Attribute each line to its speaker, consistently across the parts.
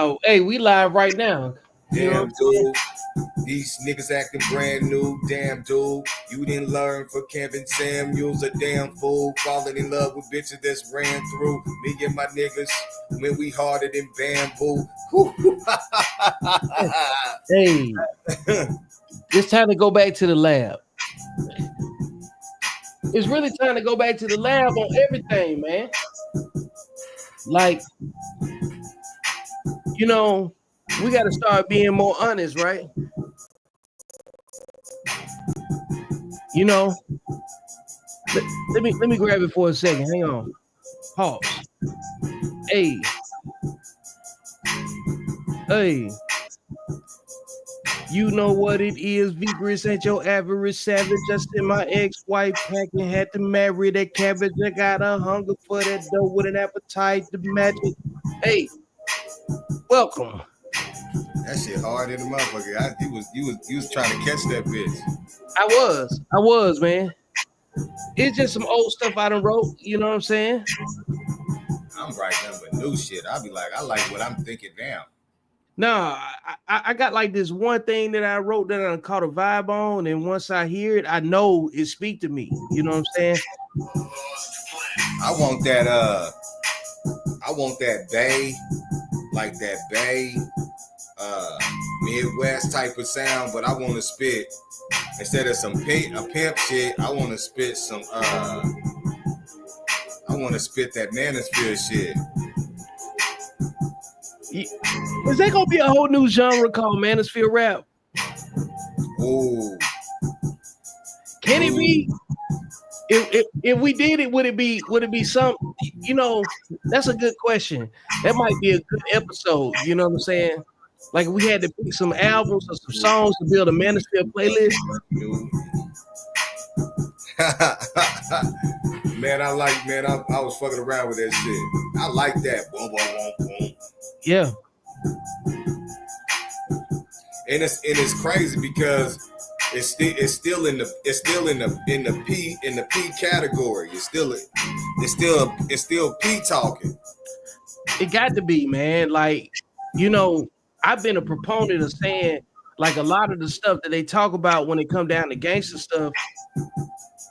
Speaker 1: Oh, hey, we live right now. You know
Speaker 2: Damn, dude. These niggas acting brand new. Damn, dude. You didn't learn for Kevin Samuels, a damn fool. Falling in love with bitches that's ran through. Me and my niggas, when we harder than bamboo.
Speaker 1: Hey, it's time to go back to the lab. It's really time to go back to the lab on everything, man. Like, you know, we got to start being more honest, right? You know, let me grab it for a second. Hang on. Pause. Hey. You know what it is, vigorous ain't your average savage. Just in my ex-wife packing, had to marry that cabbage. I got a hunger for that dough with an appetite to match it. Hey, welcome.
Speaker 2: That shit hard in the motherfucker. You was trying to catch that bitch.
Speaker 1: I was, man. It's just some old stuff I done wrote, you know what I'm saying?
Speaker 2: I'm writing nothing but new shit. I'll be like, I like what I'm thinking now.
Speaker 1: No, I got like this one thing that I wrote that I caught a vibe on, and once I hear it, I know it speak to me. You know what I'm saying?
Speaker 2: I want that bay, like that bay, Midwest type of sound, but I want to spit instead of some pimp shit. I want to spit some I want to spit that manosphere shit.
Speaker 1: Is there gonna be a whole new genre called manosphere rap?
Speaker 2: Ooh.
Speaker 1: Can it be? If we did it, would it be some? You know, that's a good question. That might be a good episode. You know what I'm saying? Like if we had to pick some albums or some songs to build a manosphere playlist.
Speaker 2: Man, I was fucking around with that shit. I like that. Boom, boom, boom, boom.
Speaker 1: Yeah.
Speaker 2: And it's crazy because it's still in the P category. It's still P talking.
Speaker 1: It got to be, man. Like, you know, I've been a proponent of saying like a lot of the stuff that they talk about when it come down to gangster stuff,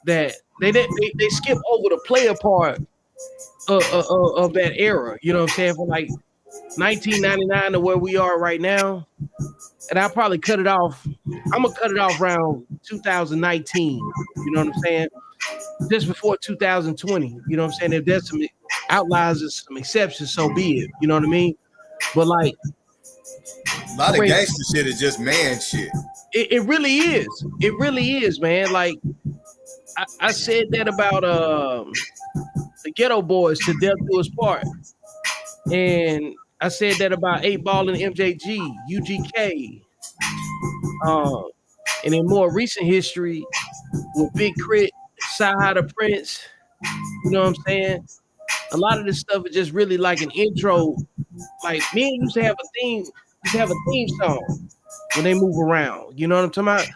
Speaker 1: that they skip over the player part of that era. You know what I'm saying? From like 1999 to where we are right now. And I'll probably cut it off. I'm gonna cut it off around 2019. You know what I'm saying? Just before 2020. You know what I'm saying? If there's some outliers and some exceptions, so be it. You know what I mean? But like
Speaker 2: a lot of gangster shit is just man shit.
Speaker 1: It really is. It really is, man. Like I said that about the Ghetto Boys to Death Do Us Part. And I said that about 8 Ball and MJG, UGK. And in more recent history, with Big Crit, Sci-Hi the Prince, you know what I'm saying? A lot of this stuff is just really like an intro. Like men used to have a theme song when they move around. You know what I'm talking about?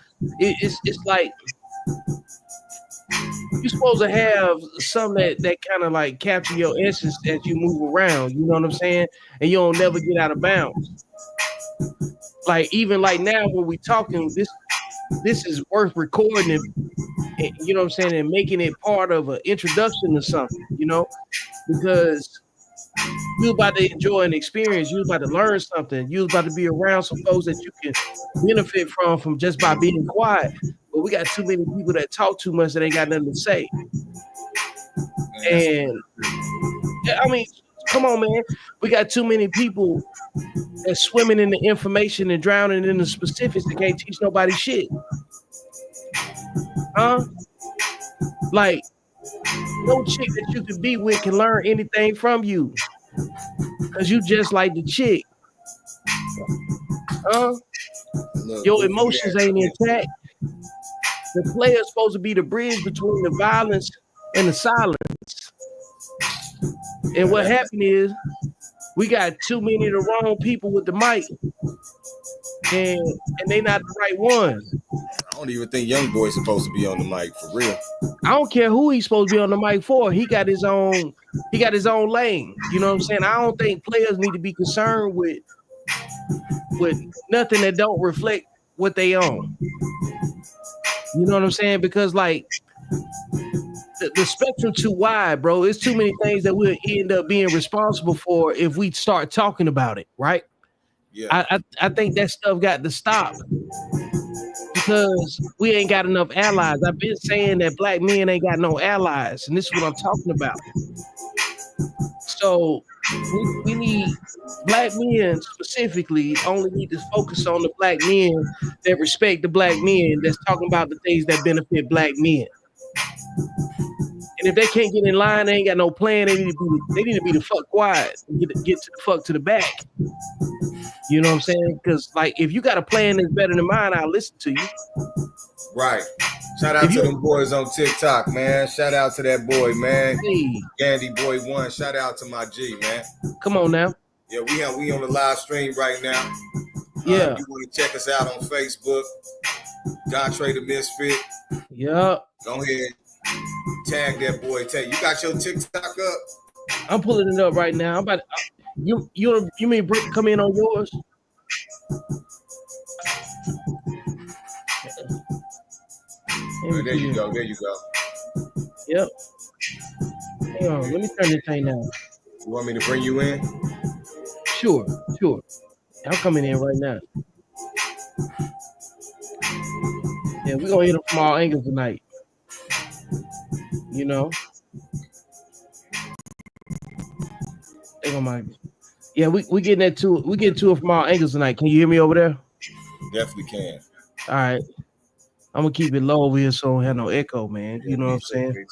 Speaker 1: It's like you're supposed to have something that kind of like capture your essence as you move around. You know what I'm saying? And you don't never get out of bounds. Like even like now when we talking, this is worth recording and you know what I'm saying, and making it part of an introduction to something, you know, because you're about to enjoy an experience, you're about to learn something, you're about to be around some folks that you can benefit from just by being quiet. But we got too many people that talk too much that ain't got nothing to say. And I mean, come on, man. We got too many people that's swimming in the information and drowning in the specifics that can't teach nobody shit. Huh? Like, no chick that you could be with can learn anything from you. Because you just like the chick. Huh? Your emotions ain't intact. The player's supposed to be the bridge between the violence and the silence. And what happened is we got too many of the wrong people with the mic. And they not the right ones.
Speaker 2: I don't even think Young Boy's supposed to be on the mic for real.
Speaker 1: I don't care who he's supposed to be on the mic for. He got his own lane. You know what I'm saying? I don't think players need to be concerned with with nothing that don't reflect what they own. You know what I'm saying? Because like the spectrum too wide, bro. It's too many things that we'll end up being responsible for if we start talking about it, right?
Speaker 2: Yeah.
Speaker 1: I think that stuff got to stop because we ain't got enough allies. I've been saying that black men ain't got no allies, and this is what I'm talking about. So we need black men specifically only need to focus on the black men that respect the black men that's talking about the things that benefit black men. And if they can't get in line, they ain't got no plan. They need to be the fuck quiet and get to the fuck to the back. You know what I'm saying? Because like if you got a plan that's better than mine, I'll listen to you.
Speaker 2: Right. Shout out to them boys on TikTok, man. Shout out to that boy, man.
Speaker 1: Hey.
Speaker 2: Candy Boy 1. Shout out to my G, man.
Speaker 1: Come on now.
Speaker 2: Yeah, we on the live stream right now.
Speaker 1: Yeah.
Speaker 2: You want to check us out on Facebook. Dontre the Misfit.
Speaker 1: Yeah.
Speaker 2: Go ahead. Tag that boy. You got your TikTok up?
Speaker 1: I'm pulling it up right now. I'm about to, you mean come in on yours?
Speaker 2: There you go. There you go.
Speaker 1: Yep. Hang on. Let me turn this thing down.
Speaker 2: You want me to bring you in?
Speaker 1: Sure. I'm coming in right now. Yeah, we're gonna hit them from all angles tonight. You know. Yeah, we getting that too. We getting to it from all angles tonight. Can you hear me over there?
Speaker 2: Definitely can.
Speaker 1: All right. I'm gonna keep it low over here so I don't have no echo, man.
Speaker 2: Yeah,
Speaker 1: you know what I'm saying?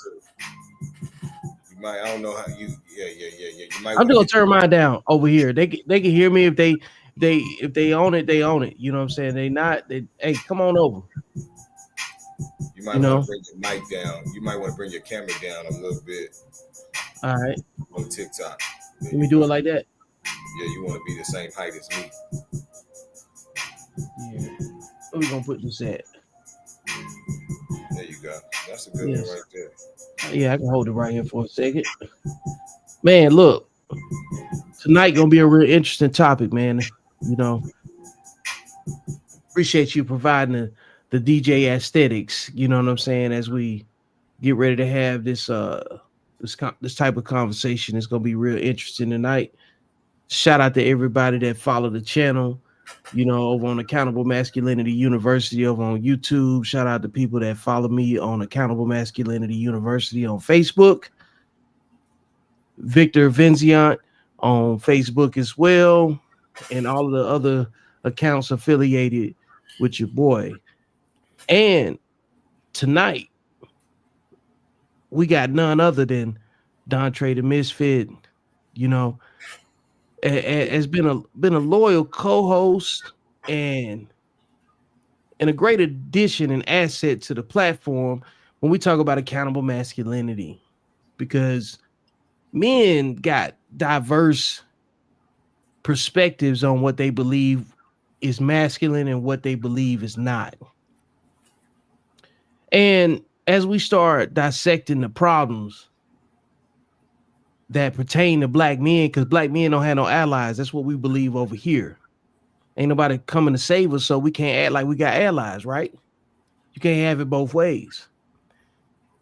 Speaker 2: You might, I don't know how you. Yeah. You might.
Speaker 1: I'm just gonna turn mine down over here. They can hear me if they own it, they own it. You know what I'm saying? They not. Hey, come on over.
Speaker 2: You might want to bring your mic down. You might want to bring your camera down a little bit.
Speaker 1: All right.
Speaker 2: On TikTok.
Speaker 1: Let me do it like that.
Speaker 2: Yeah, you want to be the same height as me.
Speaker 1: Yeah. Where we gonna put this at?
Speaker 2: There you go. That's a good one right there.
Speaker 1: Yeah, I can hold it right here for a second. Man, look. Tonight gonna be a real interesting topic, man. You know. Appreciate you providing the DJ aesthetics, you know what I'm saying, as we get ready to have this type of conversation. It's gonna be real interesting tonight. Shout out to everybody that follow the channel, you know, over on Accountable Masculinity University over on YouTube. Shout out to people that follow me on Accountable Masculinity University on Facebook. Victor Vincent on Facebook as well, and all of the other accounts affiliated with your boy. And tonight we got none other than Dontre the Misfit, you know, has been a loyal co-host and a great addition and asset to the platform when we talk about accountable masculinity, because men got diverse perspectives on what they believe is masculine and what they believe is not. And as we start dissecting the problems that pertain to black men, because black men don't have no allies. That's what we believe over here. Ain't nobody coming to save us, so we can't act like we got allies, right? You can't have it both ways.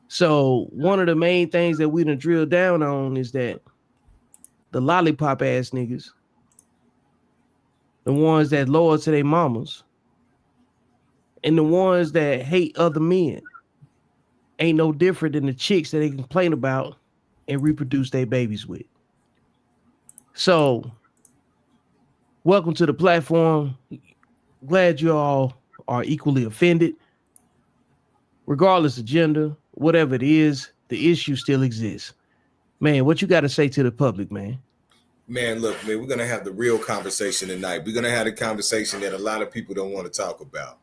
Speaker 1: So one of the main things that we done drilled down on is that the lollipop ass niggas, the ones that loyal to their mamas, and the ones that hate other men ain't no different than the chicks that they complain about and reproduce their babies with. So, welcome to the platform. Glad you all are equally offended. Regardless of gender, whatever it is, the issue still exists. Man, what you got to say to the public, man?
Speaker 2: Man, look, man, we're going to have the real conversation tonight. We're going to have a conversation that a lot of people don't want to talk about.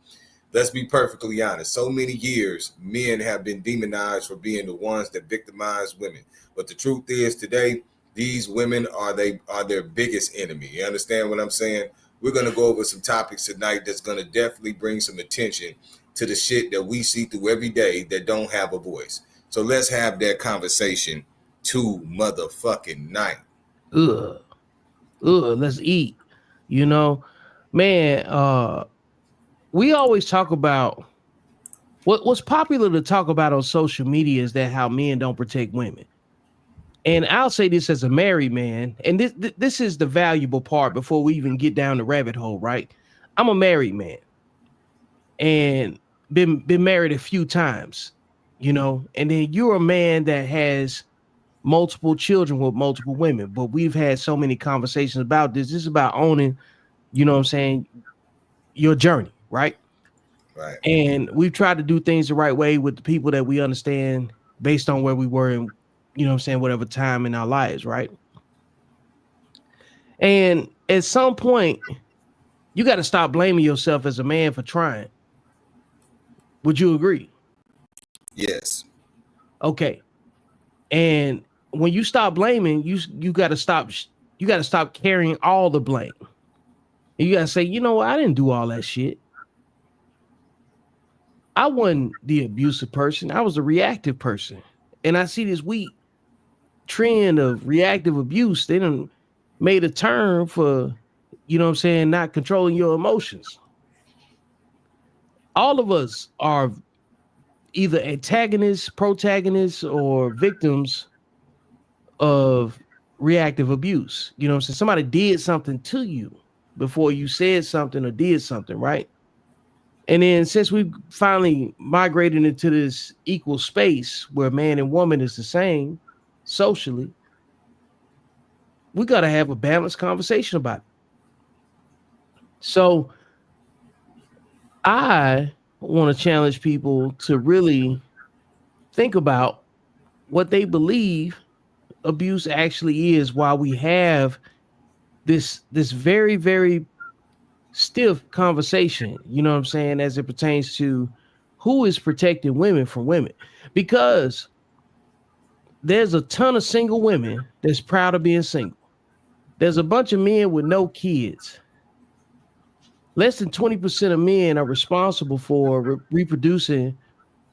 Speaker 2: Let's be perfectly honest. So many years, men have been demonized for being the ones that victimize women. But the truth is today, these women are their biggest enemy. You understand what I'm saying? We're going to go over some topics tonight that's going to definitely bring some attention to the shit that we see through every day that don't have a voice. So let's have that conversation to motherfucking night.
Speaker 1: Let's eat. You know, Man, we always talk about what's popular to talk about on social media is that how men don't protect women. And I'll say this as a married man, and this is the valuable part before we even get down the rabbit hole, right? I'm a married man and been married a few times, you know, and then you're a man that has multiple children with multiple women, but we've had so many conversations about this. This is about owning, you know what I'm saying, your journey, right?
Speaker 2: Right.
Speaker 1: And we've tried to do things the right way with the people that we understand based on where we were in, you know what I'm saying, whatever time in our lives, right? And at some point, you got to stop blaming yourself as a man for trying. Would you agree?
Speaker 2: Yes.
Speaker 1: Okay. And when you stop blaming, you got to stop carrying all the blame. And you got to say, you know what, I didn't do all that shit. I wasn't the abusive person. I was a reactive person. And I see this weak trend of reactive abuse. They done made a term for, you know what I'm saying, not controlling your emotions. All of us are either antagonists, protagonists, or victims of reactive abuse. You know what I'm saying? Somebody did something to you before you said something or did something, right? And then since we finally migrated into this equal space where man and woman is the same socially, we got to have a balanced conversation about it. So I want to challenge people to really think about what they believe abuse actually is while we have this very, very stiff conversation, you know what I'm saying, as it pertains to who is protecting women from women. Because there's a ton of single women that's proud of being single. There's a bunch of men with no kids. Less than 20% of men are responsible for reproducing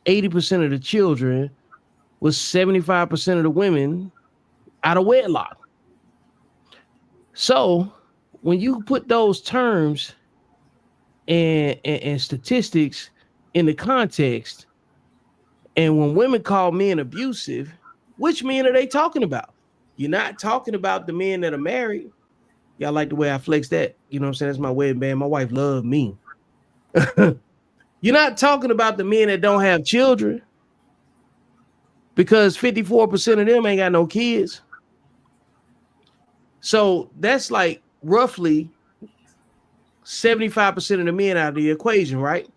Speaker 1: 80% of the children, with 75% of the women out of wedlock. So when you put those terms and statistics in the context, and when women call men abusive, which men are they talking about? You're not talking about the men that are married. Y'all like the way I flex that? You know what I'm saying? That's my wedding band. My wife loved me. You're not talking about the men that don't have children, because 54% of them ain't got no kids. So that's like roughly 75% of the men out of the equation, right?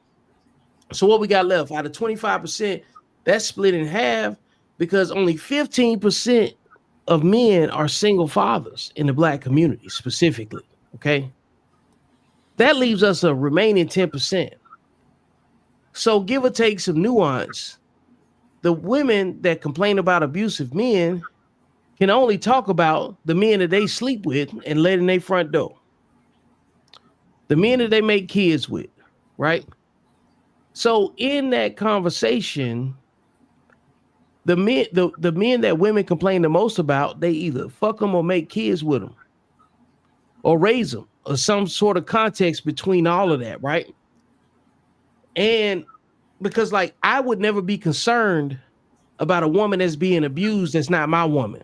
Speaker 1: So what we got left out of 25%, that's split in half, because only 15% of men are single fathers in the Black community specifically. Okay. That leaves us a remaining 10%. So give or take some nuance, the women that complain about abusive men can only talk about the men that they sleep with and let in their front door, the men that they make kids with, right? So in that conversation, the men that women complain the most about, they either fuck them or make kids with them or raise them, or some sort of context between all of that, right? And because like I would never be concerned about a woman that's being abused that's not my woman.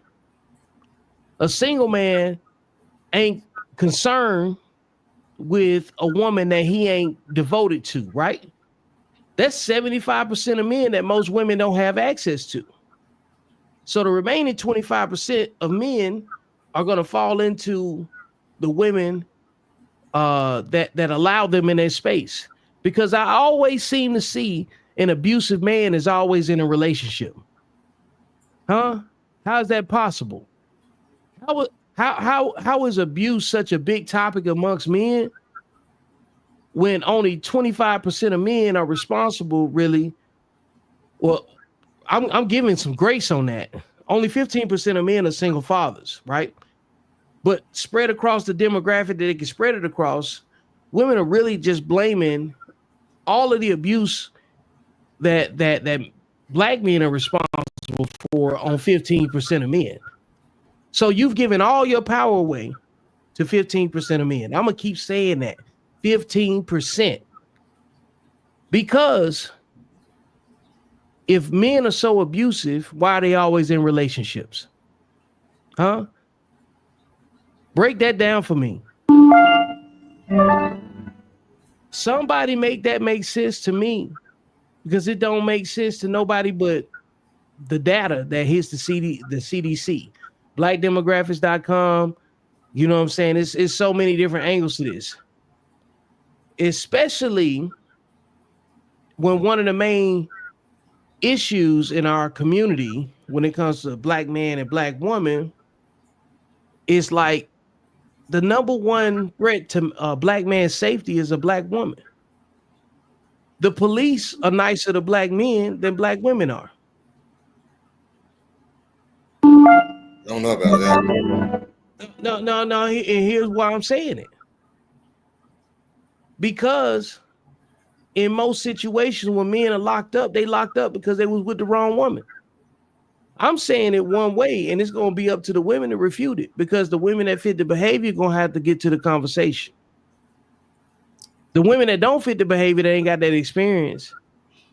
Speaker 1: A single man ain't concerned with a woman that he ain't devoted to, right? That's 75% of men that most women don't have access to. So the remaining 25% of men are going to fall into the women that allow them in their space. Because I always seem to see an abusive man is always in a relationship. Huh? How is that possible? How is abuse such a big topic amongst men when only 25% of men are responsible, really? Well, I'm giving some grace on that. Only 15% of men are single fathers, right? But spread across the demographic that they can spread it across, women are really just blaming all of the abuse that Black men are responsible for on 15% of men. So you've given all your power away to 15% of men. I'm gonna keep saying that. 15%. Because if men are so abusive, why are they always in relationships? Huh? Break that down for me. Somebody make that make sense to me, because it don't make sense to nobody but the data that hits the CDC, blackdemographics.com. You know what I'm saying? It's so many different angles to this, especially when one of the main issues in our community when it comes to black man and black woman is like the number one threat to black man's safety is a black woman. The police are nicer to black men than black women are.
Speaker 2: Don't know about that.
Speaker 1: No. And here's why I'm saying it. Because in most situations when men are locked up, they locked up because they was with the wrong woman. I'm saying it one way, and it's going to be up to the women to refute it, because the women that fit the behavior going to have to get to the conversation. The women that don't fit the behavior, they ain't got that experience.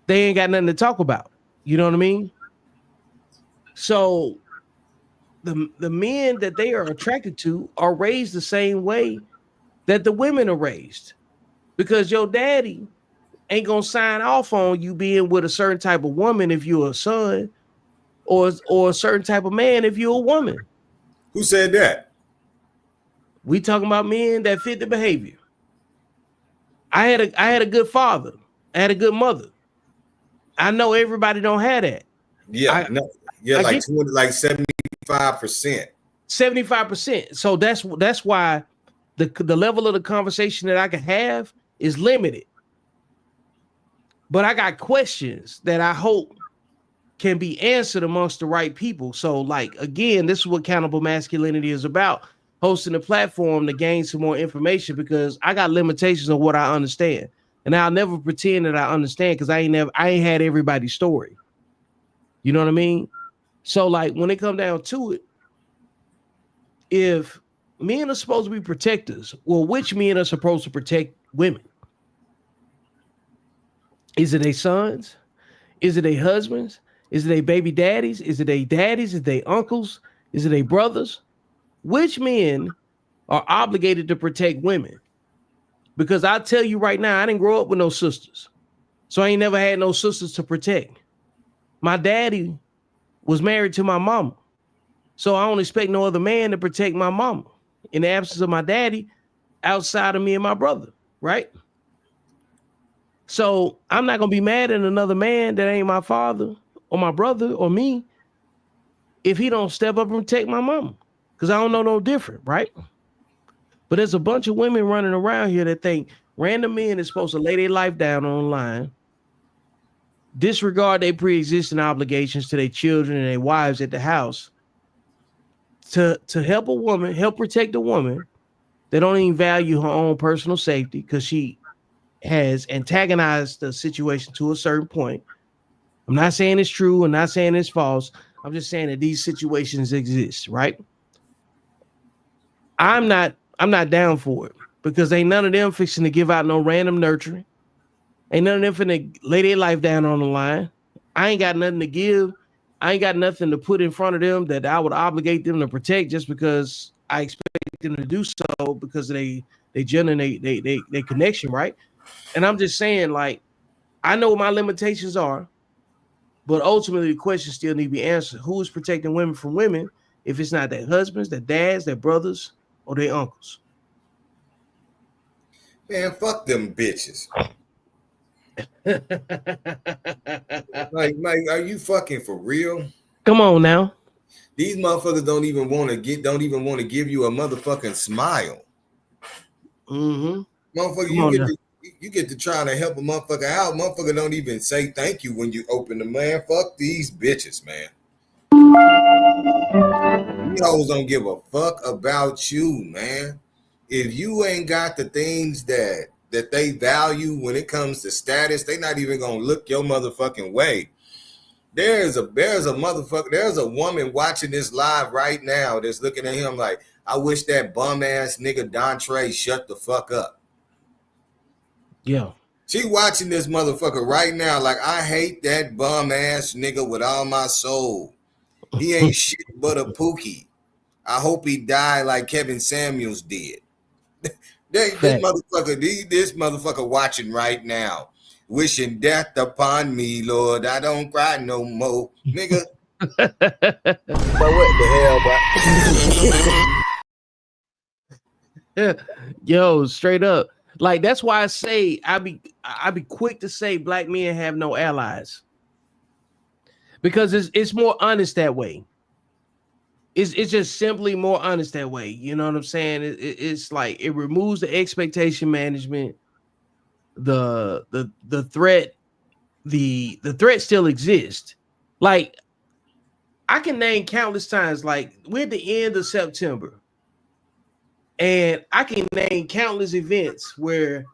Speaker 1: They ain't got nothing to talk about. You know what I mean? So the men that they are attracted to are raised the same way that the women are raised, because your daddy ain't going to sign off on you being with a certain type of woman if you're a son, or a certain type of man if you're a woman.
Speaker 2: Who said that?
Speaker 1: We talking about men that fit the behavior. I had a good father. I had a good mother. I know everybody don't have that.
Speaker 2: Yeah, like 75%.
Speaker 1: 75%. So that's why the level of the conversation that I can have is limited. But I got questions that I hope can be answered amongst the right people. So, like, again, this is what Countable Masculinity is about, hosting a platform to gain some more information, because I got limitations on what I understand. And I'll never pretend that I understand, because I ain't had everybody's story. You know what I mean? So, like, when it comes down to it, if men are supposed to be protectors, well, which men are supposed to protect women? Is it their sons? Is it their husbands? Is it their baby daddies? Is it their daddies? Is it their uncles? Is it their brothers? Which men are obligated to protect women? Because I tell you right now, I didn't grow up with no sisters. So I ain't never had no sisters to protect. My daddy was married to my mama. So I don't expect no other man to protect my mama in the absence of my daddy, outside of me and my brother, right? So I'm not going to be mad at another man that ain't my father or my brother or me if he don't step up and protect my mama, because I don't know no different, right? But there's a bunch of women running around here that think random men is supposed to lay their life down online, disregard their pre-existing obligations to their children and their wives at the house to help a woman, help protect a woman that don't even value her own personal safety because she has antagonized the situation to a certain point. I'm not saying it's true. I'm not saying it's false. I'm just saying that these situations exist, right? I'm not down for it, because ain't none of them fixing to give out no random nurturing. Ain't none of them finna lay their life down on the line. I ain't got nothing to give. I ain't got nothing to put in front of them that I would obligate them to protect just because I expect them to do so because of they generate they connection, right? And I'm just saying, like, I know what my limitations are, but ultimately the question still need to be answered. Who is protecting women from women if it's not their husbands, their dads, their brothers, or their uncles?
Speaker 2: Man, fuck them bitches. like, are you fucking for real?
Speaker 1: Come on now.
Speaker 2: These motherfuckers don't even want to give you a motherfucking smile.
Speaker 1: Mm-hmm.
Speaker 2: Motherfucker, you get to trying to help a motherfucker out. Motherfucker don't even say thank you when you open the man. Fuck these bitches, man. These hoes don't give a fuck about you, man. If you ain't got the things that they value when it comes to status, they not even gonna look your motherfucking way. There's a woman watching this live right now that's looking at him like, I wish that bum ass nigga Dontre shut the fuck up.
Speaker 1: Yeah.
Speaker 2: She watching this motherfucker right now like, I hate that bum ass nigga with all my soul. He ain't shit but a pookie. I hope he died like Kevin Samuels did. This motherfucker watching right now. Wishing death upon me, Lord. I don't cry no more. Nigga.
Speaker 3: But what the hell, bro?
Speaker 1: Yo, straight up. Like, that's why I say I be quick to say black men have no allies. Because it's more honest that way. It's just simply more honest that way. You know what I'm saying? It's like it removes the expectation management. The threat, the threat still exists. Like, I can name countless times, like we're at the end of September, and I can name countless events where,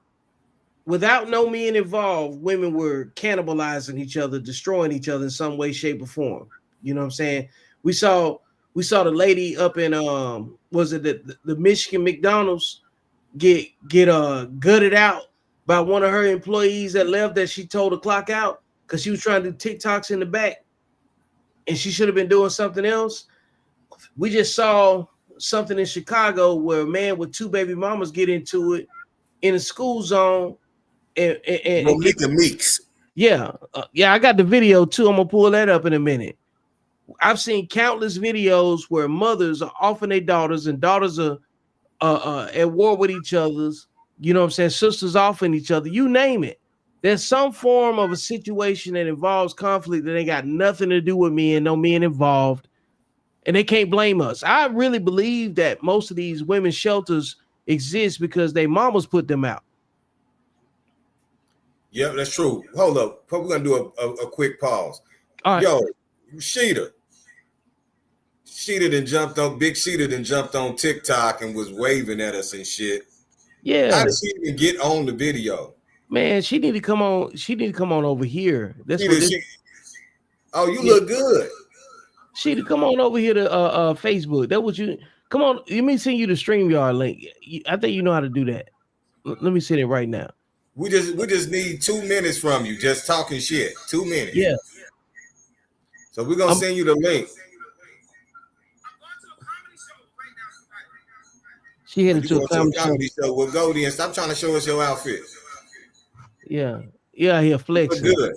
Speaker 1: without no men involved, women were cannibalizing each other, destroying each other in some way, shape, or form. You know what I'm saying? We saw the lady up in was it the Michigan McDonald's get gutted out by one of her employees that left, that she told to clock out because she was trying to do TikToks in the back, and she should have been doing something else. We just saw something in Chicago where a man with 2 baby mamas get into it in a school zone. And
Speaker 2: Meeks.
Speaker 1: Yeah, I got the video too. I'm gonna pull that up in a minute. I've seen countless videos where mothers are offing their daughters, and daughters are at war with each other's. You know what I'm saying? Sisters offing each other. You name it. There's some form of a situation that involves conflict that ain't got nothing to do with men, no men involved, and they can't blame us. I really believe that most of these women's shelters exist because their mamas put them out.
Speaker 2: Yeah, that's true. Hold up. We're gonna do a quick pause.
Speaker 1: All right.
Speaker 2: Yo, Sheeta done jumped on jumped on TikTok and was waving at us and shit.
Speaker 1: Yeah.
Speaker 2: How did she even get on the video?
Speaker 1: Man, she need to come on. She need to come on over here. That's
Speaker 2: you
Speaker 1: yeah.
Speaker 2: Look good.
Speaker 1: She need to come on over here to Facebook. That was you. Come on, let me send you the StreamYard link. I think you know how to do that. Let me send it right now.
Speaker 2: We just need 2 minutes from you, just talking shit. 2 minutes.
Speaker 1: Yeah.
Speaker 2: So we're gonna send you the link.
Speaker 1: She headed to a comedy
Speaker 2: show. Well, go then. Stop trying to show us your outfit.
Speaker 1: Yeah. Yeah, here flexing.
Speaker 2: Look good.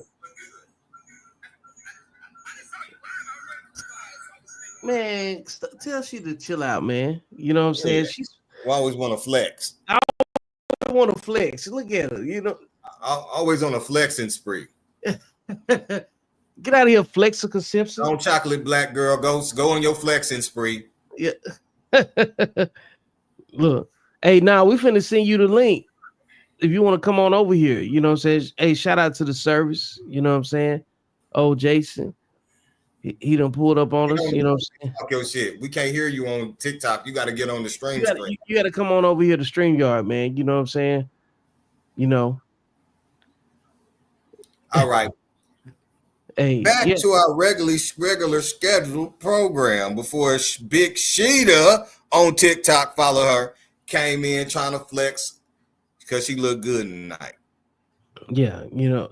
Speaker 1: Man, tell she to chill out, man. You know what I'm saying?
Speaker 2: Yeah. I always want to flex.
Speaker 1: I want to flex. Look at her, you know.
Speaker 2: I'm always on a flexing spree.
Speaker 1: Get out of here, Flexical Simpson.
Speaker 2: On chocolate black girl, go on your flexing spree.
Speaker 1: Yeah. Look, hey, now we finna send you the link if you want to come on over here. You know what I'm saying? Hey, shout out to the service. You know what I'm saying? Oh, Jason, he done pulled up on us. You know what I'm saying?
Speaker 2: Fuck your shit. We can't hear you on TikTok. You got to get on the stream.
Speaker 1: You got to come on over here to StreamYard, man. You know what I'm saying? You know.
Speaker 2: All right.
Speaker 1: Hey,
Speaker 2: back to our regular scheduled program before Big Sheeta on TikTok, follow her, came in trying to flex because she looked good tonight.
Speaker 1: Yeah, you know,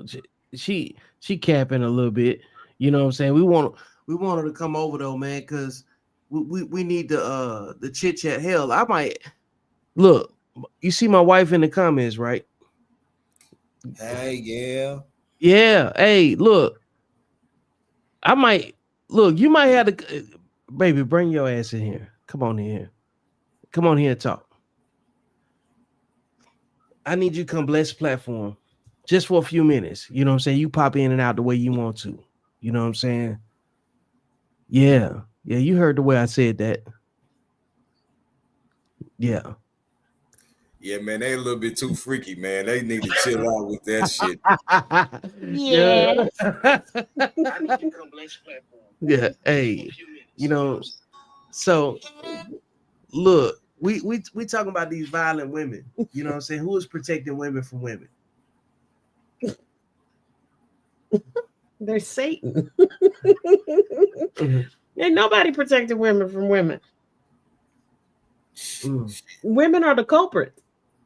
Speaker 1: she capping a little bit. You know what I'm saying? We want her to come over though, man, because we need the chit chat. Hell, I might look. You see my wife in the comments, right?
Speaker 2: Hey, yeah.
Speaker 1: Yeah. Hey, look. I might look. You might have to, baby. Bring your ass in here. Come on in here. Come on here and talk. I need you to come bless the platform just for a few minutes. You know what I'm saying? You pop in and out the way you want to. You know what I'm saying? Yeah. Yeah, you heard the way I said that. Yeah.
Speaker 2: Yeah, man, they a little bit too freaky, man. They need to chill out with that shit.
Speaker 1: Yeah. Yeah. Hey, you know, so look, we talking about these violent women. You know what I'm saying? Who is protecting women from women?
Speaker 4: They're Satan. Ain't nobody protecting women from women. Women are the culprit.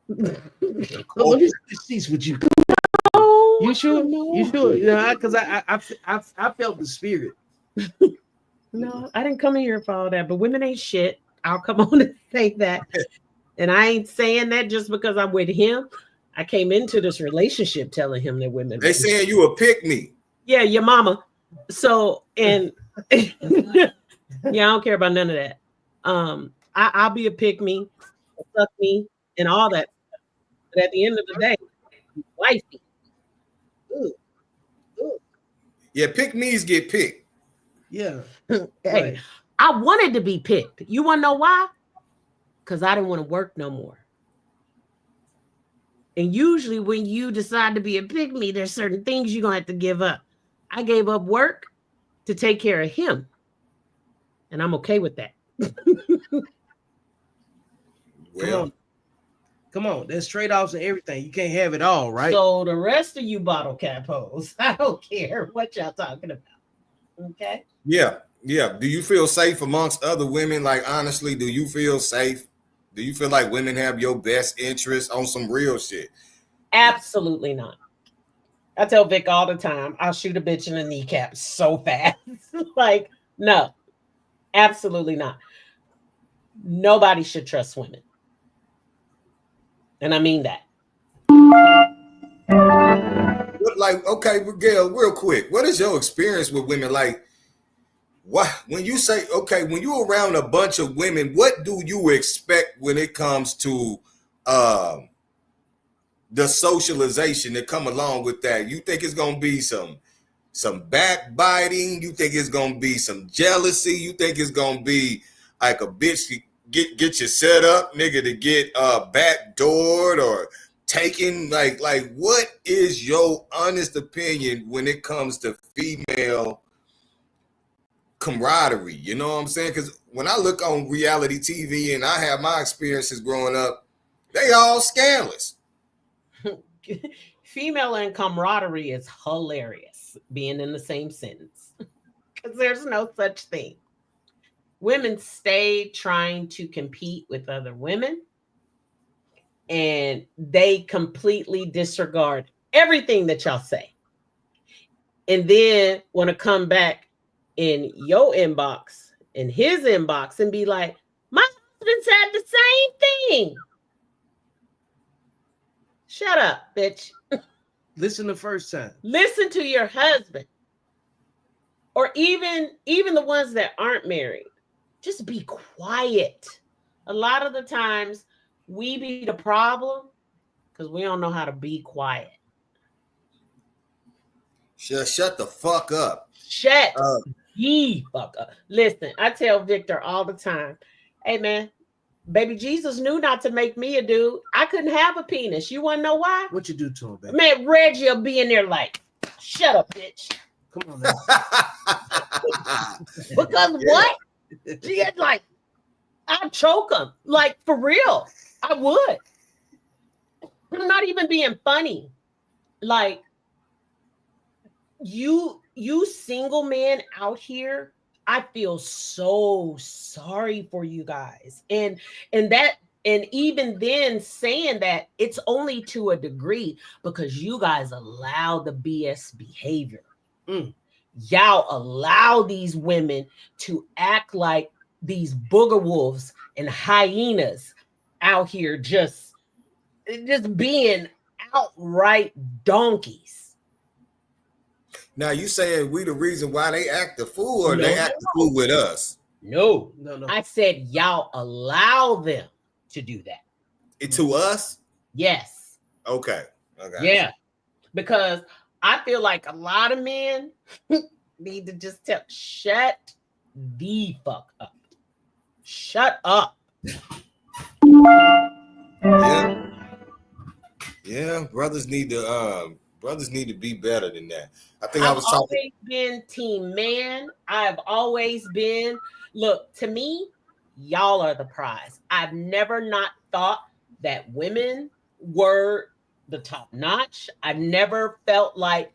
Speaker 1: Let me see the sheets with you. You sure?
Speaker 4: No.
Speaker 1: You sure? Yeah, because I felt the spirit.
Speaker 4: No, I didn't come in here for all that. But women ain't shit. I'll come on and say that. And I ain't saying that just because I'm with him. I came into this relationship telling him that women.
Speaker 2: They saying you a pick me.
Speaker 4: Yeah, your mama. So and yeah, I don't care about none of that. I'll be a pick me, suck me, and all that. But at the end of the day, wifey. Ooh, ooh.
Speaker 2: Yeah, pick me's get picked.
Speaker 1: Yeah.
Speaker 4: Hey,
Speaker 1: Right.
Speaker 4: I wanted to be picked. You want to know why? Because I didn't want to work no more. And usually when you decide to be a pick me, there's certain things you're going to have to give up. I gave up work to take care of him. And I'm okay with that.
Speaker 2: Well,
Speaker 1: Come on. There's trade-offs and everything. You can't have it all, right?
Speaker 4: So the rest of you bottle cap hoes, I don't care what y'all talking about. Okay?
Speaker 2: yeah. Do you feel safe amongst other women? Like, honestly, do you feel safe? Do you feel like women have your best interest on some real shit?
Speaker 4: Absolutely not. I tell Vic all the time, I'll shoot a bitch in the kneecap so fast. Like, no, absolutely not. Nobody should trust women. And I mean that.
Speaker 2: Like, okay, Gail, real quick, what is your experience with women? Like, what when you say, okay, when you're around a bunch of women, what do you expect when it comes to the socialization that come along with that? You think it's gonna be some backbiting? You think it's gonna be some jealousy? You think it's gonna be like a bitch get you set up, nigga, to get backdoored or taken? Like what is your honest opinion when it comes to female camaraderie? You know what I'm saying? Because when I look on reality TV and I have my experiences growing up, they all scandalous.
Speaker 4: Female and camaraderie is hilarious, being in the same sentence. Because there's no such thing. Women stay trying to compete with other women, and they completely disregard everything that y'all say. And then want to come back in your inbox, in his inbox, and be like, my husband said the same thing. Shut up, bitch.
Speaker 1: Listen the first time.
Speaker 4: Listen to your husband. Or even the ones that aren't married. Just be quiet. A lot of the times we be the problem because we don't know how to be quiet.
Speaker 2: Shut the fuck up.
Speaker 4: Shut the fuck up. Listen, I tell Victor all the time, hey man, baby Jesus knew not to make me a dude. I couldn't have a penis. You want to know why?
Speaker 1: What you do to him, baby?
Speaker 4: Man, Reggie will be in there like, shut up, bitch.
Speaker 1: Come on now.
Speaker 4: Because what? She had like, I'd choke him. Like, for real. I would. I'm not even being funny. Like, you single men out here, I feel so sorry for you guys. And even then saying that, it's only to a degree because you guys allow the BS behavior. Y'all allow these women to act like these booger wolves and hyenas out here just being outright donkeys.
Speaker 2: Now you saying we the reason why they act the fool, or they act the fool with us?
Speaker 4: No. I said y'all allow them to do that.
Speaker 2: To us?
Speaker 4: Yes.
Speaker 2: Okay.
Speaker 4: Yeah. Because I feel like a lot of men need to just shut the fuck up. Shut up.
Speaker 2: Yeah, brothers need to be better than that. I think
Speaker 4: I've always been team man. I've always been, look, to me, y'all are the prize. I've never not thought that women were the top notch. I never felt like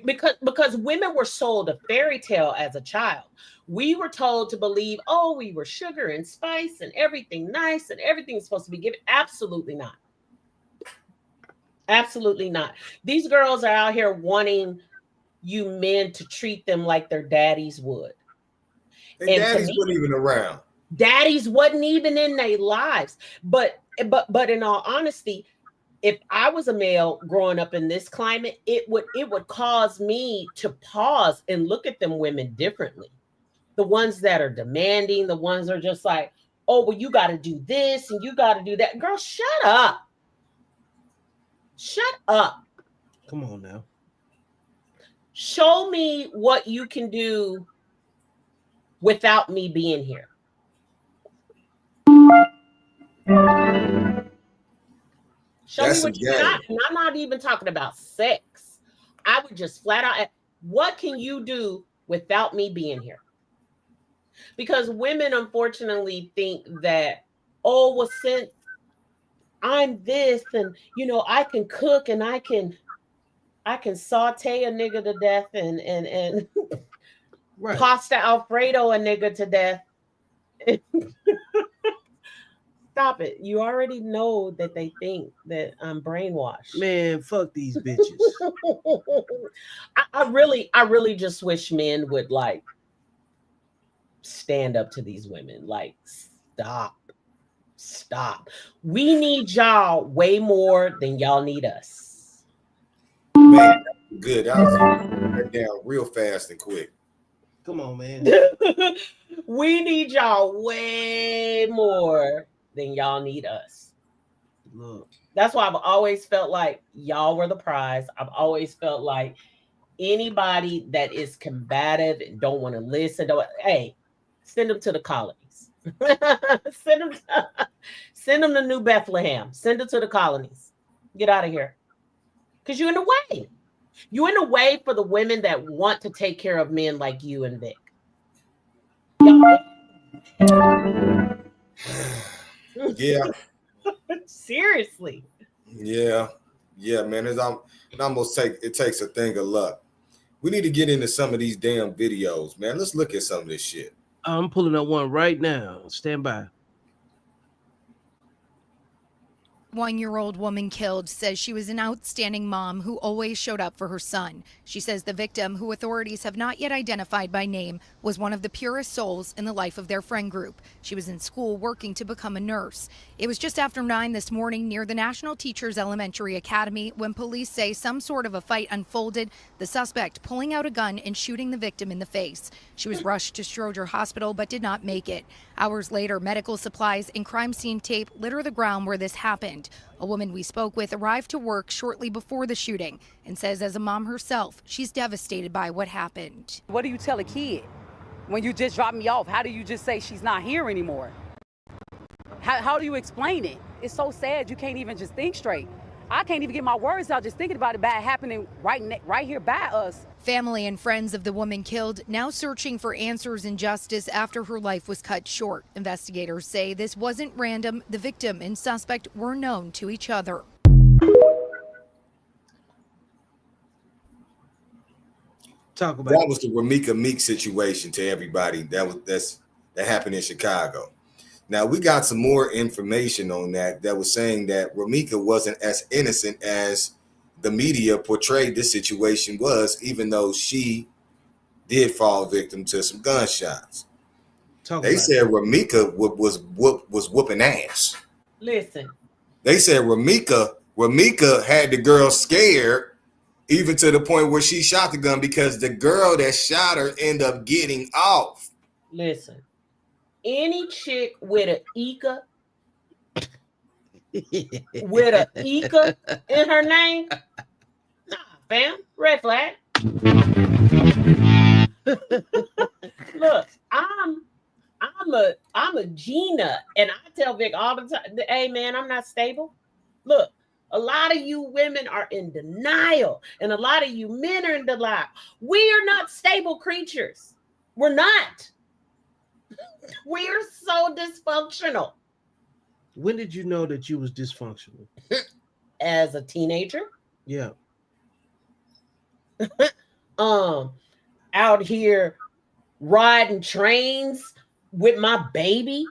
Speaker 4: because women were sold a fairy tale as a child. We were told to believe, oh, we were sugar and spice and everything nice and everything's supposed to be given. Absolutely not. Absolutely not. These girls are out here wanting you men to treat them like their daddies would.
Speaker 2: And
Speaker 4: And to
Speaker 2: daddies
Speaker 4: me,
Speaker 2: wasn't even around.
Speaker 4: daddies wasn't even in their lives. But in all honesty, if I was a male growing up in this climate, it would cause me to pause and look at them women differently. The ones that are demanding, the ones that are just like, oh, well, you got to do this and you got to do that. Girl, shut up. Shut up.
Speaker 1: Come on now.
Speaker 4: Show me what you can do without me being here. Show
Speaker 2: That's
Speaker 4: me what you got. And I'm not even talking about sex. I would just flat out, what can you do without me being here? Because women unfortunately think that, oh, well, since I'm this and, you know, I can cook and I can saute a nigga to death and
Speaker 1: Right.
Speaker 4: pasta Alfredo a nigga to death. Stop it. You already know that they think that I'm brainwashed.
Speaker 1: Man, fuck these bitches.
Speaker 4: I really just wish men would like stand up to these women. Like, stop. We need y'all way more than y'all need us.
Speaker 2: Man, good. I was that down real fast and quick.
Speaker 1: Come on, man.
Speaker 4: We need y'all way more than y'all need us.
Speaker 1: Look.
Speaker 4: That's why I've always felt like y'all were the prize. I've always felt like anybody that is combative and don't want to listen, hey, send them to the colonies. Send them to New Bethlehem. Send them to the colonies. Get out of here. Because you're in the way. You're in the way for the women that want to take care of men like you and Vic.
Speaker 2: Yeah.
Speaker 4: Seriously.
Speaker 2: Yeah, man. It almost takes a thing of luck. We need to get into some of these damn videos, man. Let's look at some of this shit.
Speaker 1: I'm pulling up one right now. Stand by.
Speaker 5: 1-year-old woman killed says she was an outstanding mom who always showed up for her son. She says the victim, who authorities have not yet identified by name, was one of the purest souls in the life of their friend group. She was in school working to become a nurse. It was just after 9 this morning near the National Teachers Elementary Academy when police say some sort of a fight unfolded, the suspect pulling out a gun and shooting the victim in the face. She was rushed to Stroger Hospital but did not make it. Hours later, medical supplies and crime scene tape litter the ground where this happened. A woman we spoke with arrived to work shortly before the shooting and says as a mom herself, she's devastated by what happened.
Speaker 6: What do you tell a kid when you just drop me off? How do you just say she's not here anymore? How do you explain it? It's so sad you can't even just think straight. I can't even get my words out just thinking about it bad happening right here by us.
Speaker 5: Family and friends of the woman killed now searching for answers and justice after her life was cut short. Investigators say this wasn't random. The victim and suspect were known to each other.
Speaker 1: Talk about
Speaker 2: that. Was the Ramika Meek situation to everybody. That happened in Chicago. Now we got some more information on that was saying that Ramika wasn't as innocent as the media portrayed this situation was, even though she did fall victim to some gunshots. They said Ramika was whooping ass.
Speaker 4: Listen.
Speaker 2: They said Ramika had the girl scared, even to the point where she shot the gun because the girl that shot her ended up getting off.
Speaker 4: Listen. Any chick with an Ika in her name, nah, fam, red flag. Look, I'm a Gina, and I tell Vic all the time, hey man, I'm not stable. Look, a lot of you women are in denial, and a lot of you men are in denial. We are not stable creatures. We're not. We're so dysfunctional.
Speaker 1: When did you know that you was dysfunctional?
Speaker 4: As a teenager?
Speaker 1: Yeah.
Speaker 4: Out here riding trains with my baby,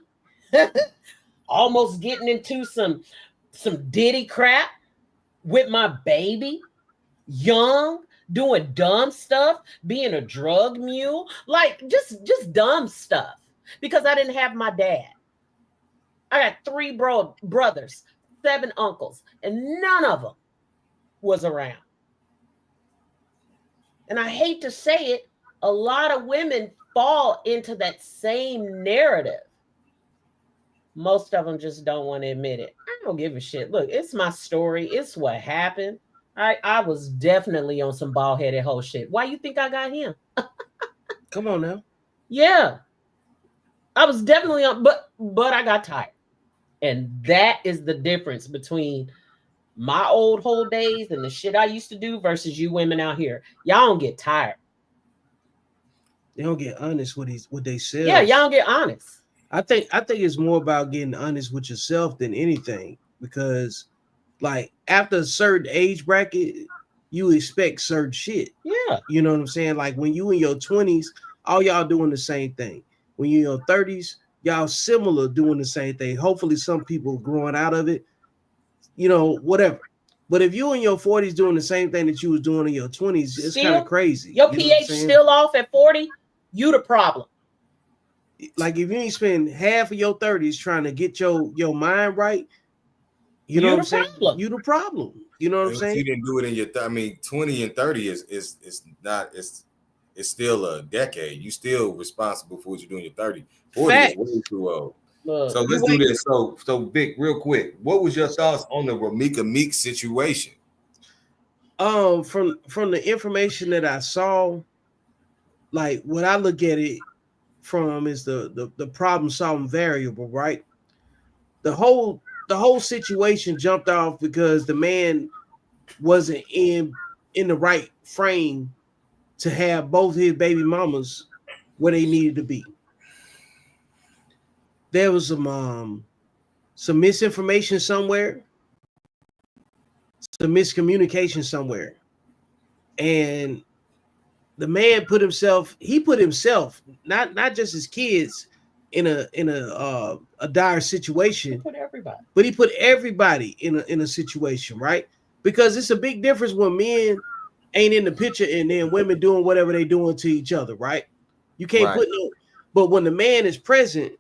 Speaker 4: almost getting into some Diddy crap. with my baby, young, doing dumb stuff, being a drug mule, like just dumb stuff because I didn't have my dad. I got 3 brothers, 7 uncles, and none of them was around. And I hate to say it, a lot of women fall into that same narrative. Most of them just don't want to admit it. I don't give a shit. Look, it's my story. It's what happened. I was definitely on some bald-headed hoe shit. Why you think I got him?
Speaker 1: Come on now.
Speaker 4: Yeah. I was definitely on, but I got tired. And that is the difference between my old whole days and the shit I used to do versus you women out here. Y'all don't get tired.
Speaker 1: They don't get honest with what they say.
Speaker 4: Yeah, y'all don't get honest.
Speaker 1: I think it's more about getting honest with yourself than anything, because like after a certain age bracket, you expect certain shit.
Speaker 4: Yeah.
Speaker 1: You know what I'm saying? Like when you in your 20s, all y'all doing the same thing. When you in your 30s, y'all similar doing the same thing. Hopefully some people growing out of it, you know, whatever. But if you in your 40s doing the same thing that you was doing in your 20s, it's kind of crazy.
Speaker 4: Your pH still off at 40, you the problem.
Speaker 1: Like if you ain't spend half of your 30s trying to get your mind right, you know what I'm saying? You the problem. You know what I'm saying?
Speaker 2: You didn't do it in your 20 and 30 is not, it's still a decade. You still responsible for what you do in your 30. 40 is way too old. Look, so let's do this. So Vic, real quick, what was your thoughts on the Ramika Meek situation?
Speaker 1: From the information that I saw, like what I look at it from is the problem solving variable, right? The whole situation jumped off because the man wasn't in the right frame to have both his baby mamas where they needed to be. There was some misinformation somewhere, some miscommunication somewhere, and the man put himself, not just his kids in a dire situation, but he put everybody in a situation, right? Because it's a big difference when men ain't in the picture and then women doing whatever they doing to each other, right? You can't put no, but when the man is present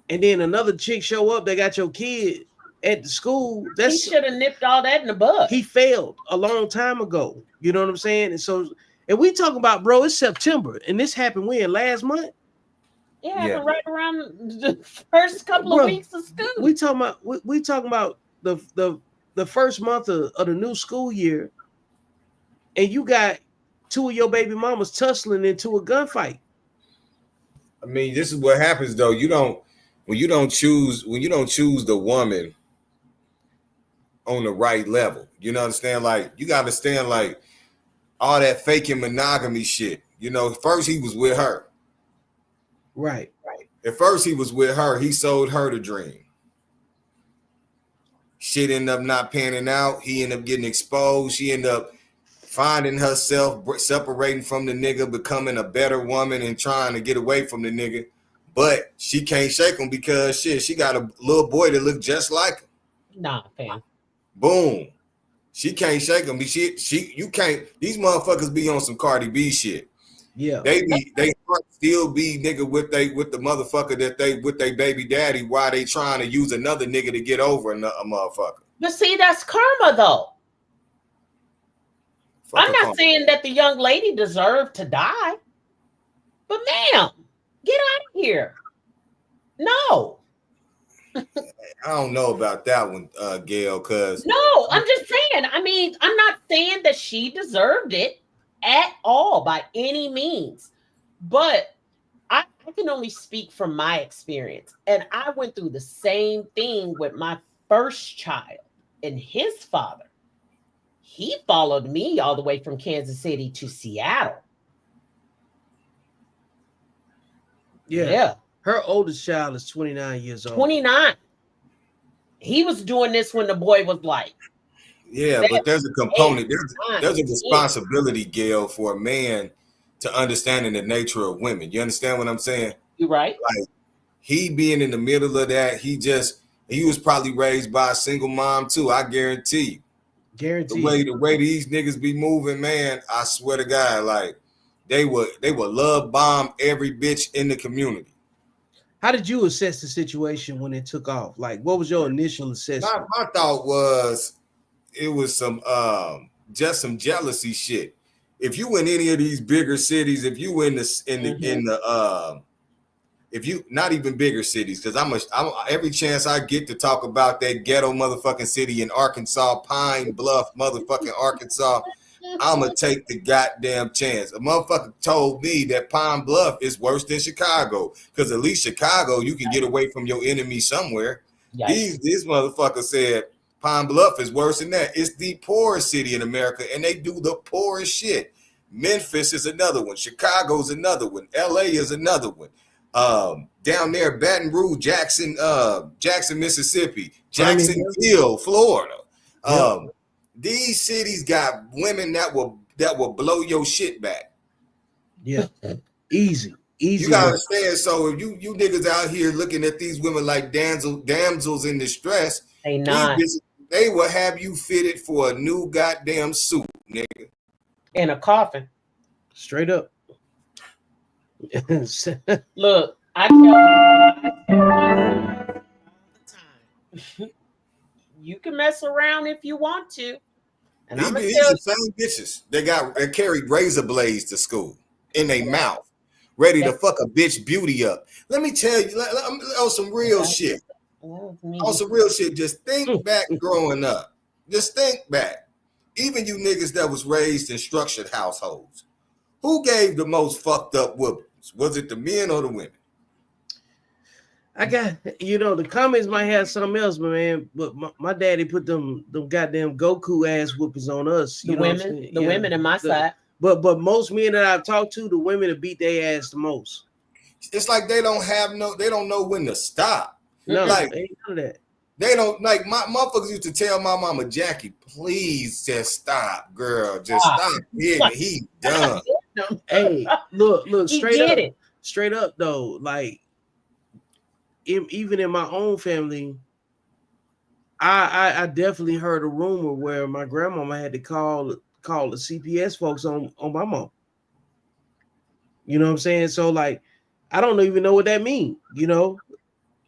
Speaker 1: and then another chick show up, they got your kid at the school,
Speaker 4: he should have nipped all that in the bud.
Speaker 1: He failed a long time ago. You know what I'm saying? And so, and we talking about, bro, it's September, and this happened when? Last month?
Speaker 4: It happened right around the first couple of weeks of school.
Speaker 1: We talking about the first month of the new school year, and you got 2 of your baby mamas tussling into a gunfight.
Speaker 2: I mean, this is what happens though. When you don't choose the woman on the right level, you know, understand? Like you got to understand, like all that faking monogamy shit. You know, first he was with her.
Speaker 1: Right.
Speaker 2: At first he was with her. He sold her the dream. Shit ended up not panning out. He ended up getting exposed. She ended up finding herself separating from the nigga, becoming a better woman and trying to get away from the nigga. But she can't shake him because shit, she got a little boy that look just like him.
Speaker 4: Nah, fam.
Speaker 2: Boom. She can't shake him. You can't. These motherfuckers be on some Cardi B shit.
Speaker 1: Yeah.
Speaker 2: They still be nigga with the motherfucker that they with their baby daddy while they trying to use another nigga to get over a motherfucker.
Speaker 4: But see, that's karma though. I'm not saying that the young lady deserved to die, but ma'am, get out of here. No.
Speaker 2: I don't know about that one, Gail, because
Speaker 4: no, I'm just saying. I mean, I'm not saying that she deserved it at all by any means, but I can only speak from my experience. And I went through the same thing with my first child and his father. He followed me all the way from Kansas City to Seattle.
Speaker 1: Yeah. Her oldest child is 29 years old.
Speaker 4: 29. He was doing this when the boy was like.
Speaker 2: Yeah, but there's a component. There's a responsibility, Gail, for a man to understanding the nature of women. You understand what I'm saying?
Speaker 4: You're right.
Speaker 2: Like he being in the middle of that, he was probably raised by a single mom too. I guarantee you.
Speaker 1: Guaranteed.
Speaker 2: The way these niggas be moving, man, I swear to God, like they would love bomb every bitch in the community.
Speaker 1: How did you assess the situation when it took off? Like, what was your initial assessment?
Speaker 2: My thought was it was some just some jealousy shit. If you in any of these bigger cities, if you in the if you not even bigger cities, because I'm every chance I get to talk about that ghetto motherfucking city in Arkansas, Pine Bluff, motherfucking Arkansas, I'ma take the goddamn chance. A motherfucker told me that Pine Bluff is worse than Chicago, because at least Chicago you can get away from your enemy somewhere.
Speaker 4: Yikes.
Speaker 2: These motherfuckers said Pine Bluff is worse than that. It's the poorest city in America, and they do the poorest shit. Memphis is another one. Chicago's another one. LA is another one. Down there, Baton Rouge, Jackson, Mississippi, Jacksonville, Florida. These cities got women that will blow your shit back.
Speaker 1: Yeah, easy.
Speaker 2: You gotta understand. So if you niggas out here looking at these women like damsels in distress, they will have you fitted for a new goddamn suit, nigga.
Speaker 4: In a coffin.
Speaker 1: Straight up.
Speaker 4: Look, I tell you all the time. You can mess around if you want to. And I'm
Speaker 2: these are same bitches. They carried razor blades to school in their mouth, ready to fuck a bitch beauty up. Let me tell you, on some real shit. On some real shit, just think back growing up. Just think back. Even you niggas that was raised in structured households, who gave the most fucked up whoopings? Was it the men or the women?
Speaker 1: I got, the comments might have something else, man. But my daddy put them goddamn Goku ass whoopings on us.
Speaker 4: The women in my side.
Speaker 1: But most men that I've talked to, the women that beat their ass the most.
Speaker 2: It's like they don't know when to stop.
Speaker 1: No,
Speaker 2: like
Speaker 1: ain't none of that.
Speaker 2: They don't like my motherfuckers used to tell my mama, Jackie, please just stop, girl. Just stop hitting. He done.
Speaker 1: Hey, look, straight up though, like even in my own family, I definitely heard a rumor where my grandmama had to call the CPS folks on my mom. You know what I'm saying? So like, I don't even know what that means,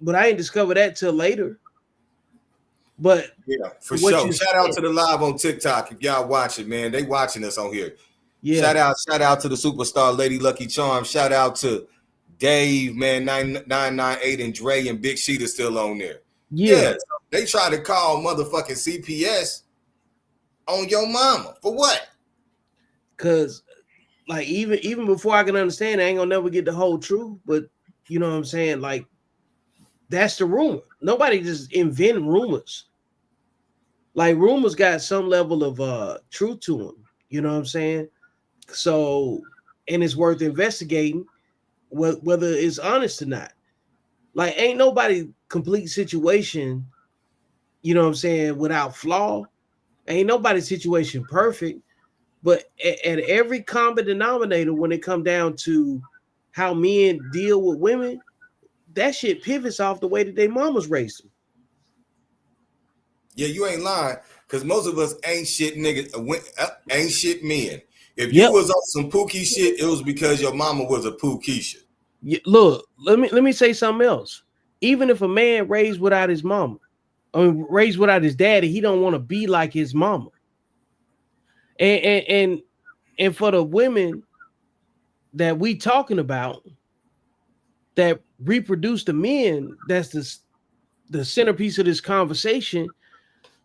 Speaker 1: but I ain't discovered that till later. But
Speaker 2: yeah, for sure. Shout out to the live on TikTok. If y'all watching, man, they watching us on here. Yeah. Shout out to the superstar Lady Lucky Charm. Shout out to Dave, man, 998 and Dre and Big Sheet is still on there. Yeah. So they try to call motherfucking CPS on your mama. For what?
Speaker 1: Cause like even before I can understand, I ain't gonna never get the whole truth, but you know what I'm saying? Like that's the rumor. Nobody just invent rumors. Like rumors got some level of truth to them. You know what I'm saying? So, and it's worth investigating whether it's honest or not. Like, ain't nobody complete situation, you know what I'm saying, without flaw. Ain't nobody's situation perfect. But at every common denominator, when it come down to how men deal with women, that shit pivots off the way that their mamas raised them.
Speaker 2: Yeah, you ain't lying, because most of us ain't shit niggas, ain't shit men. If you was on some pookie shit, it was because your mama was a pookisha.
Speaker 1: Yeah, look, let me say something else. Even if a man raised without his mama, raised without his daddy, he don't want to be like his mama. And for the women that we talking about that reproduce the men, that's the centerpiece of this conversation.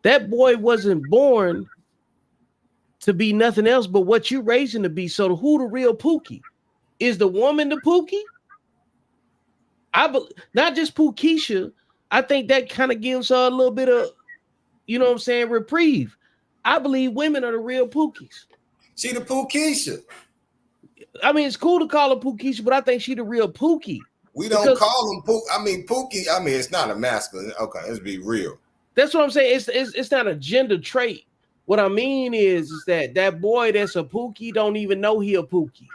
Speaker 1: That boy wasn't born to be nothing else but what you raising to be. So who the real Pookie? Is the woman the Pookie? Not just Pookisha. I think that kind of gives her a little bit of, you know what I'm saying, reprieve. I believe women are the real Pookies.
Speaker 2: She the Pookisha.
Speaker 1: I mean, it's cool to call her Pookisha, but I think she the real Pookie.
Speaker 2: We don't call them Pookie. I mean, Pookie. I mean, it's not a masculine. Okay, let's be real.
Speaker 1: That's what I'm saying. It's not a gender trait. What I mean is that boy that's a Pookie don't even know he a Pookie.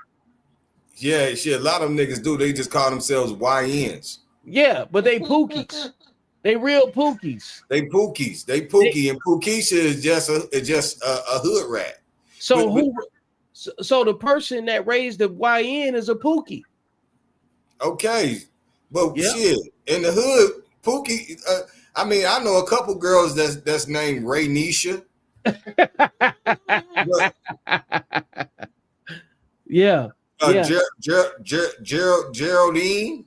Speaker 2: Yeah, shit. A lot of them niggas do. They just call themselves YNs.
Speaker 1: Yeah, but they Pookies. They real pookies.
Speaker 2: They pookies. They pookie, and Pookisha is just a hood rat.
Speaker 1: So so the person that raised the YN is a pookie.
Speaker 2: Okay, but shit, in the hood, Pookie. I mean, I know a couple girls that's named Ray Nisha.
Speaker 1: Yeah.
Speaker 2: Geraldine.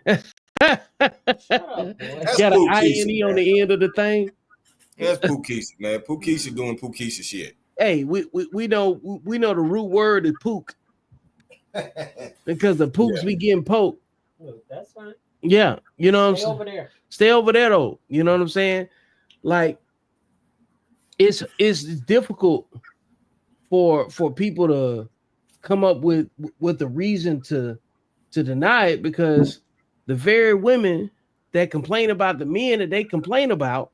Speaker 1: Got an INE on the end of the thing.
Speaker 2: That's Pookisha, man. Pookisha doing Pookisha shit.
Speaker 1: Hey, we know the root word is pook. Because the pooks be getting poked.
Speaker 4: That's fine.
Speaker 1: Yeah, you know what I'm saying?
Speaker 4: Over there.
Speaker 1: Stay over there though. You know what I'm saying? Like it's difficult for people to come up with the reason to deny it, because the very women that complain about the men that they complain about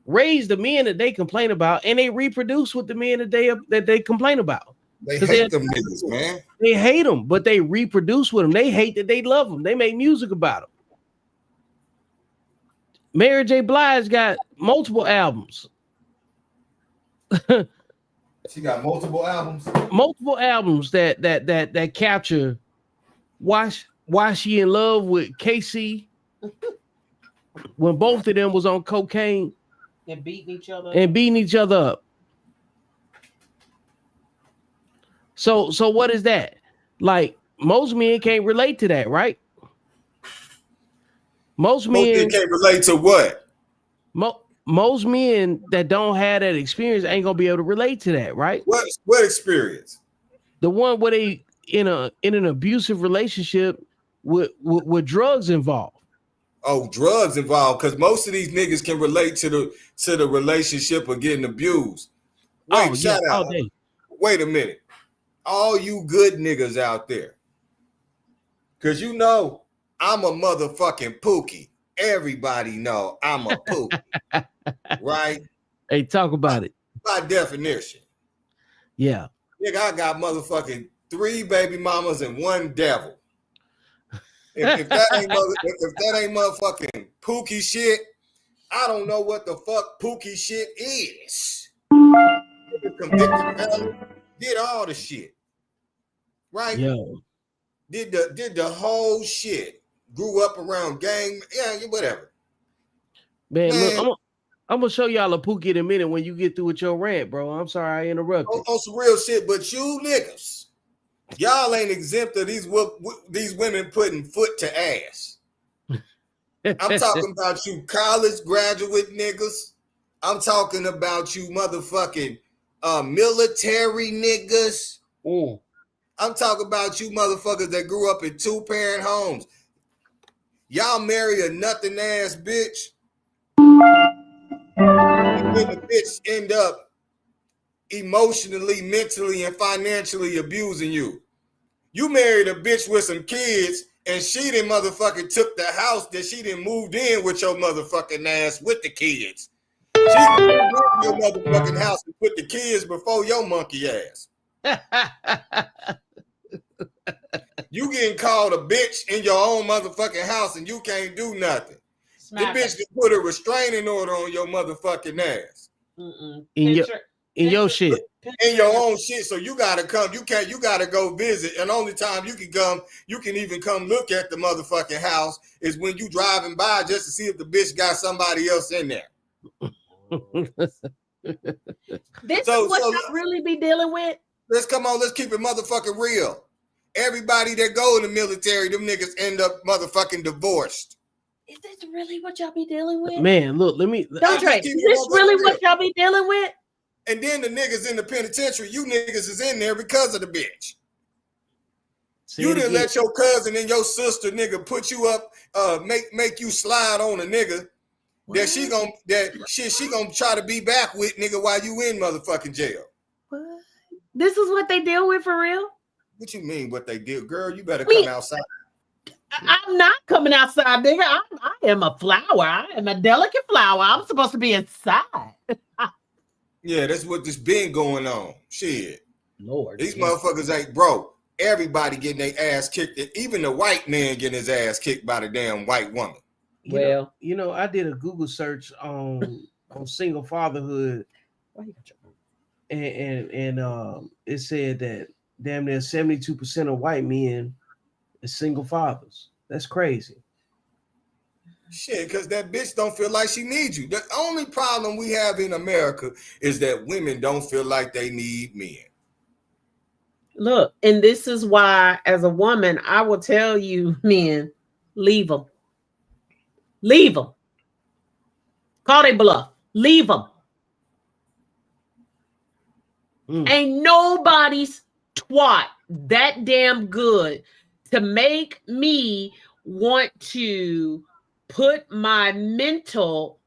Speaker 1: raise the men that they complain about, and they reproduce with the men that they complain about.
Speaker 2: They hate them niggas, man.
Speaker 1: They hate them, but they reproduce with them. They hate that they love them. They make music about them. Mary J. Blige got multiple albums.
Speaker 2: She got multiple albums.
Speaker 1: Multiple albums that capture why she in love with KC when both of them was on cocaine
Speaker 4: and beating each other
Speaker 1: up. So what is that? Like, most men can't relate to that, right? Most men
Speaker 2: can't relate to what?
Speaker 1: Most men that don't have that experience ain't gonna be able to relate to that, right?
Speaker 2: What experience?
Speaker 1: The one where they in an abusive relationship with drugs involved.
Speaker 2: Oh, drugs involved, because most of these niggas can relate to the relationship of getting abused. Wait, shout out. Wait a minute. All you good niggas out there, because you know I'm a motherfucking pookie. Everybody know I'm a pookie, right?
Speaker 1: Hey, talk about it.
Speaker 2: By definition.
Speaker 1: Yeah.
Speaker 2: Nigga, I got motherfucking 3 baby mamas and 1 devil. If that ain't motherfucking pookie shit, I don't know what the fuck pookie shit is. Convicted felon, did all the shit. Right?
Speaker 1: Yo.
Speaker 2: Did the whole shit. Grew up around gang, whatever.
Speaker 1: Man, look, I'm gonna show y'all a pookie in a minute when you get through with your rant, bro. I'm sorry I interrupted.
Speaker 2: On some real shit, but you niggas, y'all ain't exempt of these women putting foot to ass. I'm talking about you college graduate niggas. I'm talking about you motherfucking military niggas.
Speaker 1: Ooh.
Speaker 2: I'm talking about you motherfuckers that grew up in 2-parent homes. Y'all marry a nothing ass bitch. And then the bitch end up emotionally, mentally, and financially abusing you. You married a bitch with some kids, and she done motherfucking took the house that she done moved in with your motherfucking ass with the kids. She moved in your motherfucking house and put the kids before your monkey ass. You getting called a bitch in your own motherfucking house and you can't do nothing. The bitch can put a restraining order on your motherfucking ass.
Speaker 1: In your shit.
Speaker 2: In your own shit. So you gotta come. You gotta go visit. And only time you can even come look at the motherfucking house is when you driving by just to see if the bitch got somebody else in there.
Speaker 4: This is what y'all really be dealing with.
Speaker 2: Let's keep it motherfucking real. Everybody that go in the military, them niggas end up motherfucking divorced.
Speaker 4: Is this really what y'all be dealing with?
Speaker 1: Man, look,
Speaker 4: Is this really what y'all be dealing with?
Speaker 2: And then the niggas in the penitentiary, you niggas is in there because of the bitch. You didn't let your cousin and your sister nigga put you up, make you slide on a nigga that she gonna try to be back with nigga while you in motherfucking jail.
Speaker 4: What? This is what they deal with for real?
Speaker 2: What you mean what they did? Girl, you better come outside.
Speaker 4: I'm not coming outside, nigga. I am a flower. I am a delicate flower. I'm supposed to be inside.
Speaker 2: Yeah, that's what this been going on. Shit.
Speaker 4: Lord.
Speaker 2: These motherfuckers ain't broke. Everybody getting their ass kicked. Even the white man getting his ass kicked by the damn white woman.
Speaker 1: you know, I did a Google search on single fatherhood, and it said that damn near 72% of white men is single fathers. That's crazy.
Speaker 2: Shit, because that bitch don't feel like she needs you. The only problem we have in America is that women don't feel like they need men.
Speaker 4: Look, and this is why, as a woman, I will tell you, men, leave them. Leave them. Call they bluff. Leave them. Ain't nobody's twat that damn good to make me want to put my mental,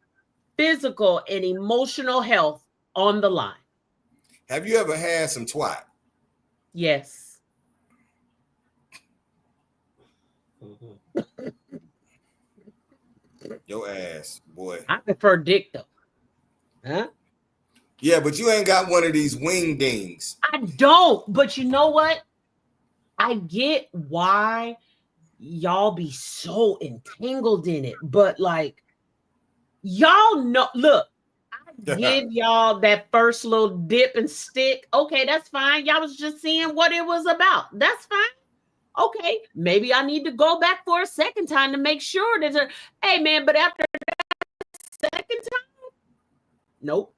Speaker 4: physical, and emotional health on the line.
Speaker 2: Have you ever had some twat?
Speaker 4: Yes.
Speaker 2: Your ass, boy.
Speaker 4: I prefer dick though. Huh?
Speaker 2: Yeah, but you ain't got one of these wing dings.
Speaker 4: I don't, but you know what? I get why y'all be so entangled in it, but like, y'all know, look, I give y'all that first little dip and stick. Okay, that's fine. Y'all was just seeing what it was about. That's fine. Okay, maybe I need to go back for a second time to make sure that, hey man, but after that second time, nope.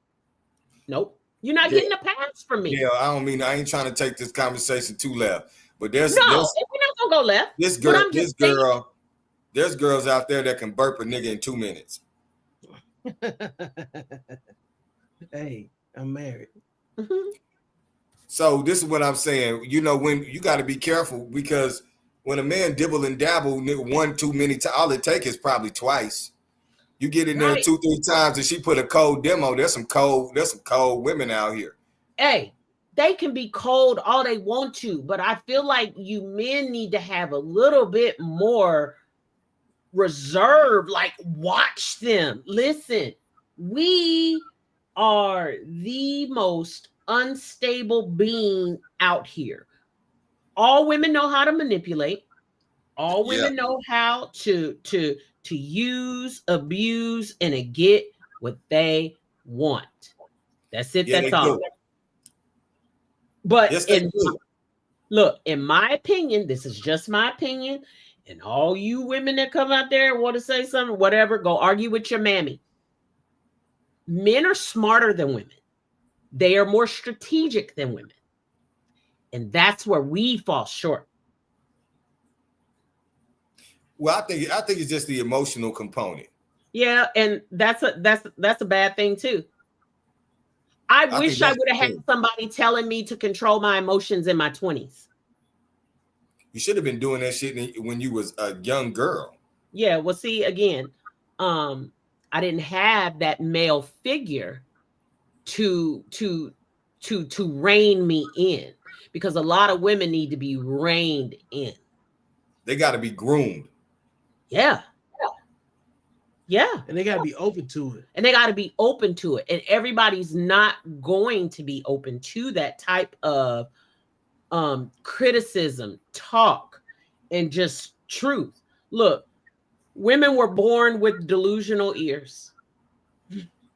Speaker 4: You're not getting a pass from me.
Speaker 2: Yeah, I ain't trying to take this conversation too left, but we're
Speaker 4: not gonna go left.
Speaker 2: There's girls out there that can burp a nigga in 2 minutes.
Speaker 1: Hey, I'm married.
Speaker 2: So this is what I'm saying. You know, when you got to be careful, because when a man dibble and dabble one too many times, all it takes is probably twice. You get in there 2-3 times and she put a cold demo. There's some cold women out here.
Speaker 4: Hey, they can be cold all they want to, but I feel like you men need to have a little bit more reserve. Like, watch them. Listen, we are the most unstable being out here. All women know how to manipulate. All women know how to use, abuse, and to get what they want. That's it. That's all. But look, in my opinion, this is just my opinion, and all you women that come out there and want to say something, whatever, go argue with your mammy. Men are smarter than women. They are more strategic than women. And that's where we fall short.
Speaker 2: Well, I think it's just the emotional component.
Speaker 4: Yeah, and that's a bad thing too. I wish I would have had somebody telling me to control my emotions in my 20s.
Speaker 2: You should have been doing that shit when you was a young girl.
Speaker 4: Yeah, well, see, again, I didn't have that male figure to rein me in, because a lot of women need to be reined in.
Speaker 2: They got to be groomed.
Speaker 4: Yeah.
Speaker 1: And they got to be open to it. And everybody's not going to be open to that type of criticism, talk, and just truth. Look, women were born with delusional ears.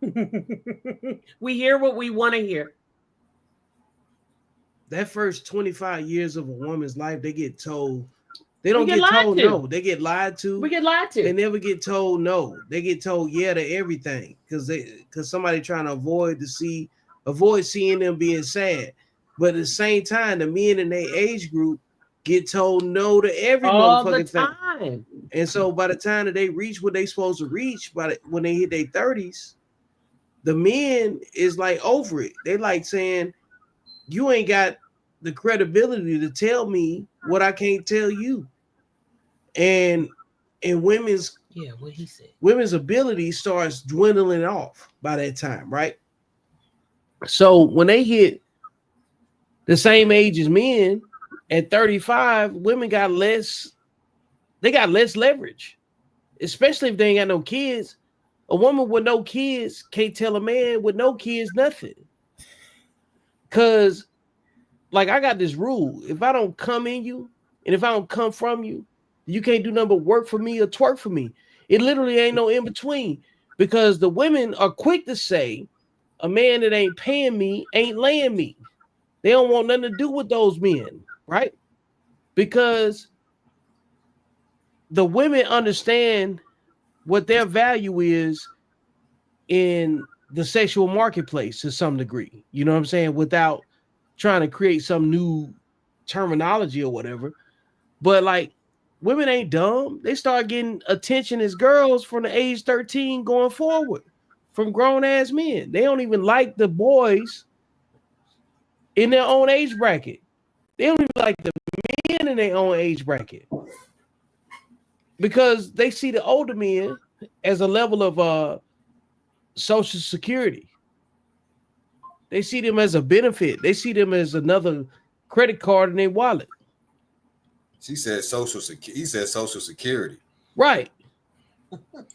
Speaker 1: We hear what we want to hear. That first 25 years of a woman's life, they get told. They don't get told no. They get lied to.
Speaker 4: We get lied to.
Speaker 1: They never get told no. They get told yeah to everything because somebody trying to avoid seeing them being sad. But at the same time, the men in their age group get told no to every motherfucking thing. And so by the time that they reach what they supposed to reach, when they hit their 30s, the men is like over it. They like saying, you ain't got the credibility to tell me what I can't tell you. And women's ability starts dwindling off by that time, right? So when they hit the same age as men at 35, women got less leverage, especially if they ain't got no kids. A woman with no kids can't tell a man with no kids nothing. Cause like I got this rule: if I don't come in you and if I don't come from you, you can't do nothing but work for me or twerk for me. It literally ain't no in between, because the women are quick to say a man that ain't paying me ain't laying me. They don't want nothing to do with those men, right? Because the women understand what their value is in the sexual marketplace to some degree. You know what I'm saying? Without trying to create some new terminology or whatever. But like, women ain't dumb. They start getting attention as girls from the age 13 going forward from grown ass men. They don't even like the boys in their own age bracket. They don't even like the men in their own age bracket, because they see the older men as a level of social security. They see them as a benefit. They see them as another credit card in their wallet.
Speaker 2: She said social security. He said social security.
Speaker 1: Right.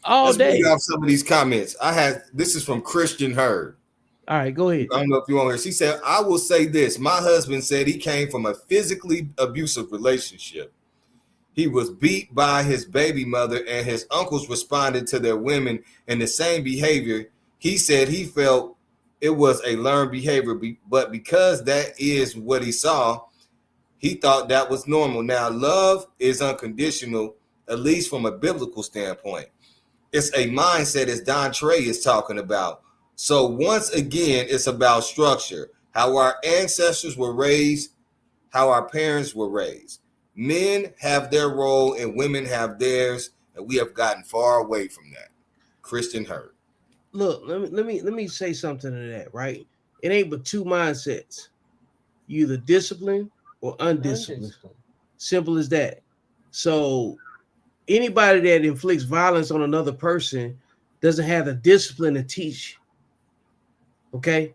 Speaker 1: All
Speaker 2: Let's
Speaker 1: day.
Speaker 2: bring off some of these comments. This is from Christian Hurd.
Speaker 1: All right, go ahead.
Speaker 2: I don't know if you want to hear. She said, I will say this. My husband said he came from a physically abusive relationship. He was beat by his baby mother, and his uncles responded to their women in the same behavior. He said he felt it was a learned behavior, but because that is what he saw, he thought that was normal. Now, love is unconditional, at least from a biblical standpoint. It's a mindset, as Don Trey is talking about. So once again, it's about structure, how our ancestors were raised, how our parents were raised. Men have their role and women have theirs, and we have gotten far away from that. Christian Hurd.
Speaker 1: Look, let me say something to that, right? It ain't but two mindsets. You either disciplined or undisciplined. Simple as that. So anybody that inflicts violence on another person doesn't have the discipline to teach. Okay?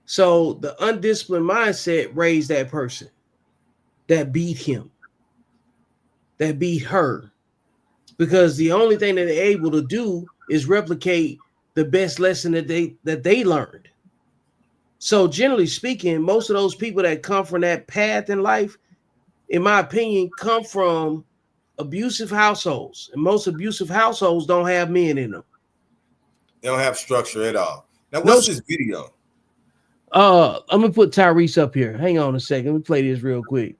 Speaker 1: So the undisciplined mindset raised that person that beat him, that beat her, because the only thing that they're able to do is replicate the best lesson that they learned. So generally speaking, most of those people that come from that path in life, in my opinion, come from abusive households, and most abusive households don't have men in them.
Speaker 2: They don't have structure at all. Now, what's this video?
Speaker 1: I'm gonna put Tyrese up here. Hang on a second. Let me play this real quick.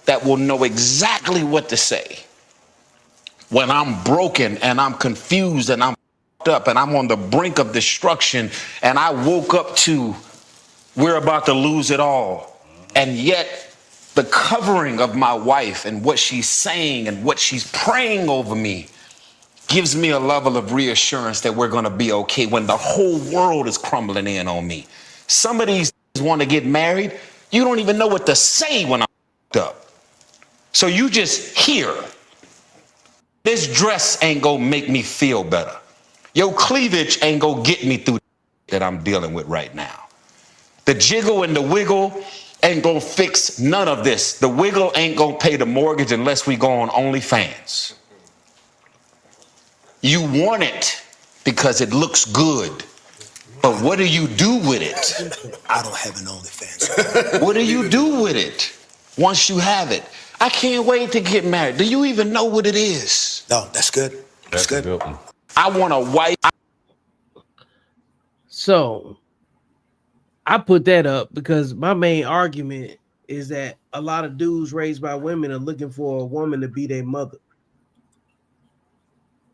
Speaker 7: That will know exactly what to say when I'm broken and I'm confused and I'm up and I'm on the brink of destruction, and I woke up to we're about to lose it all. And yet the covering of my wife and what she's saying and what she's praying over me gives me a level of reassurance that we're going to be okay when the whole world is crumbling in on me. Some of these want to get married. You don't even know what to say when I'm up. So you just hear. This dress ain't going to make me feel better. Your cleavage ain't going to get me through that I'm dealing with right now. The jiggle and the wiggle ain't going to fix none of this. The wiggle ain't going to pay the mortgage unless we go on OnlyFans. You want it because it looks good. But what do you do with it?
Speaker 8: I don't have an OnlyFans.
Speaker 7: What do you do with it once you have it? I can't wait to get married. Do you even know what it is?
Speaker 8: No, that's good. That's good.
Speaker 7: I want a wife.
Speaker 1: So I put that up because my main argument is that a lot of dudes raised by women are looking for a woman to be their mother.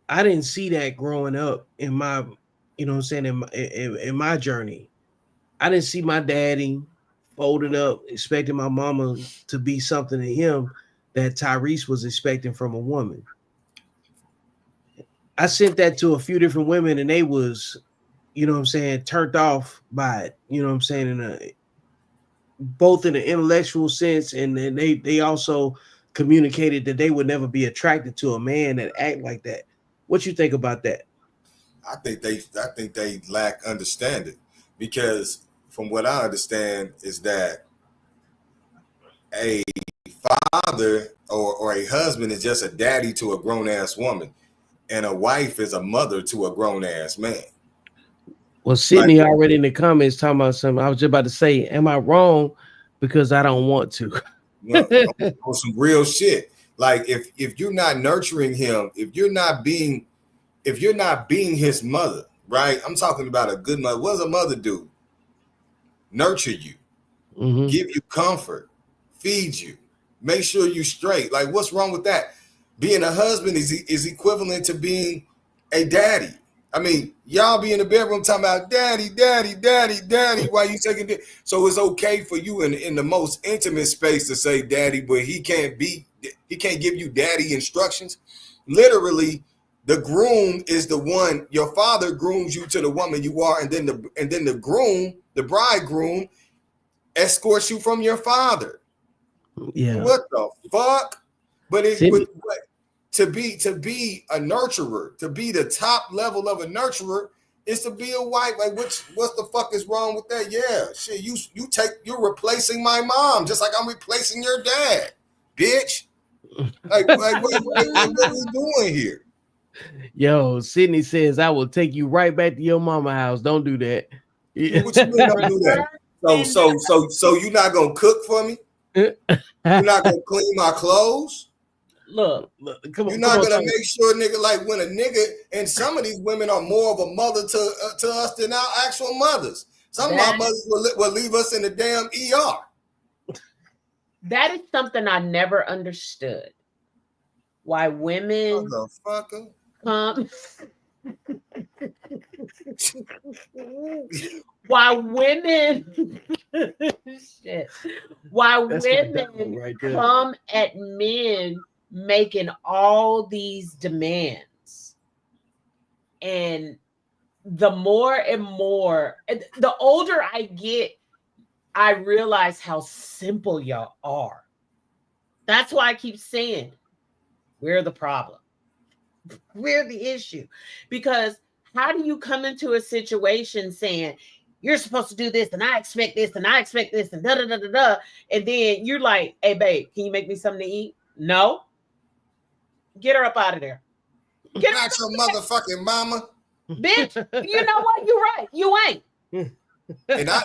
Speaker 1: I didn't see that growing up in my, you know what I'm saying, in my journey. I didn't see my daddy folded up, expecting my mama to be something to him that Tyrese was expecting from a woman. I sent that to a few different women, and they was, you know what I'm saying, turned off by it. You know what I'm saying, both in the intellectual sense, and then they also communicated that they would never be attracted to a man that act like that. What you think about that?
Speaker 2: I think they lack understanding, because from what I understand is that a father or a husband is just a daddy to a grown-ass woman, and a wife is a mother to a grown-ass man.
Speaker 1: Well, Sydney already in the comments talking about something. I was just about to say, am I wrong because I don't want to?
Speaker 2: On some real shit. Like if you're not nurturing him, if you're not being his mother, right? I'm talking about a good mother. What does a mother do? Nurture you, give you comfort, feed you, make sure you straight. Like, what's wrong with that? Being a husband is equivalent to being a daddy. I mean, y'all be in the bedroom talking about daddy, daddy, daddy, daddy. Why you taking it? So it's okay for you in the most intimate space to say daddy, but he can't give you daddy instructions. Literally, the groom is the one. Your father grooms you to the woman you are, and then the groom, the bridegroom, escorts you from your father.
Speaker 1: Yeah.
Speaker 2: What the fuck? But to be a nurturer, to be the top level of a nurturer, is to be a wife. Like, what the fuck is wrong with that? Yeah, shit. You're replacing my mom, just like I'm replacing your dad, bitch. Like what are we doing here?
Speaker 1: Yo, Sydney says I will take you right back to your mama house. Don't do that.
Speaker 2: What you mean don't do that? So you're not gonna cook for me? You're not gonna clean my clothes?
Speaker 4: Look,
Speaker 2: you're not gonna make sure, nigga, like when a nigga, and some of these women are more of a mother to us than our actual mothers. Some of our mothers will leave us in the damn ER.
Speaker 4: That is something I never understood. Why women come. Why women shit. Why
Speaker 1: That's
Speaker 4: women
Speaker 1: right there.
Speaker 4: come at men making all these demands. And the more and more, the older I get, I realize how simple y'all are. That's why I keep saying we're the problem. We're the issue. Because how do you come into a situation saying you're supposed to do this and I expect this and I expect this and da da da da da, and then you're like, hey babe, can you make me something to eat? No. Get her up out of there.
Speaker 2: Get not your motherfucking mama.
Speaker 4: Bitch, you know what? You're right. You ain't.
Speaker 2: And I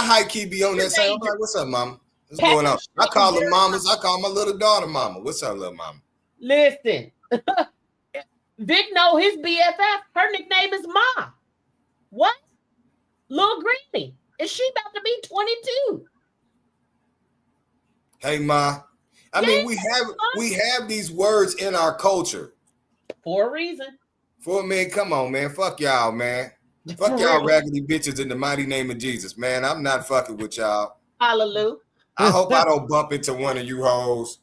Speaker 2: high key be on that side. I'm like, what's up, mama? What's going on? I call them mamas. I call my little daughter mama. What's up, little mama?
Speaker 4: Listen. Vic know his BFF. Her nickname is Ma. What? Little Granny. And she about to be 22.
Speaker 2: Hey, Ma. I mean, we have these words in our culture.
Speaker 4: For a reason.
Speaker 2: Come on, man. Fuck y'all, man. Fuck y'all raggedy bitches in the mighty name of Jesus, man. I'm not fucking with y'all.
Speaker 4: Hallelujah.
Speaker 2: I hope I don't bump into one of you hoes.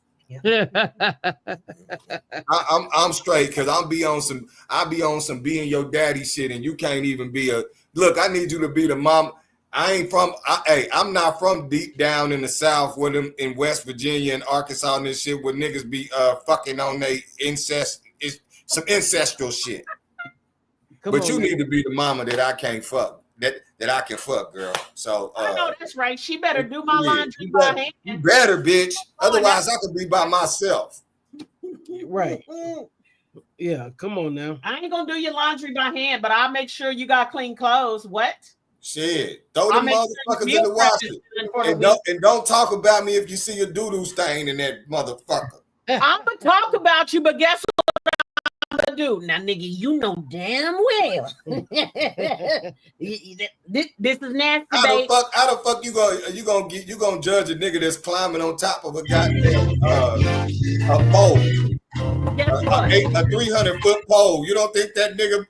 Speaker 2: I'm straight because I'll be on some being your daddy shit, and you can't even be a look. I need you to be the mom. I'm not from deep down in the South with them in West Virginia and Arkansas and this shit where niggas be fucking on they incest. It's some ancestral shit. But you need to be the mama that I can't fuck. That I can fuck, girl. So
Speaker 4: I know that's right. She better do my laundry by hand.
Speaker 2: You better, bitch. Otherwise, I could be by myself.
Speaker 1: Right. Yeah, come on now.
Speaker 4: I ain't gonna do your laundry by hand, but I'll make sure you got clean clothes. What?
Speaker 2: Shit. Throw them motherfuckers in the washer. And don't talk about me if you see a doo-doo stain in that motherfucker.
Speaker 4: I'm gonna talk about you, but guess what I'm gonna do? Now, nigga, you know damn well. this is nasty, babe.
Speaker 2: How the fuck you gonna judge a nigga that's climbing on top of a goddamn a pole? A 300-foot pole. You don't think that nigga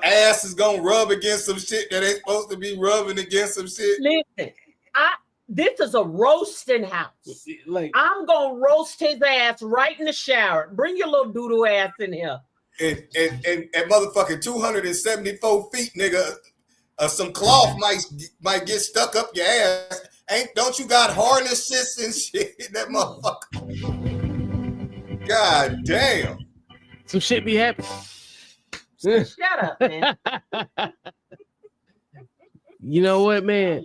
Speaker 2: ass is gonna rub against some shit that ain't supposed to be rubbing against some shit?
Speaker 4: Listen, this is a roasting house. Like, I'm gonna roast his ass right in the shower. Bring your little doodle ass in here.
Speaker 2: And motherfucking 274 feet, nigga. Some cloth might get stuck up your ass. Don't you got harnesses and shit in that motherfucker? God damn.
Speaker 1: Some shit be happening.
Speaker 4: Shut up, man.
Speaker 1: You know what, man?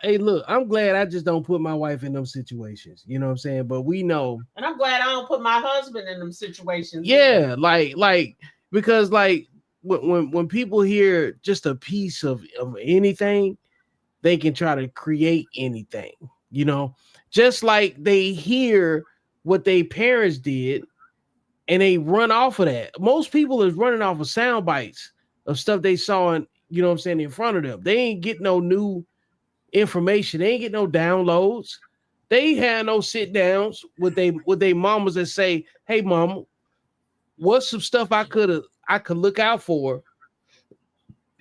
Speaker 1: Hey, look, I'm glad I just don't put my wife in them situations. You know what I'm saying? But we know.
Speaker 4: And I'm glad I don't put my husband in them situations.
Speaker 1: Yeah, like because like when people hear just a piece of anything, they can try to create anything, you know, just like they hear what their parents did, and they run off of that. Most people is running off of sound bites of stuff they saw in, you know what I'm saying, in front of them. They ain't get no new information. They ain't get no downloads. They had no sit downs with they mamas that say, "Hey, mama, what's some stuff I could look out for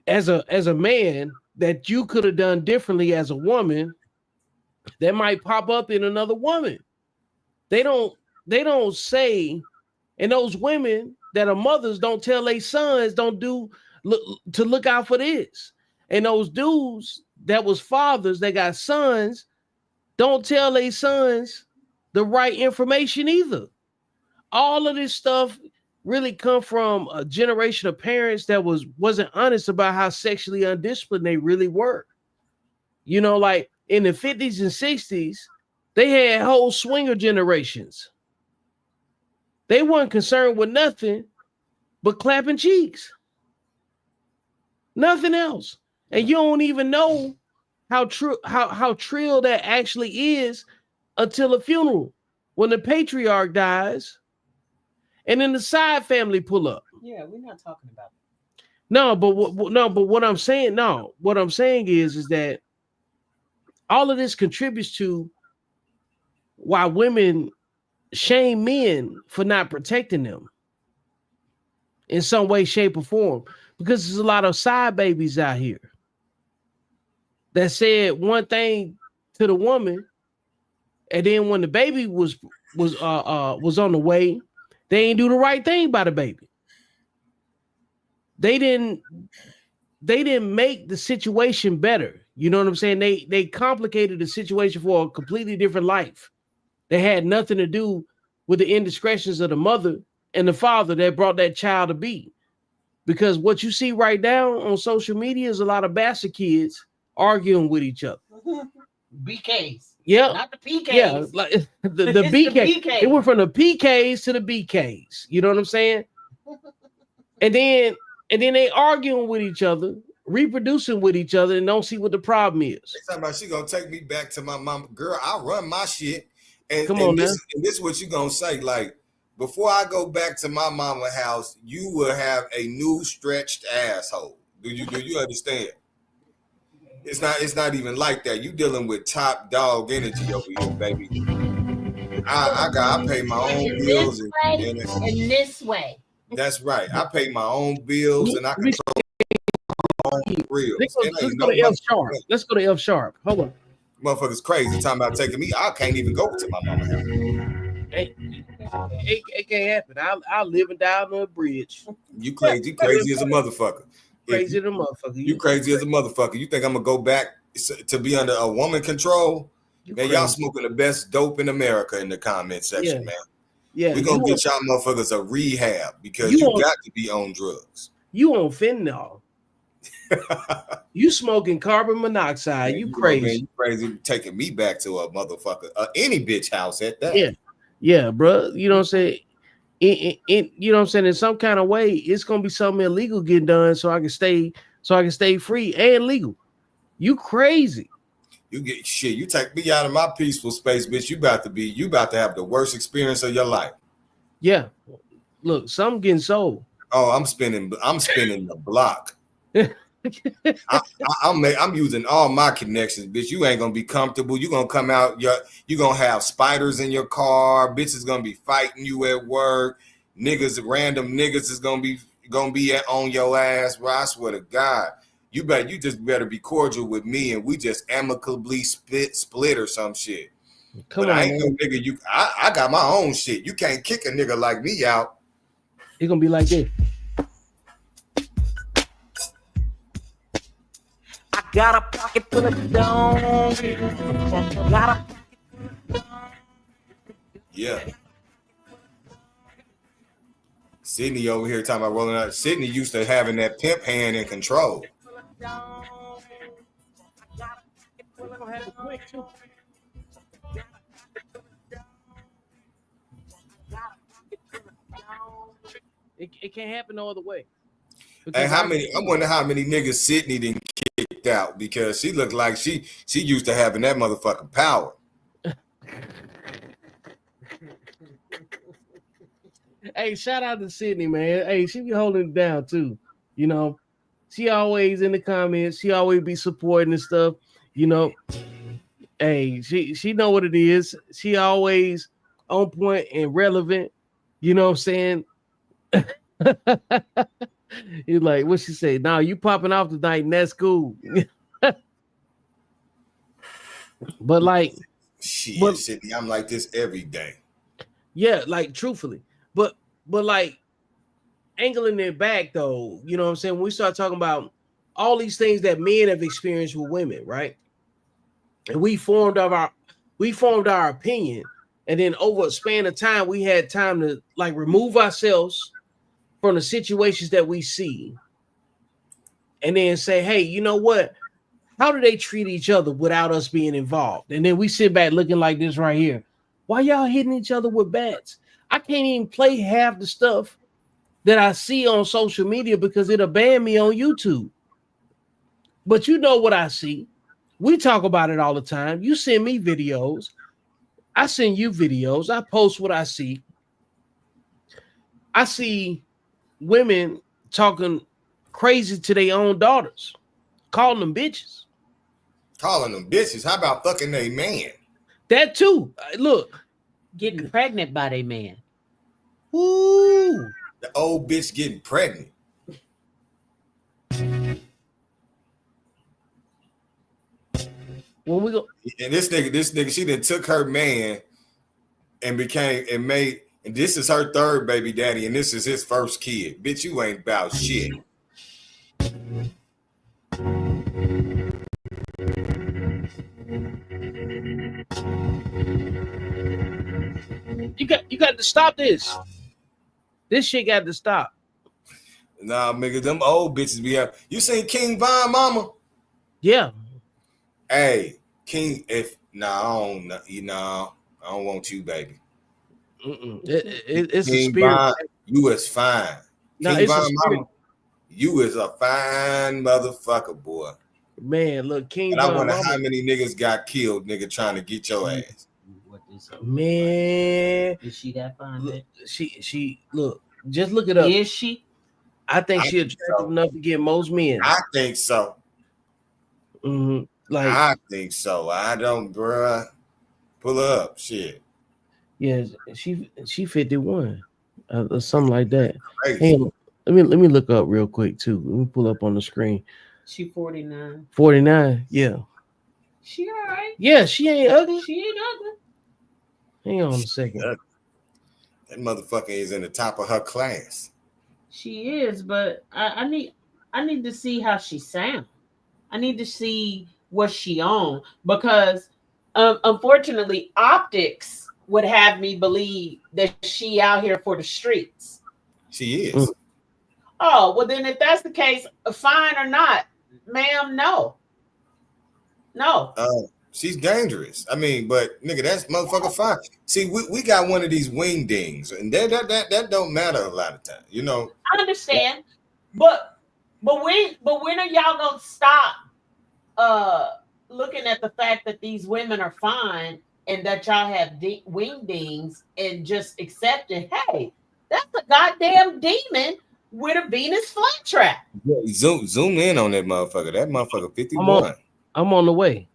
Speaker 1: as a man that you could have done differently as a woman that might pop up in another woman?" They don't say, and those women that are mothers don't tell their sons to look out for this. And those dudes that was fathers that got sons don't tell their sons the right information either. All of this stuff really come from a generation of parents that wasn't honest about how sexually undisciplined they really were. You know, like in the 50s and 60s, they had whole swinger generations. They weren't concerned with nothing but clapping cheeks. Nothing else. And you don't even know how trill that actually is until a funeral. When the patriarch dies, and then the side family pull up.
Speaker 4: Yeah, we're not talking about that.
Speaker 1: No, but what I'm saying is that all of this contributes to why women shame men for not protecting them in some way, shape, or form. Because there's a lot of side babies out here that said one thing to the woman, and then when the baby was on the way, they ain't do the right thing by the baby. They didn't make the situation better. You know what I'm saying? They complicated the situation for a completely different life. They had nothing to do with the indiscretions of the mother and the father that brought that child to be. Because what you see right now on social media is a lot of bastard kids arguing with each other.
Speaker 4: BKs.
Speaker 1: Yeah.
Speaker 4: Not the PKs.
Speaker 1: Yeah, like the BK. It went from the PKs to the BKs. You know what I'm saying? And then they arguing with each other, reproducing with each other, and don't see what the problem is.
Speaker 2: Talking about she gonna take me back to my mama. Girl, I run my shit. And,
Speaker 1: Come on,
Speaker 2: this is what you gonna say. Like, before I go back to my mama house, you will have a new stretched asshole. Do you understand? It's not even like that. You dealing with top dog energy over here, baby. I pay my own bills
Speaker 4: in this way.
Speaker 2: That's right. I pay my own bills and I control my own reels.
Speaker 1: Let's go to F sharp. Let's go to F sharp. Hold on.
Speaker 2: Motherfuckers crazy. Talking about taking me. I can't even go to my mama house.
Speaker 1: It can't happen. I live and die on a bridge.
Speaker 2: You crazy. You crazy as a motherfucker.
Speaker 1: Crazy as a motherfucker.
Speaker 2: You crazy as a motherfucker. You think I'm gonna go back to be under a woman control? Man, y'all smoking the best dope in America in the comment section, man.
Speaker 1: Yeah,
Speaker 2: we're gonna get y'all motherfuckers a rehab because you got to be on drugs.
Speaker 1: You on fentanyl. You smoking carbon monoxide. Man, you crazy. Man,
Speaker 2: you crazy taking me back to a motherfucker, any bitch house at that.
Speaker 1: Yeah, bro. You know what I'm saying? You know what I'm saying? In some kind of way, it's gonna be something illegal getting done so I can stay free and legal. You crazy.
Speaker 2: You get shit. You take me out of my peaceful space, bitch. You about to have the worst experience of your life.
Speaker 1: Yeah. Look, something getting sold.
Speaker 2: Oh, I'm spinning the block. I'm using all my connections, bitch. You ain't gonna be comfortable. You gonna come out. You gonna have spiders in your car. Bitches gonna be fighting you at work. Random niggas is gonna be on your ass. Bro, I swear to God. You just better be cordial with me, and we just amicably split or some shit.
Speaker 1: Come on,
Speaker 2: I ain't no nigga. I got my own shit. You can't kick a nigga like me out.
Speaker 1: It's gonna be like this.
Speaker 9: I got a pocket full of stones.
Speaker 2: Yeah. Sydney over here talking about rolling out. Sydney used to having that pimp hand in control.
Speaker 1: It can't happen no other way.
Speaker 2: And I wonder how many niggas Sydney didn't kicked out because she looked like she used to having that motherfucking power.
Speaker 1: Hey, shout out to Sydney, man. Hey, she be holding it down too. You know, she always in the comments. She always be supporting and stuff. You know, hey, she know what it is. She always on point and relevant. You know what I'm saying? He's like, what she say? Nah, you popping off tonight, and that's cool. But like,
Speaker 2: Shit, Sydney, I'm like this every day.
Speaker 1: yeah, like truthfully, but like angling it back though, you know what I'm saying? When we start talking about all these things that men have experienced with women, right? And we formed our opinion, and then over a span of time, we had time to like remove ourselves from the situations that we see, and then say, hey, you know what? How do they treat each other without us being involved? And then we sit back looking like this right here. Why y'all hitting each other with bats? I can't even play half the stuff that I see on social media because it'll ban me on YouTube. But you know what I see. We talk about it all the time. You send me videos. I send you videos. I post what I see. I see women talking crazy to their own daughters, calling them bitches.
Speaker 2: Calling them bitches. How about fucking a man?
Speaker 1: That too. Look.
Speaker 4: Getting pregnant by their man.
Speaker 1: Ooh.
Speaker 2: The old bitch getting pregnant.
Speaker 1: When we go,
Speaker 2: and this nigga, she done took her man and and this is her third baby daddy, and this is his first kid. Bitch, you ain't about shit.
Speaker 1: You got to stop this. This shit got to stop.
Speaker 2: Nah, nigga, them old bitches be out. You seen King Von, mama?
Speaker 1: Yeah.
Speaker 2: Hey, King, I don't want you, baby.
Speaker 1: It's
Speaker 2: King
Speaker 1: a spirit.
Speaker 2: Von, you is fine.
Speaker 1: No,
Speaker 2: King
Speaker 1: it's
Speaker 2: Von,
Speaker 1: a spirit.
Speaker 2: mama, you is a fine motherfucker, boy.
Speaker 1: Man, look, King
Speaker 2: And I wonder
Speaker 1: Von,
Speaker 2: how many niggas got killed, nigga, trying to get your ass.
Speaker 1: Man,
Speaker 4: is she that fine?
Speaker 1: Look, she look. Just look it up.
Speaker 4: Is she?
Speaker 1: I think she attractive enough to get most men.
Speaker 2: I think so.
Speaker 1: Mm-hmm. Like
Speaker 2: I think so. I don't, bruh. Pull up, shit.
Speaker 1: Yeah, she 51, or something like that.
Speaker 2: Crazy.
Speaker 1: Hang on. Let me look up real quick too. Let me pull up on the screen.
Speaker 4: She 49.
Speaker 1: 49. Yeah.
Speaker 4: She all right.
Speaker 1: Yeah, she ain't ugly.
Speaker 4: She ain't ugly.
Speaker 1: Hang on a second.
Speaker 2: That motherfucker is in the top of her class.
Speaker 4: She is, but I need to see how she sounds. I need to see what she on, because unfortunately optics would have me believe that she out here for the streets.
Speaker 2: She is.
Speaker 4: Oh, well then if that's the case, fine or not, ma'am, no.
Speaker 2: She's dangerous. I mean, but nigga, that's motherfucker fine. See, we got one of these wing dings, and that don't matter a lot of time, you know.
Speaker 4: I understand, but when are y'all gonna stop looking at the fact that these women are fine and that y'all have wing dings and just accepting, hey, that's a goddamn demon with a Venus flytrap.
Speaker 2: Yeah, zoom in on that motherfucker. That motherfucker 51.
Speaker 1: I'm on the way.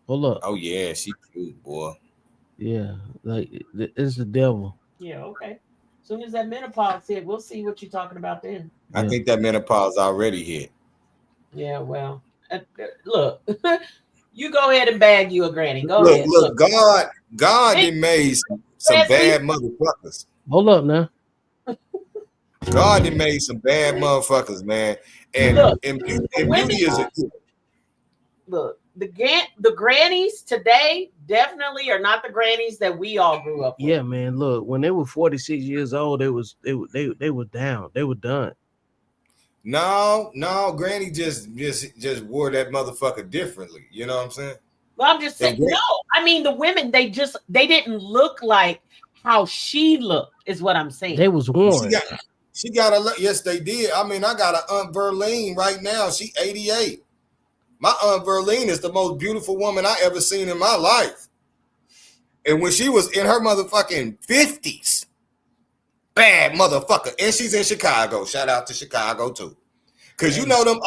Speaker 1: Hold up.
Speaker 2: Oh yeah, she cute, boy.
Speaker 1: Yeah, like it's the devil.
Speaker 4: Yeah, okay. As soon as that menopause hit, we'll see what you're talking about then.
Speaker 2: I think that menopause already hit.
Speaker 4: Yeah, well, look, you go ahead and bag you a granny. Go ahead.
Speaker 2: Look, God done made some bad motherfuckers.
Speaker 1: Hold up now.
Speaker 2: God done made some bad motherfuckers, man. And beauty is a
Speaker 4: look. The grannies today definitely are not the grannies that we all grew up with.
Speaker 1: Yeah, man. Look, when they were 46 years old, they were down. They were done.
Speaker 2: No, Granny just wore that motherfucker differently. You know what I'm saying?
Speaker 4: Well, I'm just saying, no. I mean, the women, they didn't look like how she looked, is what I'm saying.
Speaker 1: They was worn.
Speaker 2: She got a yes, they did. I mean, I got an Aunt Verlene right now. She 88. My Aunt Verlene is the most beautiful woman I ever seen in my life. And when she was in her motherfucking 50s, bad motherfucker. And she's in Chicago. Shout out to Chicago too. Cause you know them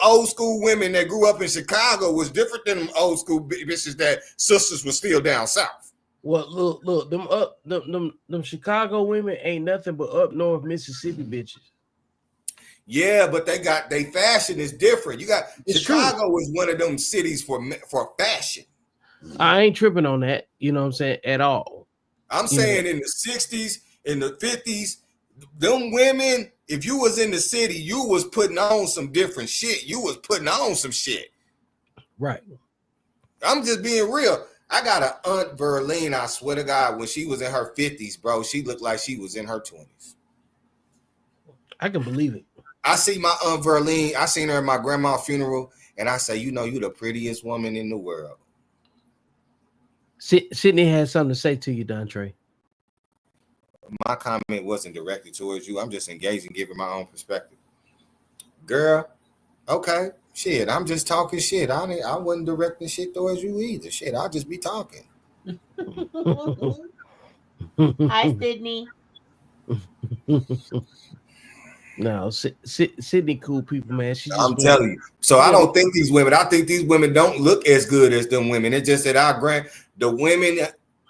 Speaker 2: old school women that grew up in Chicago was different than them old school bitches that sisters were still down south.
Speaker 1: Well, look, them Chicago women ain't nothing but up north Mississippi bitches.
Speaker 2: Yeah, but they fashion is different. You got
Speaker 1: It's
Speaker 2: Chicago
Speaker 1: true.
Speaker 2: is one of them cities for fashion.
Speaker 1: I ain't tripping on that, you know what I'm saying, at all.
Speaker 2: I'm saying in the 60s, in the 50s, them women, if you was in the city, you was putting on some different shit. You was putting on some shit.
Speaker 1: Right.
Speaker 2: I'm just being real. I got an Aunt Verlene, I swear to God, when she was in her 50s, bro, she looked like she was in her 20s.
Speaker 1: I can believe it.
Speaker 2: I see my Aunt Verlene, I seen her at my grandma's funeral, and I say, you know, you the prettiest woman in the world.
Speaker 1: Sydney has something to say to you, Dontre.
Speaker 2: My comment wasn't directed towards you. I'm just engaging, giving my own perspective. Girl, okay, shit, I'm just talking shit. I wasn't directing shit towards you either. Shit, I'll just be talking.
Speaker 4: Hi, Sydney.
Speaker 1: No, Sydney, cool people, man.
Speaker 2: I'm telling you. So I don't think these women. I think these women don't look as good as them women. It's just that the women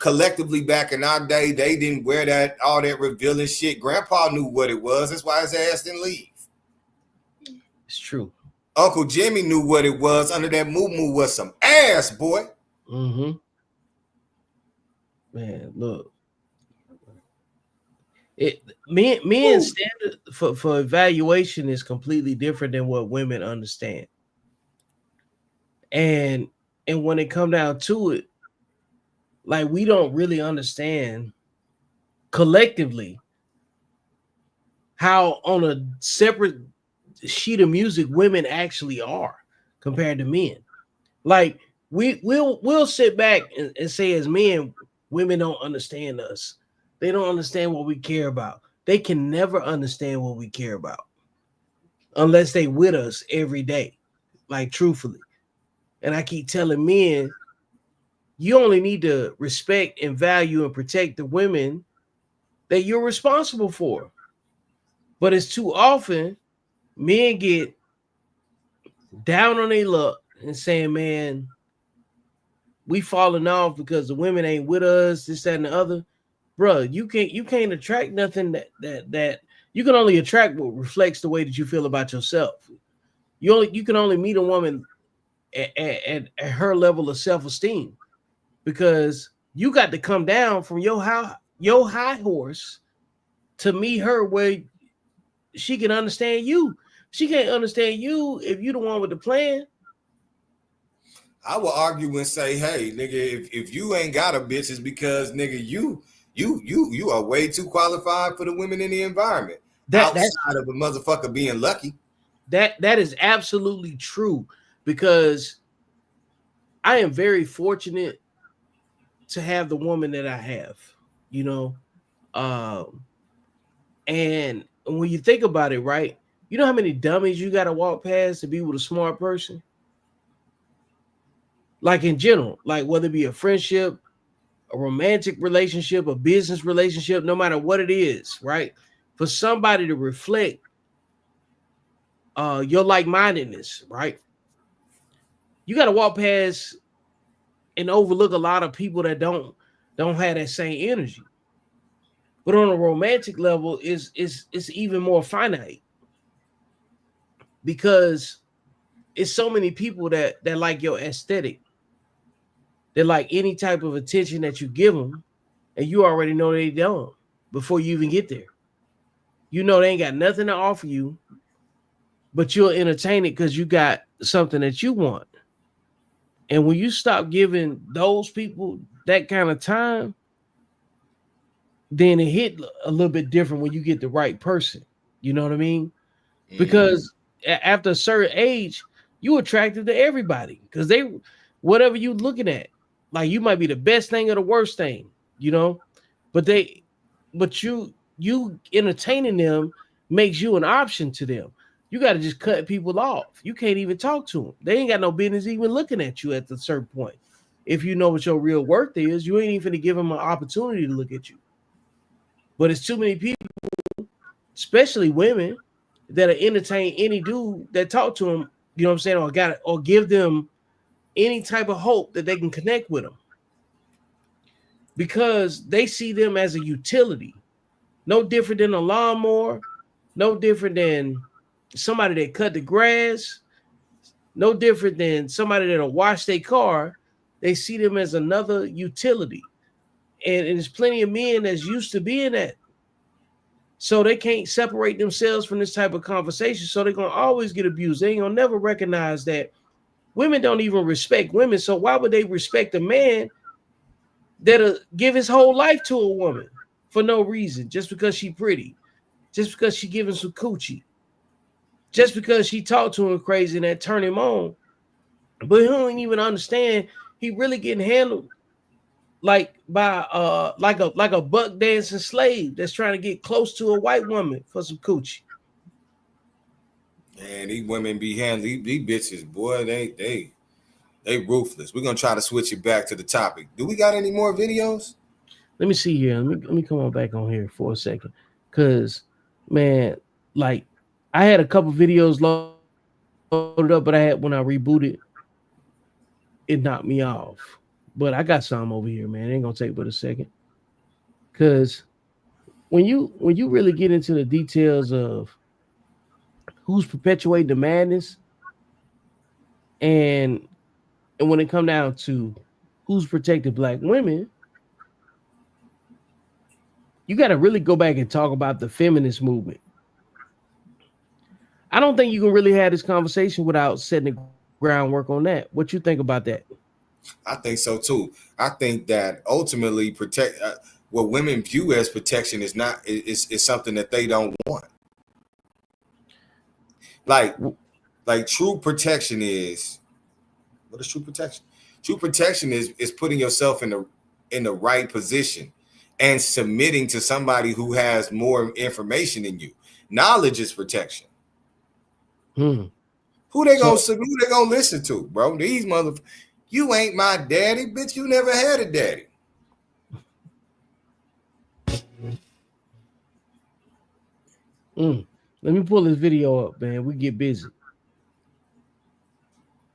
Speaker 2: collectively back in our day, they didn't wear all that revealing shit. Grandpa knew what it was. That's why his ass didn't leave.
Speaker 1: It's true.
Speaker 2: Uncle Jimmy knew what it was. Under that moo was some ass, boy.
Speaker 1: Mm-hmm. Man, look. Men standard for evaluation is completely different than what women understand. And when it come down to it, like, we don't really understand collectively how on a separate sheet of music women actually are compared to men. Like, we'll sit back and say, as men, women don't understand us. They don't understand what we care about. They can never understand what we care about unless they with us every day, like, truthfully. And I keep telling men, you only need to respect and value and protect the women that you're responsible for. But it's too often men get down on their luck and saying, man, we falling off because the women ain't with us, this, that, and the other. Bro, you can't attract nothing that you can only attract what reflects the way that you feel about yourself. You can only meet a woman at her level of self-esteem, because you got to come down from your high horse to meet her where she can understand you. She can't understand you if you the one with the plan.
Speaker 2: I will argue and say, hey, nigga, if you ain't got a bitch, it's because, nigga, you are way too qualified for the women in the environment. Outside of a motherfucker being lucky.
Speaker 1: That is absolutely true, because I am very fortunate to have the woman that I have, you know. And when you think about it, right, you know how many dummies you got to walk past to be with a smart person? Like, in general, like, whether it be a friendship, a romantic relationship, a business relationship, no matter what it is, right? For somebody to reflect your like-mindedness, right? You got to walk past and overlook a lot of people that don't have that same energy. But on a romantic level, it's even more finite, because it's so many people that like your aesthetic. They like any type of attention that you give them, and you already know they don't before you even get there. You know they ain't got nothing to offer you, but you'll entertain it because you got something that you want. And when you stop giving those people that kind of time, then it hit a little bit different when you get the right person. You know what I mean? Because after a certain age, you attracted to everybody, because whatever you looking at, like, you might be the best thing or the worst thing, you know, but you entertaining them makes you an option to them. You got to just cut people off. You can't even talk to them. They ain't got no business even looking at you at a certain point. If you know what your real worth is, you ain't even going to give them an opportunity to look at you. But it's too many people, especially women, that'll entertain any dude that talk to them, you know what I'm saying, or give them any type of hope that they can connect with them. Because they see them as a utility. No different than a lawnmower, no different than somebody that cut the grass, no different than somebody that'll wash their car. They see them as another utility. And there's plenty of men that's used to being that. So they can't separate themselves from this type of conversation. So they're going to always get abused. They ain't going to never recognize that women don't even respect women. So why would they respect a man that'll give his whole life to a woman for no reason, just because she pretty, just because she giving some coochie, just because she talked to him crazy and that turn him on? But he don't even understand he really getting handled like by like a buck dancing slave that's trying to get close to a white woman for some coochie.
Speaker 2: Man, these women be handling these bitches, boy. They ruthless. We're gonna try to switch it back to the topic. Do we got any more videos?
Speaker 1: Let me see here. Let me come on back on here for a second. Cause man, like I had a couple videos loaded up, but when I rebooted, it knocked me off. But I got some over here, man. It ain't gonna take but a second. Cause when you really get into the details of who's perpetuating the madness, and when it come down to who's protecting black women, you got to really go back and talk about the feminist movement. I don't think you can really have this conversation without setting the groundwork on that. What you think about that?
Speaker 2: I think so too. I think that ultimately what women view as protection is not is something that they don't want. Like true protection is, what is true protection? True protection is putting yourself in the right position and submitting to somebody who has more information than you. Knowledge is protection. Who they gonna listen to, bro? These motherfuckers. You ain't my daddy, bitch. You never had a daddy.
Speaker 1: Let me pull this video up, man. We get busy.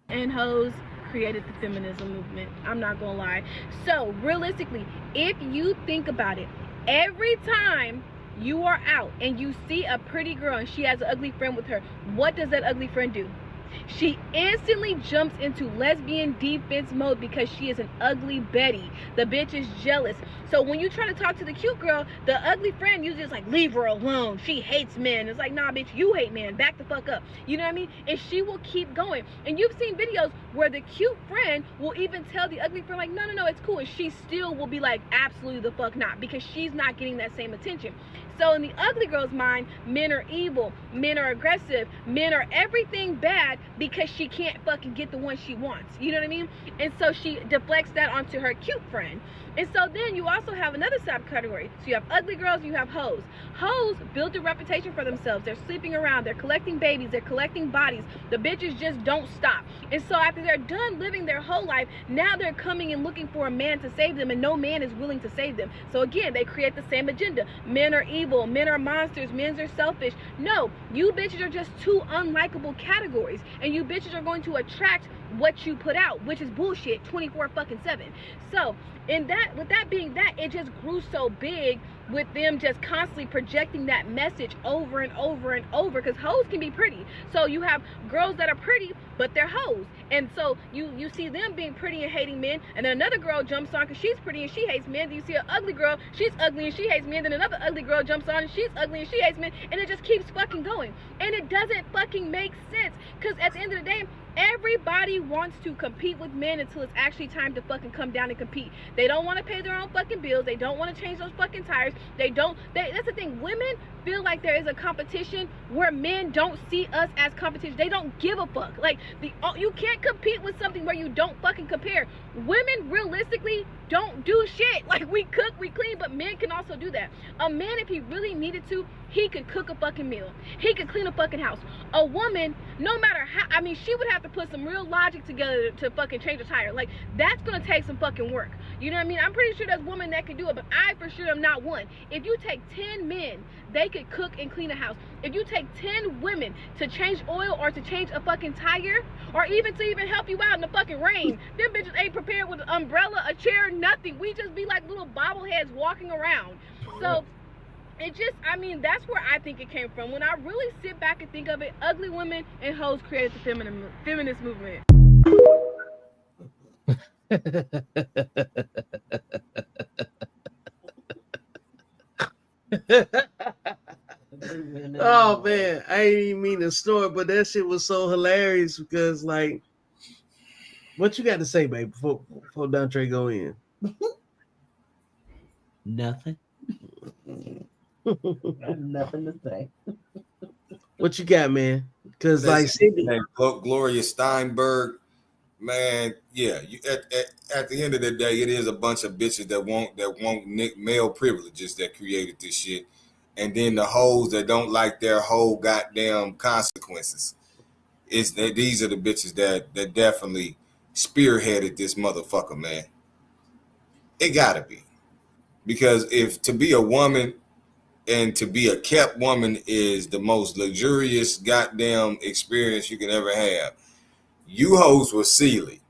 Speaker 10: And hoes created the feminism movement. I'm not gonna lie. So realistically, if you think about it, every time you are out and you see a pretty girl and she has an ugly friend with her, what does that ugly friend do? She instantly jumps into lesbian defense mode because she is an ugly Betty. The bitch is jealous. So when you try to talk to the cute girl, the ugly friend usually is like, leave her alone. She hates men. It's like, nah, bitch, you hate men. Back the fuck up. You know what I mean? And she will keep going. And you've seen videos where the cute friend will even tell the ugly friend, like, no, it's cool. And she still will be like, absolutely the fuck not, because she's not getting that same attention. So in the ugly girl's mind, men are evil, men are aggressive, men are everything bad because she can't fucking get the one she wants. You know what I mean? And so she deflects that onto her cute friend. And so then you also have another subcategory. So you have ugly girls, you have hoes. Hoes built a reputation for themselves. They're sleeping around, they're collecting babies, they're collecting bodies. The bitches just don't stop. And so after they're done living their whole life, now they're coming and looking for a man to save them, and no man is willing to save them. So again, they create the same agenda. Men are evil, men are monsters, men are selfish. No, you bitches are just two unlikable categories, and you bitches are going to attract what you put out, which is bullshit 24/7. So with that being that, it just grew so big with them just constantly projecting that message over and over and over, because hoes can be pretty. So you have girls that are pretty, but they're hoes. And so you see them being pretty and hating men, and then another girl jumps on because she's pretty and she hates men. Then you see an ugly girl, she's ugly and she hates men. Then another ugly girl jumps on and she's ugly and she hates men. And it just keeps fucking going. And it doesn't fucking make sense, because at the end of the day, everybody wants to compete with men until it's actually time to fucking come down and compete. They don't want to pay their own fucking bills. They don't want to change those fucking tires. That's the thing. Women feel like there is a competition where men don't see us as competition. They don't give a fuck. Like, you can't compete with something where you don't fucking compare. Women realistically don't do shit. Like, we cook, we clean, but men can also do that. A man, if he really needed to, he could cook a fucking meal. He could clean a fucking house. A woman, no matter how, I mean, she would have to put some real logic together to fucking change a tire. Like, that's gonna take some fucking work. You know what I mean? I'm pretty sure there's women that can do it, but I for sure am not one. done. If you take 10 men, they could cook and clean a house. If you take 10 women to change oil or to change a fucking tire, or even to even help you out in the fucking rain, them bitches ain't prepared with an umbrella, a chair, nothing. We just be like little bobbleheads walking around. So it just, I mean, that's where I think it came from. When I really sit back and think of it, ugly women and hoes created the feminist movement.
Speaker 1: Oh man, I didn't even mean to snort, but that shit was so hilarious because, like, what you got to say, babe, before Dontre go in?
Speaker 11: Nothing. Nothing to say.
Speaker 1: What you got, man? Because like
Speaker 2: Gloria Steinberg, man, yeah. At the end of the day, it is a bunch of bitches that want male privileges that created this shit, and then the hoes that don't like their whole goddamn consequences. These are the bitches that definitely spearheaded this motherfucker, man. It gotta be, because if to be a woman and to be a kept woman is the most luxurious goddamn experience you can ever have. You hoes were Sealy.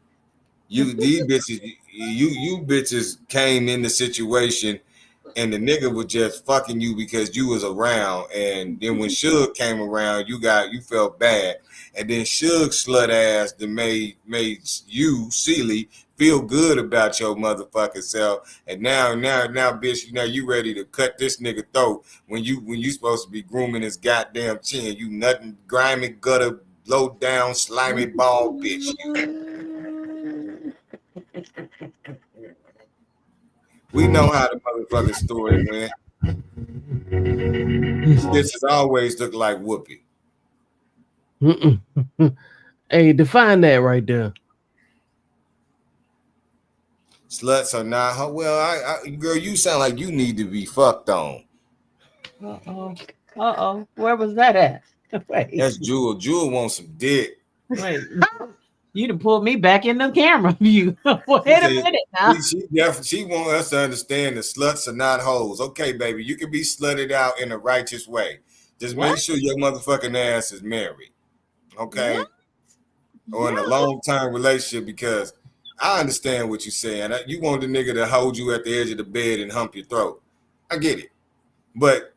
Speaker 2: These bitches, you bitches came in the situation and the nigga was just fucking you because you was around. And then when Suge came around, you felt bad. And then Suge slut ass that made you, Sealy, feel good about your motherfucking self. And now, bitch, you ready to cut this nigga throat when you supposed to be grooming his goddamn chin. You nothing grimy, gutter, low down, slimy ball bitch. We know how the motherfucking story went. Bitches always look like Whoopi.
Speaker 1: Hey, define that right there.
Speaker 2: Sluts are not. Well, girl, you sound like you need to be fucked on.
Speaker 11: Where was that at? Wait.
Speaker 2: That's Jewel. Jewel wants some dick.
Speaker 11: Wait. You done pulled me back in the camera view. Wait a minute now.
Speaker 2: She wants us to understand that sluts are not hoes. Okay, baby, you can be slutted out in a righteous way. Just make sure your motherfucking ass is married. Okay? What? Or in a long-term relationship, because I understand what you're saying. You want the nigga to hold you at the edge of the bed and hump your throat. I get it. But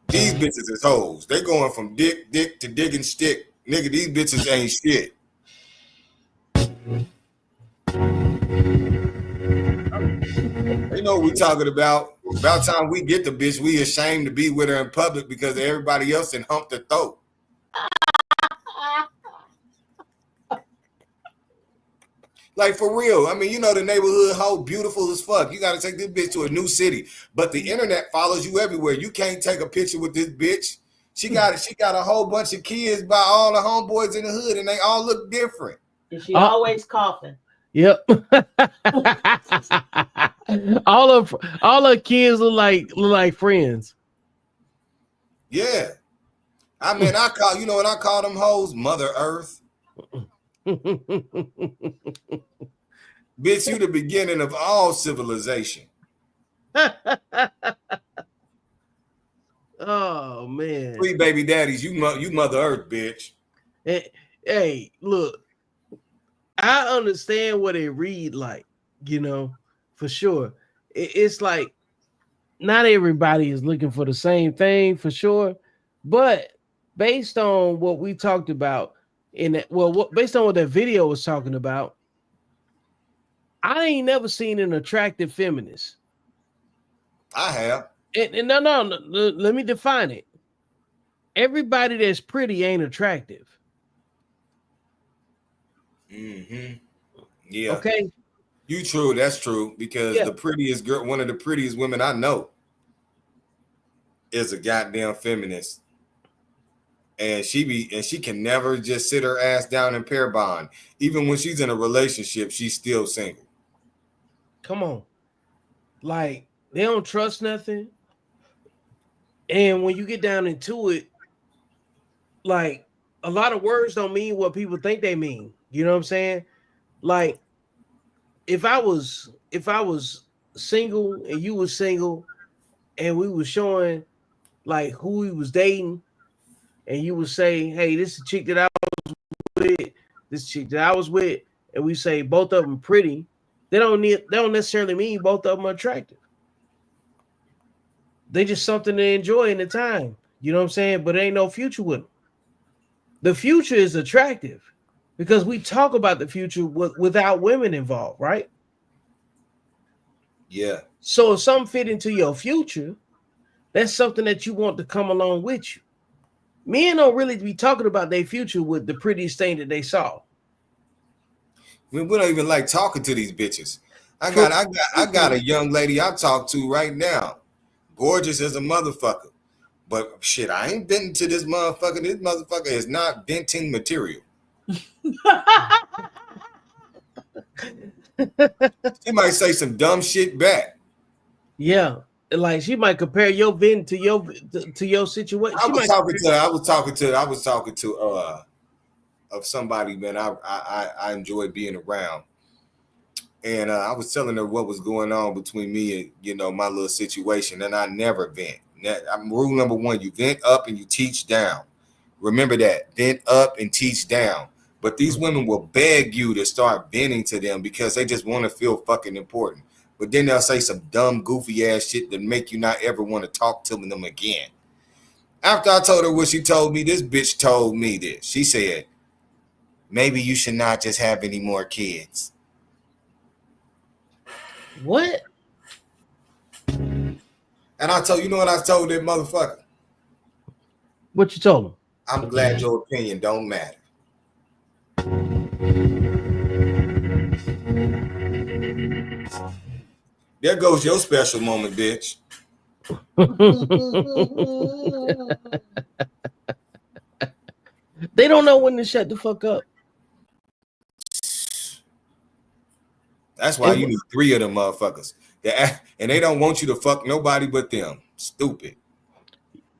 Speaker 2: these bitches is hoes. They going from dick to dick and stick. Nigga, these bitches ain't shit. You know what we talking about. About time we get the bitch, we ashamed to be with her in public because everybody else done humped her throat. Like, for real. I mean, you know, the neighborhood hoe, beautiful as fuck. You got to take this bitch to a new city. But the internet follows you everywhere. You can't take a picture with this bitch. She got a whole bunch of kids by all the homeboys in the hood, and they all look different.
Speaker 11: And she always coughing.
Speaker 1: Yep. all her kids look like friends.
Speaker 2: Yeah. I mean, I call them hoes? Mother Earth. Bitch, you the beginning of all civilization.
Speaker 1: Oh man.
Speaker 2: Three baby daddies, you Mother Earth, bitch.
Speaker 1: Hey, look. I understand what it read like, you know, for sure. It's like not everybody is looking for the same thing, for sure. But based on what we talked about based on what that video was talking about, I ain't never seen an attractive feminist.
Speaker 2: I have.
Speaker 1: And no, let me define it. Everybody that's pretty ain't attractive.
Speaker 2: Mm-hmm. Yeah.
Speaker 1: Okay.
Speaker 2: You true. That's true. Because the prettiest girl, one of the prettiest women I know, is a goddamn feminist. And she can never just sit her ass down and pair bond. Even when she's in a relationship, she's still single.
Speaker 1: Come on. Like, they don't trust nothing. And when you get down into it, like, a lot of words don't mean what people think they mean. You know what I'm saying? Like, if I was single and you was single and we was showing like who we was dating, and you would say, "Hey, this is the chick that I was with, this chick that I was with," and we say both of them pretty, they don't necessarily mean both of them are attractive. They just something to enjoy in the time. You know what I'm saying? But it ain't no future with them. The future is attractive because we talk about the future without women involved, right?
Speaker 2: Yeah.
Speaker 1: So if something fit into your future, that's something that you want to come along with you. Men don't really be talking about their future with the prettiest thing that they saw.
Speaker 2: We don't even like talking to these bitches. I got a young lady I talk to right now, gorgeous as a motherfucker. But shit, I ain't venting to this motherfucker. This motherfucker is not venting material. She might say some dumb shit back.
Speaker 1: Yeah, like she might compare your vent to your situation.
Speaker 2: I was talking to of somebody, man. I enjoy being around, and I was telling her what was going on between me and my little situation, and I never vent. Rule number one: you vent up and you teach down. Remember that, vent up and teach down. But these women will beg you to start venting to them because they just want to feel fucking important. But then they'll say some dumb, goofy ass shit that make you not ever want to talk to them again. After I told her what she told me, this bitch told me this. She said, maybe you should not just have any more kids.
Speaker 1: What?
Speaker 2: And I told you know what I told that motherfucker?
Speaker 1: What you told him?
Speaker 2: I'm glad your opinion don't matter. There goes your special moment, bitch.
Speaker 1: They don't know when to shut the fuck up.
Speaker 2: That's why you need 3 of them motherfuckers. And they don't want you to fuck nobody but them. Stupid.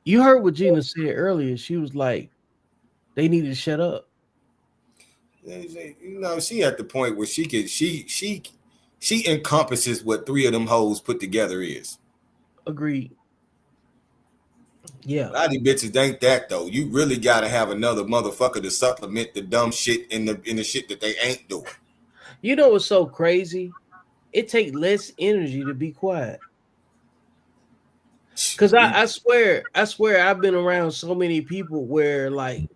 Speaker 1: You heard what Gina said earlier. She was like, they need to shut up.
Speaker 2: She at the point where she encompasses what 3 of them hoes put together is.
Speaker 1: Agreed. Yeah.
Speaker 2: A lot of these bitches ain't that though. You really gotta have another motherfucker to supplement the dumb shit in the shit that they ain't doing.
Speaker 1: You know what's so crazy? It takes less energy to be quiet. Cause I swear I've been around so many people where like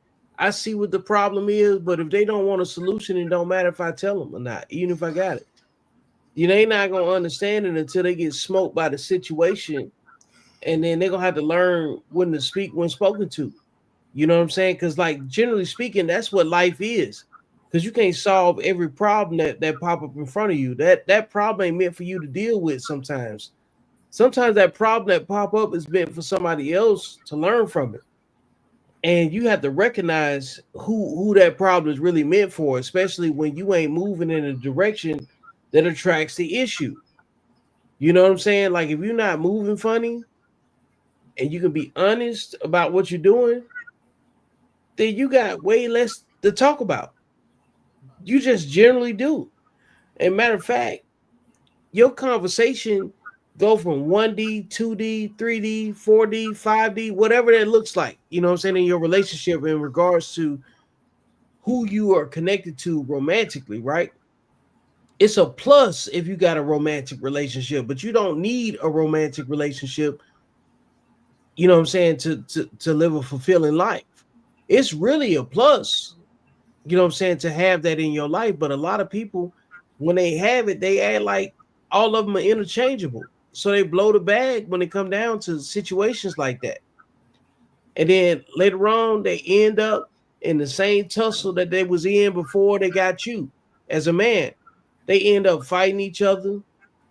Speaker 1: I see what the problem is, but if they don't want a solution, it don't matter if I tell them or not, even if I got it. They not gonna understand it until they get smoked by the situation, and then they're gonna have to learn when to speak when spoken to. You know what I'm saying? Because like generally speaking, that's what life is. Because you can't solve every problem that pop up in front of you. That problem ain't meant for you to deal with sometimes. Sometimes that problem that pop up is meant for somebody else to learn from it. And you have to recognize who that problem is really meant for, especially when you ain't moving in a direction that attracts the issue. You know what I'm saying? Like if you're not moving funny and you can be honest about what you're doing, then you got way less to talk about. You just generally do. And matter of fact, your conversation go from 1D, 2D, 3D, 4D, 5D, whatever that looks like, you know what I'm saying, in your relationship in regards to who you are connected to romantically, right? It's a plus if you got a romantic relationship, but you don't need a romantic relationship, you know what I'm saying, to live a fulfilling life. It's really a plus, you know what I'm saying, to have that in your life. But a lot of people, when they have it, they act like all of them are interchangeable. So they blow the bag when it come down to situations like that. And then later on, they end up in the same tussle that they was in before they got you as a man. They end up fighting each other,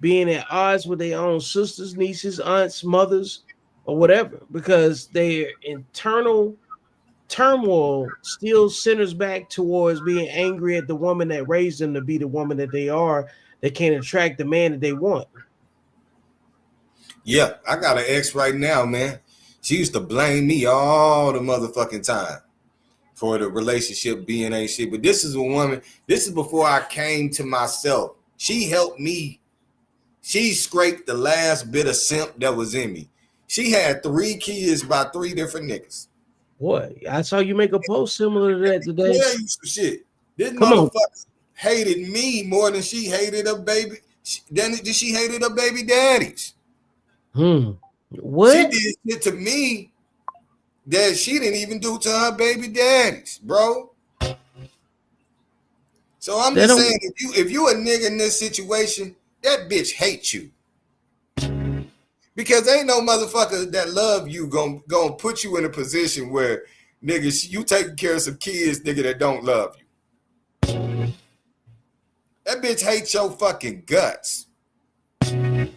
Speaker 1: being at odds with their own sisters, nieces, aunts, mothers, or whatever, because their internal turmoil still centers back towards being angry at the woman that raised them to be the woman that they are, that can't attract the man that they want.
Speaker 2: Yeah, I got an ex right now, man. She used to blame me all the motherfucking time for the relationship being ain't shit. But this is a woman, this is before I came to myself. She helped me. She scraped the last bit of simp that was in me. She had 3 kids by 3 different niggas.
Speaker 1: Boy, I saw you make a post similar to that today.
Speaker 2: Tell you some shit. This
Speaker 1: Come on.
Speaker 2: motherfucker hated me more than she hated her baby. Then she hated her baby daddies.
Speaker 1: What?
Speaker 2: She did shit to me that she didn't even do to her baby daddies, bro. So I'm just saying, if you a nigga in this situation, that bitch hates you. Because ain't no motherfucker that love you gonna put you in a position where, nigga, you taking care of some kids, nigga, that don't love you. That bitch hates your fucking guts. And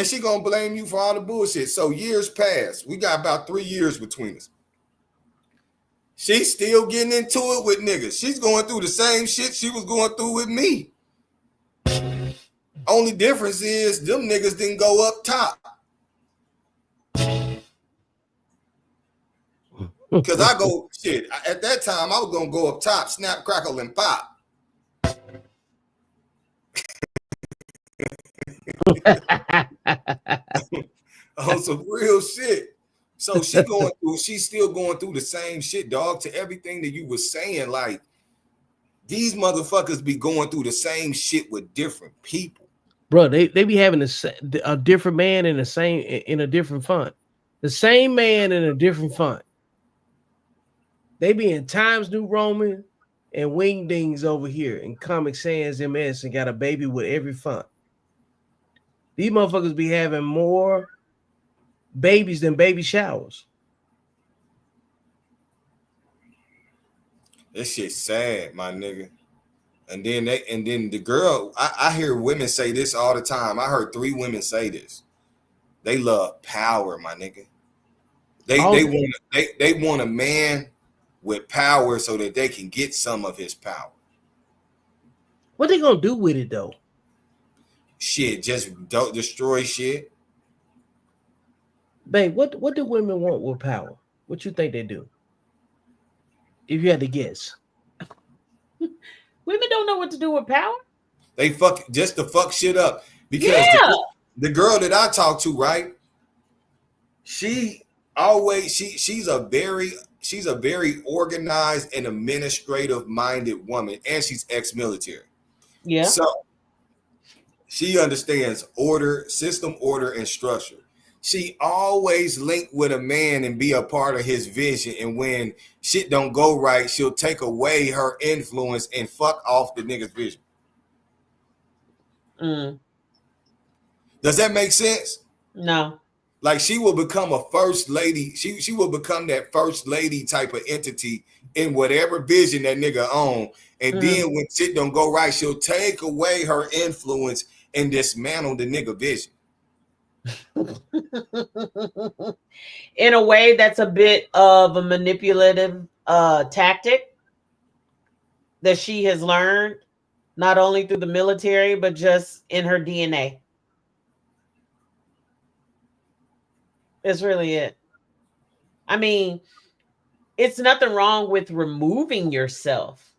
Speaker 2: she gonna blame you for all the bullshit. So years pass. We got about 3 years between us. She's still getting into it with niggas. She's going through the same shit she was going through with me. Only difference is them niggas didn't go up top. Because I go, shit, at that time, I was going to go up top, snap, crackle, and pop. On some real shit. So she's still going through the same shit, dog, to everything that you were saying. Like, these motherfuckers be going through the same shit with different people.
Speaker 1: Bro, they be having a different man in a different font. The same man in a different font. They be in Times New Roman and Wingdings over here in Comic Sans MS and got a baby with every font. These motherfuckers be having more babies than baby showers.
Speaker 2: That shit's sad, my nigga. And then the girl, I hear women say this all the time. I heard 3 women say this. They love power, my nigga. They want a man with power so that they can get some of his power.
Speaker 1: What they gonna do with it though?
Speaker 2: Shit, just don't destroy shit.
Speaker 1: Babe, what do women want with power? What you think they do? If you had to guess.
Speaker 11: Women don't know what to do with power.
Speaker 2: They fuck just to fuck shit up. Because the girl that I talk to, right? She's a very organized and administrative minded woman, and she's ex-military.
Speaker 11: Yeah.
Speaker 2: So she understands order, system, order, and structure. She always link with a man and be a part of his vision. And when shit don't go right, she'll take away her influence and fuck off the nigga's vision. Does that make sense?
Speaker 11: No.
Speaker 2: Like she will become a first lady. She will become that first lady type of entity in whatever vision that nigga own. And then when shit don't go right, she'll take away her influence and dismantle the nigga vision.
Speaker 11: In a way that's a bit of a manipulative tactic that she has learned, not only through the military, but just in her DNA. It's really it. I mean, it's nothing wrong with removing yourself,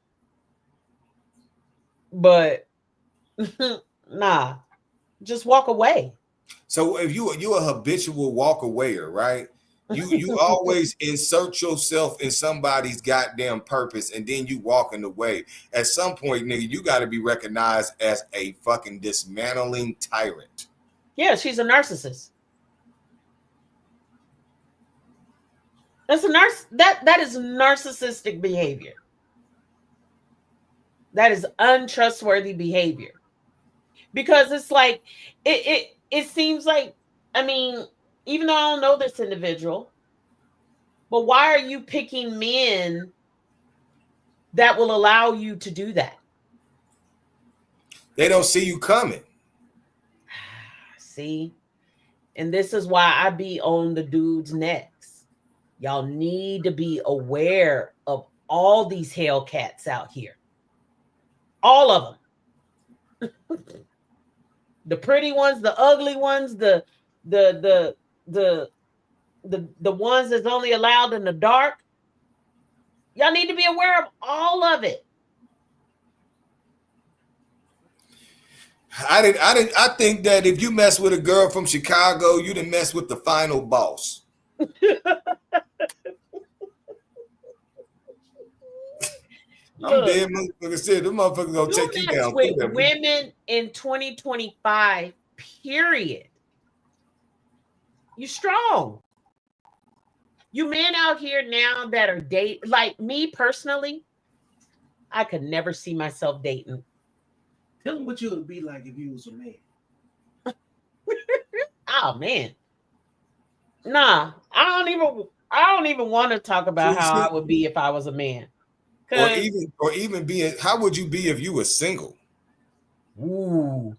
Speaker 11: but nah, just walk away.
Speaker 2: So if you a habitual walk awayer, right? You always insert yourself in somebody's goddamn purpose and then you walking away. At some point, nigga, you got to be recognized as a fucking dismantling tyrant.
Speaker 11: Yeah, she's a narcissist. That's that is narcissistic behavior. That is untrustworthy behavior. Because it's like it seems like, I mean, even though I don't know this individual, but why are you picking men that will allow you to do that?
Speaker 2: They don't see you coming.
Speaker 11: See? And this is why I be on the dude's necks. Y'all need to be aware of all these Hellcats out here. All of them. The pretty ones, the ugly ones, the ones that's only allowed in the dark. Y'all need to be aware of all of it.
Speaker 2: I think that if you mess with a girl from Chicago, you didn't mess with the final boss. I'm dead, motherfucker. Said the motherfucker gonna take you down.
Speaker 11: With women in 2025, period. You strong. You men out here now that are like me personally, I could never see myself dating.
Speaker 1: Tell them what you would be like if you was a man.
Speaker 11: Oh man. Nah, I don't even want to talk about how I would be if I was a man.
Speaker 2: Or even being, how would you be if you were single?
Speaker 11: Ooh.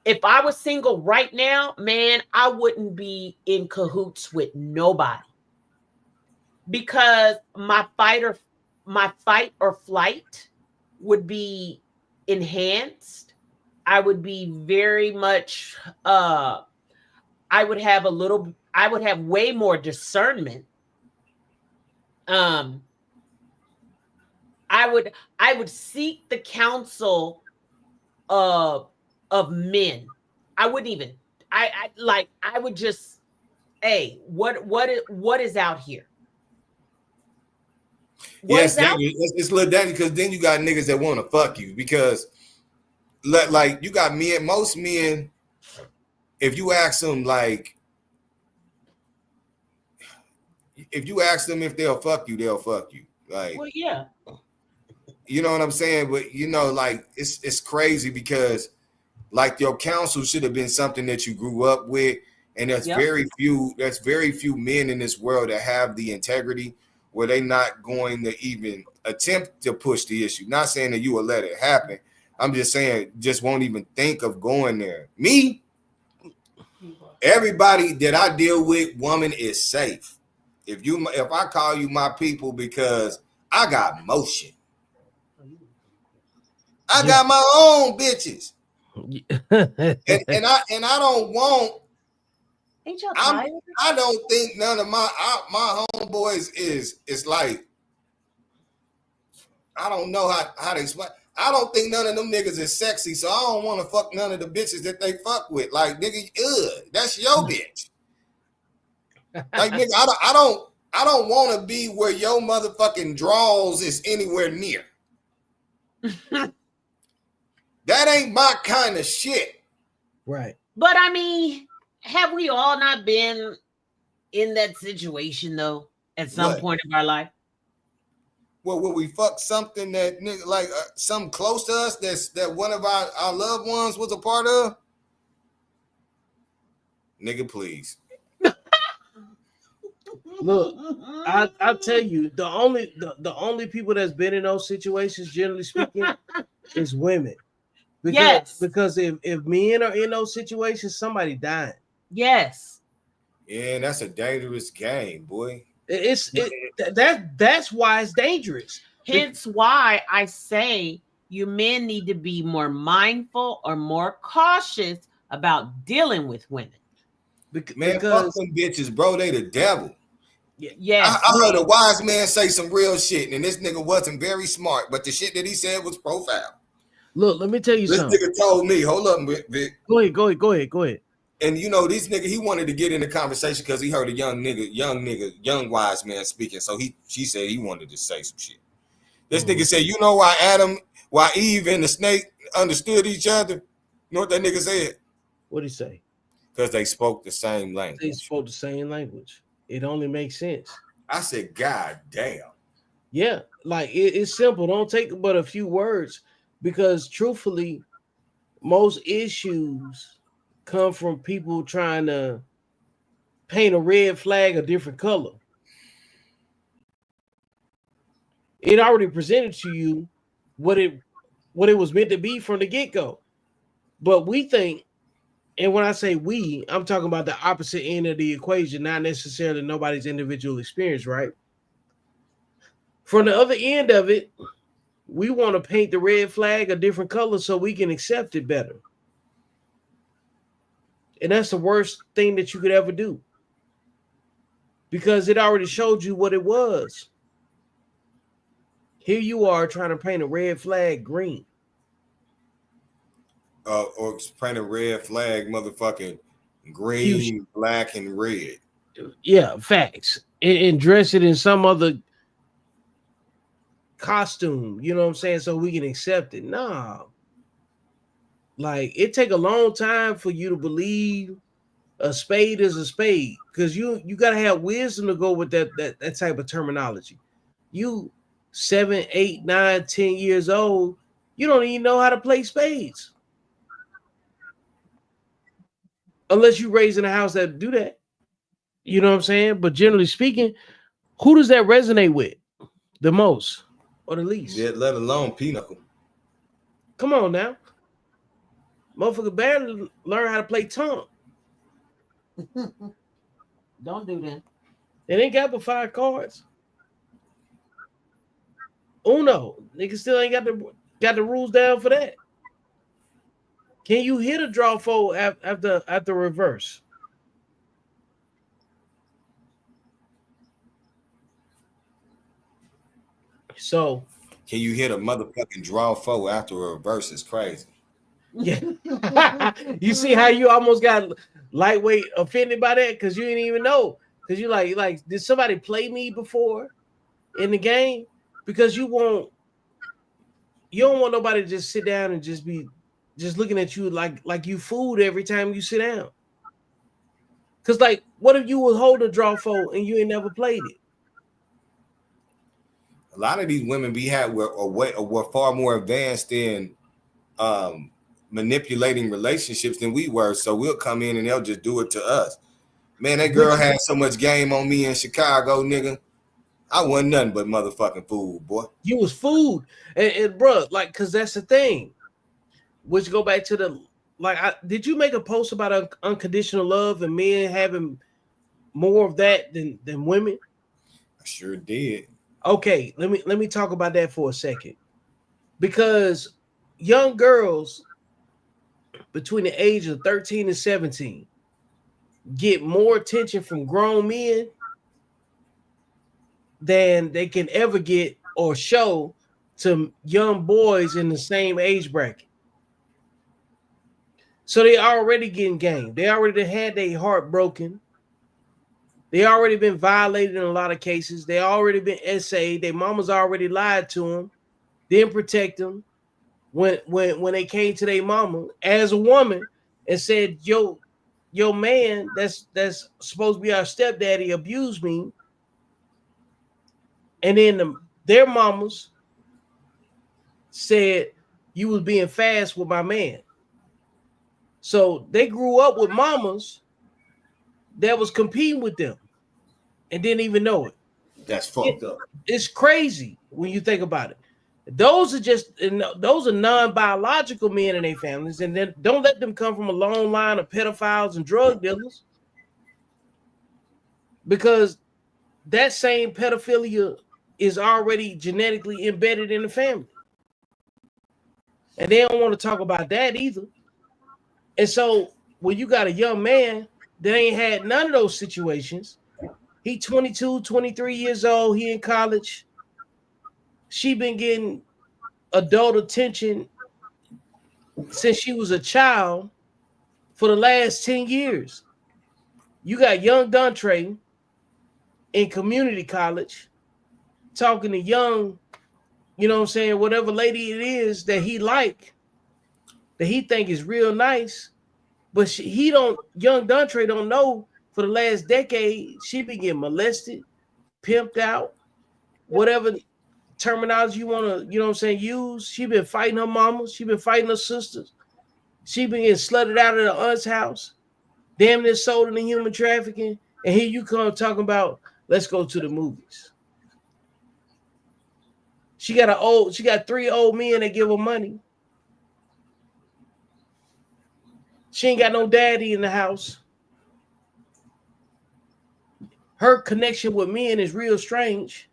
Speaker 11: If I was single right now, man, I wouldn't be in cahoots with nobody. Because my fight or flight would be enhanced. I would be very much I would have way more discernment. I would seek the counsel of men. I wouldn't even I would just, hey, what is out here?
Speaker 2: Yes, it's little daddy, because then you got niggas that want to fuck you, because like you got most men, if you ask them if they'll fuck you, they'll fuck you. Like,
Speaker 11: well, yeah.
Speaker 2: You know what I'm saying? But like it's crazy, because like your counsel should have been something that you grew up with, and there's very few men in this world that have the integrity where they're not going to even attempt to push the issue. Not saying that you will let it happen. I'm just saying, just won't even think of going there. Me, everybody that I deal with, woman, is safe. If I call you my people, because I got motion. I got my own bitches. and I don't want.
Speaker 11: Ain't y'all tired?
Speaker 2: I don't think none of my homeboys is like, I don't know how they explain. I don't think none of them niggas is sexy, so I don't want to fuck none of the bitches that they fuck with. Like, nigga, that's your bitch. Like, nigga, I don't want to be where your motherfucking draws is anywhere near. That ain't my kind of shit.
Speaker 1: Right.
Speaker 11: But I mean, have we all not been in that situation though at some point of our life?
Speaker 2: Well, will we fuck something that nigga like something close to us that one of our loved ones was a part of? Nigga, please.
Speaker 1: Look, I'll tell you, the only people that's been in those situations, generally speaking, is women. Because if men are in those situations, somebody dying.
Speaker 11: Yes.
Speaker 2: Yeah, that's a dangerous game, boy.
Speaker 1: That's why it's dangerous.
Speaker 11: Hence why I say you men need to be more mindful or more cautious about dealing with women.
Speaker 2: Man, fuck them bitches, bro. They the devil.
Speaker 11: Yes.
Speaker 2: I heard a wise man say some real shit, and this nigga wasn't very smart, but the shit that he said was profound.
Speaker 1: Look, let me tell you something.
Speaker 2: This nigga told me, hold up, Vic.
Speaker 1: Go ahead.
Speaker 2: And this nigga, he wanted to get in the conversation because he heard a young wise man speaking. So she said he wanted to say some shit. This nigga said, you know why Eve and the snake understood each other? You know what that nigga said?
Speaker 1: What'd he say?
Speaker 2: Because they spoke the same language.
Speaker 1: They spoke the same language. It only makes sense.
Speaker 2: I said, God damn.
Speaker 1: Yeah, like it's simple. Don't take but a few words, because truthfully, most issues come from people trying to paint a red flag a different color. It already presented to you what it was meant to be from the get-go. But we think, and when I say we, I'm talking about the opposite end of the equation, not necessarily nobody's individual experience, right? From the other end of it, we want to paint the red flag a different color so we can accept it better. And that's the worst thing that you could ever do, because it already showed you what it was. Here you are trying to paint a red flag green.
Speaker 2: or print a red flag, motherfucking green, black, and red.
Speaker 1: Yeah, facts. And dress it in some other costume, you know what I'm saying, so we can accept it. Nah. Like, it take a long time for you to believe a spade is a spade, because you gotta have wisdom to go with that type of terminology. You 7, 8, 9, 10 years old, you don't even know how to play spades. Unless you raised in a house that do that. You know what I'm saying? But generally speaking, who does that resonate with the most or the least?
Speaker 2: Yeah, let alone pinochle.
Speaker 1: Come on now. Motherfucker barely learn how to play tongue.
Speaker 11: Don't do that.
Speaker 1: They ain't got but 5 cards. Uno. Niggas still ain't got the rules down for that. Can you hit a draw fold after reverse? So
Speaker 2: can you hit a motherfucking draw four after a reverse? Is crazy.
Speaker 1: Yeah. You see how you almost got lightweight offended by that because you didn't even know. Because you like, did somebody play me before in the game? Because you don't want nobody to just sit down and just be looking at you like you food every time you sit down. Because, like, what if you was holding a draw fold and you ain't never played it?
Speaker 2: A lot of these women were far more advanced in manipulating relationships than we were. So we'll come in and they'll just do it to us. Man, that girl had so much game on me in Chicago, nigga. I wasn't nothing but motherfucking food, boy.
Speaker 1: You was food. And bro, like, because that's the thing. Which go back to the, like, did you make a post about unconditional love and men having more of that than women?
Speaker 2: I sure did.
Speaker 1: Okay, let me talk about that for a second. Because young girls between the age of 13 and 17 get more attention from grown men than they can ever get or show to young boys in the same age bracket. So they already getting game. They already had their heart broken. They already been violated in a lot of cases. They already been essayed. Their mamas already lied to them, didn't protect them. When they came to their mama as a woman and said, "Yo, man, that's supposed to be our stepdaddy abused me," and then their mamas said, "You was being fast with my man." So they grew up with mamas that was competing with them and didn't even know it.
Speaker 2: That's fucked up.
Speaker 1: It's crazy when you think about it. Those are non-biological men in their families, and then don't let them come from a long line of pedophiles and drug dealers, because that same pedophilia is already genetically embedded in the family. And they don't want to talk about that either. And so when you got a young man that ain't had none of those situations, he 22, 23 years old, he in college, she been getting adult attention since she was a child for the last 10 years. You got young Dontre in community college talking to young, you know what I'm saying, whatever lady it is that he like, that he think is real nice, but young Dontre don't know for the last decade she been getting molested, pimped out, whatever terminology you want to, you know what I'm saying, use. She been fighting her mama. She been fighting her sisters. She been getting slutted out of the aunt's house, damn near sold into human trafficking. And here you come talking about, let's go to the movies. She got 3 old men that give her money. She ain't got no daddy in the house. Her connection with men is real strange.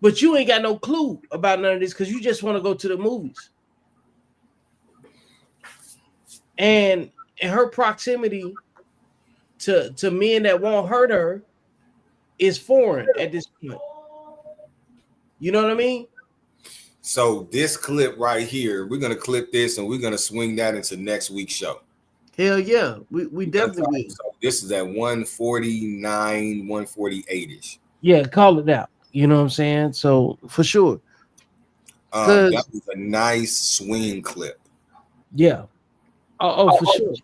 Speaker 1: But you ain't got no clue about none of this because you just want to go to the movies. And her proximity to men that won't hurt her is foreign at this point. You know what I mean?
Speaker 2: So this clip right here, we're gonna clip this and we're gonna swing that into next week's show.
Speaker 1: Hell yeah, we definitely will.
Speaker 2: So this is at 149, 148-ish.
Speaker 1: Yeah, call it out. You know what I'm saying? So for sure.
Speaker 2: That was a nice swing clip.
Speaker 1: Yeah. Oh, for sure.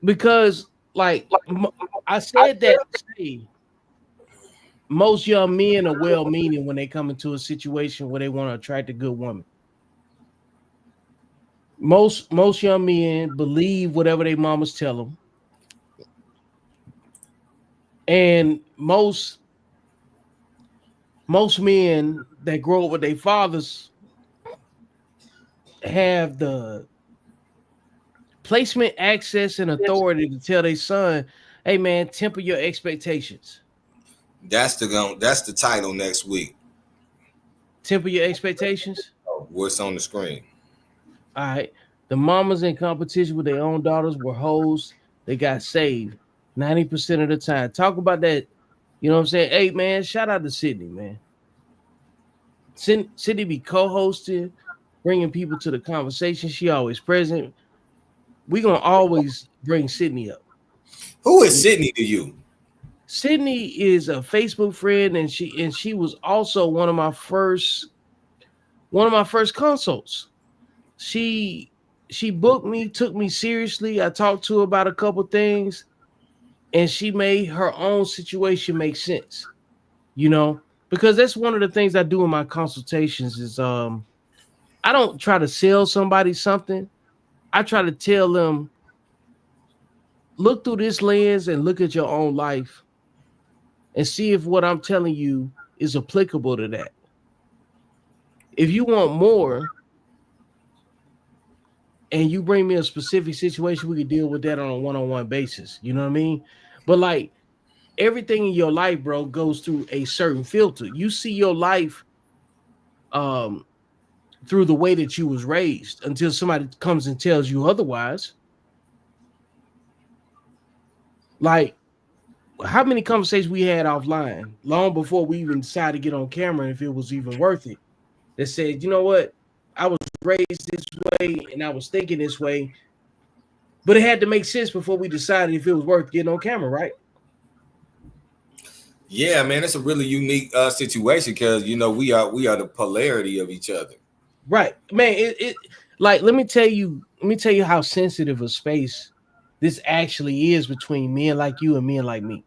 Speaker 1: Because like I said that say, most young men are well-meaning when they come into a situation where they want to attract a good woman. Most young men believe whatever their mamas tell them, and most men that grow up with their fathers have the placement, access, and authority to tell their son, "Hey man, temper your expectations."
Speaker 2: That's the title next week.
Speaker 1: Temper your expectations.
Speaker 2: What's on the screen?
Speaker 1: All right. The mamas in competition with their own daughters were hoes. They got saved 90% of the time. Talk about that. You know what I'm saying? Hey, man, shout out to Sydney, man. Sydney be co-hosting, bringing people to the conversation. She always present. We're going to always bring Sydney up.
Speaker 2: Who is Sydney to you?
Speaker 1: Sydney is a Facebook friend, and she was also one of my first consults. She booked me, took me seriously. I talked to her about a couple things, and she made her own situation make sense. You know, because that's one of the things I do in my consultations is I don't try to sell somebody something. I try to tell them, look through this lens and look at your own life and see if what I'm telling you is applicable to that. If you want more and you bring me a specific situation, we can deal with that on a one-on-one basis. You know what I mean? But like everything in your life, bro, goes through a certain filter. You see your life through the way that you was raised until somebody comes and tells you otherwise. Like, how many conversations we had offline long before we even decided to get on camera if it was even worth it, that said, you know what, I was raised this way and I was thinking this way, but it had to make sense before we decided if it was worth getting on camera, right?
Speaker 2: Yeah, man, it's a really unique situation because you know we are the polarity of each other.
Speaker 1: Right, man. It like let me tell you how sensitive a space this actually is between men like you and men like me.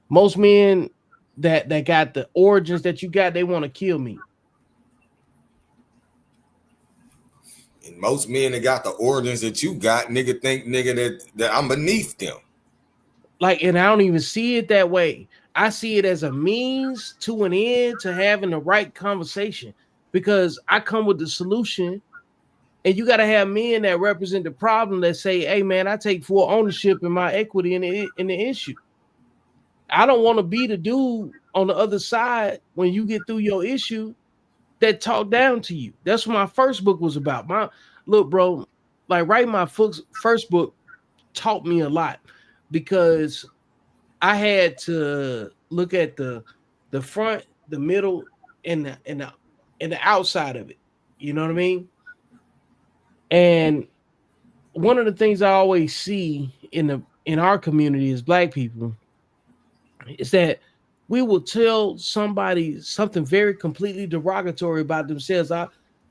Speaker 1: Most men that got the origins that you got, they want to kill me.
Speaker 2: And most men that got the origins that you got, nigga, think that I'm beneath them.
Speaker 1: Like, and I don't even see it that way. I see it as a means to an end to having the right conversation, because I come with the solution, and you got to have men that represent the problem that say, hey man, I take full ownership in my equity in the issue. I don't want to be the dude on the other side when you get through your issue that talk down to you. That's what my first book was about. Look, bro, like writing my first book taught me a lot, because I had to look at the front, the middle, and the outside of it. You know what I mean? And one of the things I always see in our community as Black people is that we will tell somebody something very completely derogatory about themselves.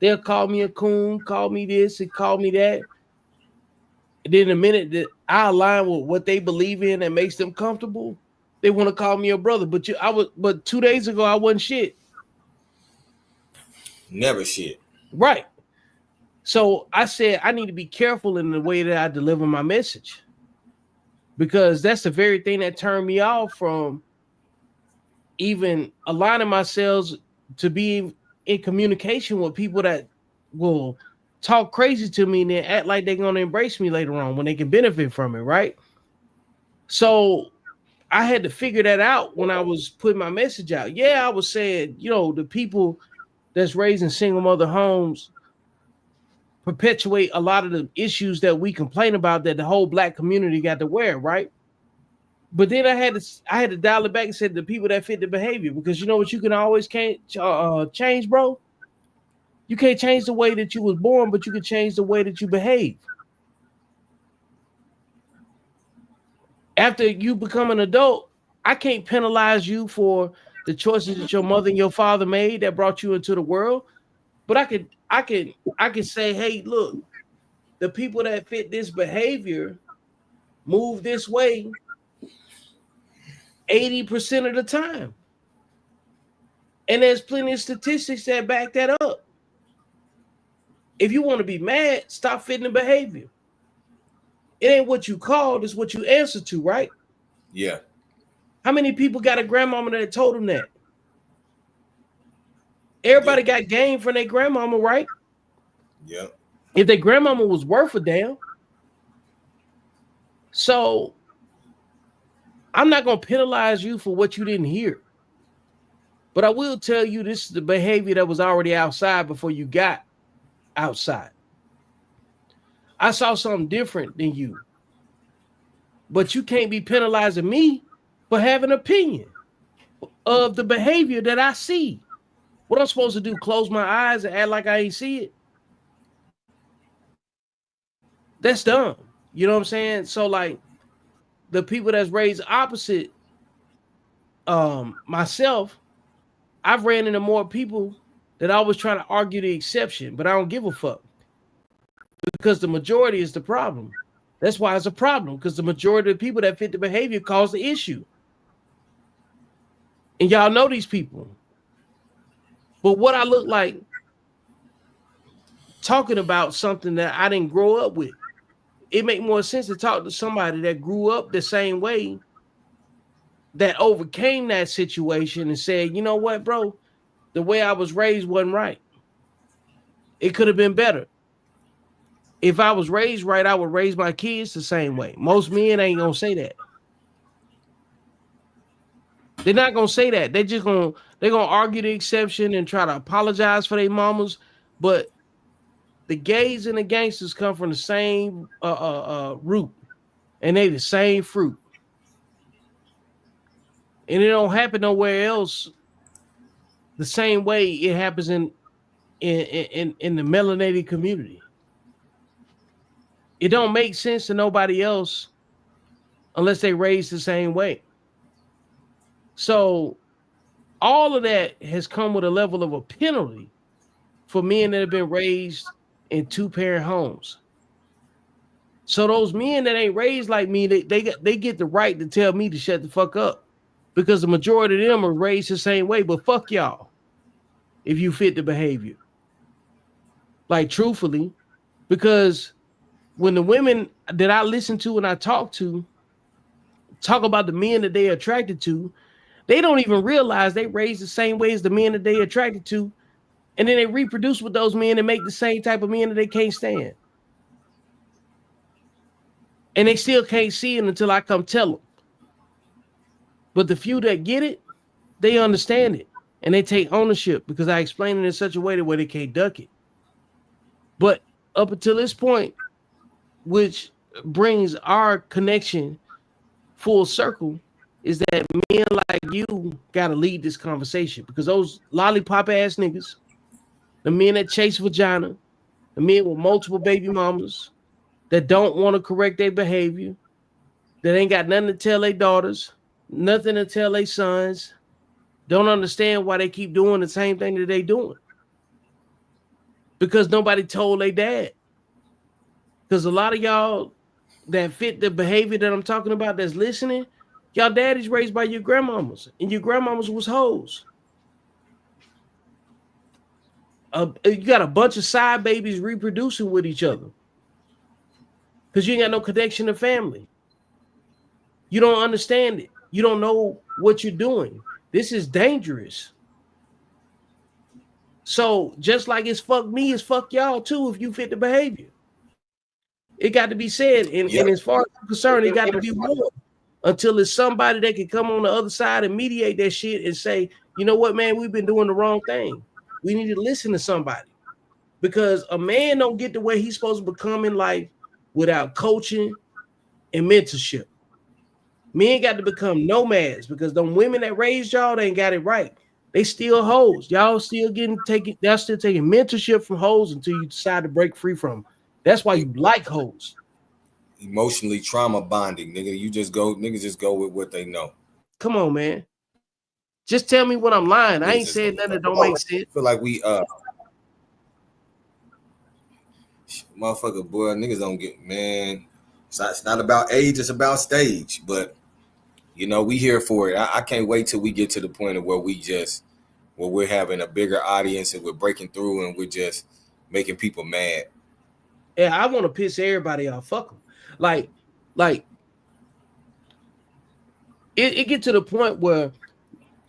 Speaker 1: They'll call me a coon, call me this, and call me that. And then the minute that I align with what they believe in that makes them comfortable, they want to call me a brother. But 2 days ago I wasn't shit.
Speaker 2: Never shit.
Speaker 1: Right. So I said I need to be careful in the way that I deliver my message, because that's the very thing that turned me off from even aligning myself to be in communication with people that will talk crazy to me and then act like they're going to embrace me later on when they can benefit from it, right? So I had to figure that out when I was putting my message out. Yeah, I was saying, you know, the people that's raised in single mother homes perpetuate a lot of the issues that we complain about that the whole Black community got to wear, right? But then I had to dial it back and said the people that fit the behavior, because you know what you can always can't change, bro. You can't change the way that you was born, but you can change the way that you behave. After you become an adult, I can't penalize you for the choices that your mother and your father made that brought you into the world. But I can say, hey, look, the people that fit this behavior move this way 80% of the time. And there's plenty of statistics that back that up. If you want to be mad, stop fitting the behavior. It ain't what you called, it's what you answer to, right?
Speaker 2: Yeah.
Speaker 1: How many people got a grandmama that told them that? Everybody got game from their grandmama, right?
Speaker 2: Yeah.
Speaker 1: If their grandmama was worth a damn. So I'm not going to penalize you for what you didn't hear. But I will tell you this is the behavior that was already outside before you got outside. I saw something different than you. But you can't be penalizing me for having an opinion of the behavior that I see. What I'm supposed to do, close my eyes and act like I ain't see it? That's dumb. You know what I'm saying? So like the people that's raised opposite myself, I've ran into more people that always try to argue the exception, but I don't give a fuck. Because the majority is the problem. That's why it's a problem, because the majority of the people that fit the behavior cause the issue. And y'all know these people. But what I look like talking about something that I didn't grow up with, it make more sense to talk to somebody that grew up the same way, that overcame that situation and said, you know what, bro, the way I was raised wasn't right. It could have been better. If I was raised right, I would raise my kids the same way. Most men ain't gonna say that. They're not gonna say that. They're gonna argue the exception and try to apologize for their mamas. But the gays and the gangsters come from the same root, and they the same fruit. And it don't happen nowhere else the same way it happens in the melanated community. It don't make sense to nobody else unless they raised the same way. So all of that has come with a level of a penalty for men that have been raised in two-parent homes. So those men that ain't raised like me, they get the right to tell me to shut the fuck up, because the majority of them are raised the same way. But fuck y'all if you fit the behavior. Like, truthfully, because when the women that I listen to and I talk to talk about the men that they attracted to, they don't even realize they raised the same way as the men that they attracted to, and then they reproduce with those men and make the same type of men that they can't stand. And they still can't see it until I come tell them. But the few that get it, they understand it, and they take ownership because I explain it in such a way that where they can't duck it. But up until this point, which brings our connection full circle, is that men like you got to lead this conversation, because those lollipop ass niggas, the men that chase vagina, the men with multiple baby mamas that don't want to correct their behavior, that ain't got nothing to tell their daughters, nothing to tell their sons, don't understand why they keep doing the same thing that they doing. Because nobody told their dad. Because a lot of y'all that fit the behavior that I'm talking about that's listening, y'all daddies raised by your grandmamas, and your grandmamas was hoes. You got a bunch of side babies reproducing with each other because you ain't got no connection to family. You don't understand it. You don't know what you're doing. This is dangerous. So just like it's fuck me, it's fuck y'all too if you fit the behavior. It got to be said. And as far as I'm concerned, it got to be more until it's somebody that can come on the other side and mediate that shit and say, you know what, man, we've been doing the wrong thing. We need to listen to somebody, because a man don't get to where he's supposed to become in life without coaching and mentorship. Men got to become nomads because them women that raised y'all, they ain't got it right. They still hoes. Y'all still y'all still taking mentorship from hoes until you decide to break free from them. That's why you like hoes.
Speaker 2: Emotionally trauma bonding, nigga. Niggas just go with what they know.
Speaker 1: Come on, man. Just tell me when I'm lying. I ain't saying nothing that don't make sense.
Speaker 2: I feel like we motherfucker, boy, niggas don't get, man. It's not about age, it's about stage. But you know, we here for it. I can't wait till we get to the point of where we're having a bigger audience and we're breaking through and we're just making people mad.
Speaker 1: Yeah, I want to piss everybody off. Fuck them. Like it get to the point where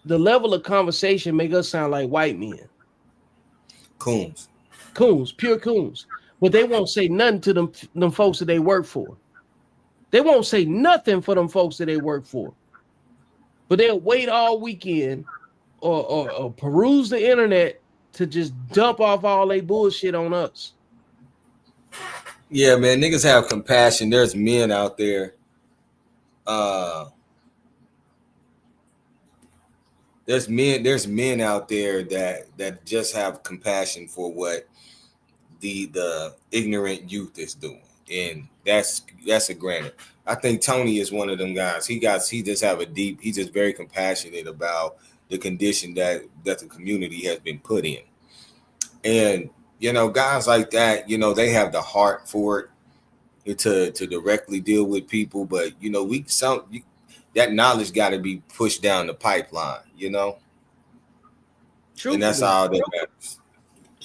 Speaker 1: the level of conversation make us sound like white men.
Speaker 2: Coons,
Speaker 1: pure coons. But they won't say nothing to them folks that they work for. They won't say nothing for them folks that they work for. But they'll wait all weekend or peruse the internet to just dump off all they bullshit on us.
Speaker 2: Yeah, man, niggas have compassion. There's men out there. There's men out there that just have compassion for what the ignorant youth is doing, and that's a granted. I think Tony is one of them guys. He's just very compassionate about the condition that the community has been put in, and you know, guys like that, you know, they have the heart for it to directly deal with people, but you know, that knowledge got to be pushed down the pipeline, you know. True. And that's all that matters.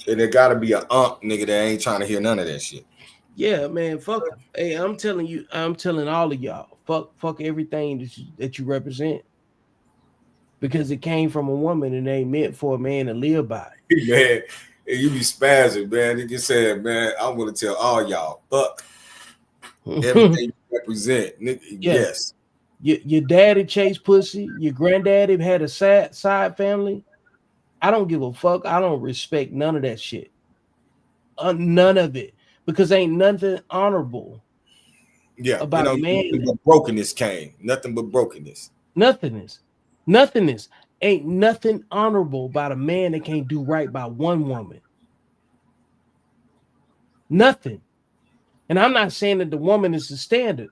Speaker 2: And there got to be an nigga that ain't trying to hear none of that shit.
Speaker 1: Yeah, man, fuck. Hey, I'm telling all of y'all, fuck everything that you represent, because it came from a woman and ain't meant for a man to live by.
Speaker 2: Man, you be spazzing, man. You just said, man, I'm gonna tell all y'all, fuck everything you represent. Yes.
Speaker 1: Your daddy chased pussy. Your granddaddy had a side family. I don't give a fuck. I don't respect none of that shit. None of it. Because ain't nothing honorable.
Speaker 2: Yeah,
Speaker 1: about a man.
Speaker 2: Nothing but brokenness came. Nothing but brokenness.
Speaker 1: Nothingness. Ain't nothing honorable about a man that can't do right by one woman. Nothing. And I'm not saying that the woman is the standard.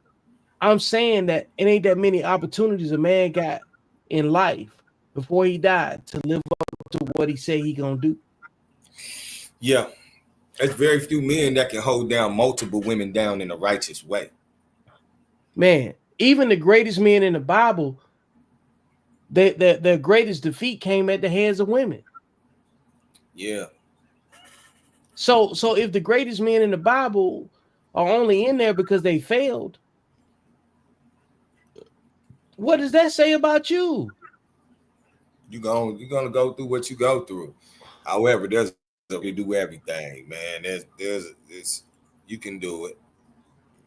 Speaker 1: I'm saying that it ain't that many opportunities a man got in life before he died to live up to what he said he gonna do.
Speaker 2: Yeah. There's very few men that can hold down multiple women down in a righteous way.
Speaker 1: Man, even the greatest men in the Bible, their greatest defeat came at the hands of women.
Speaker 2: Yeah.
Speaker 1: So if the greatest men in the Bible are only in there because they failed, what does that say about you?
Speaker 2: You're gonna go through what you go through. However, there's you do everything, man. There's you can do it.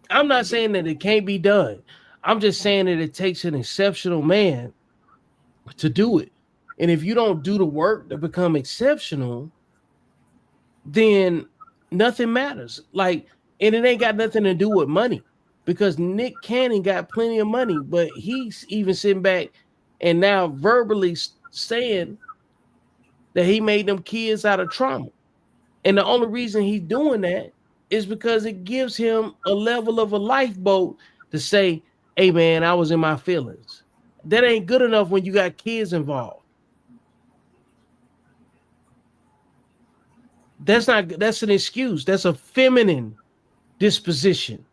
Speaker 1: I'm not saying that it can't be done. I'm just saying that it takes an exceptional man to do it. And if you don't do the work to become exceptional, then nothing matters. Like, and it ain't got nothing to do with money, because Nick Cannon got plenty of money, but he's even sitting back and now verbally saying that he made them kids out of trauma. And the only reason he's doing that is because it gives him a level of a lifeboat to say, hey man, I was in my feelings. That ain't good enough when you got kids involved. That's an excuse. That's a feminine disposition,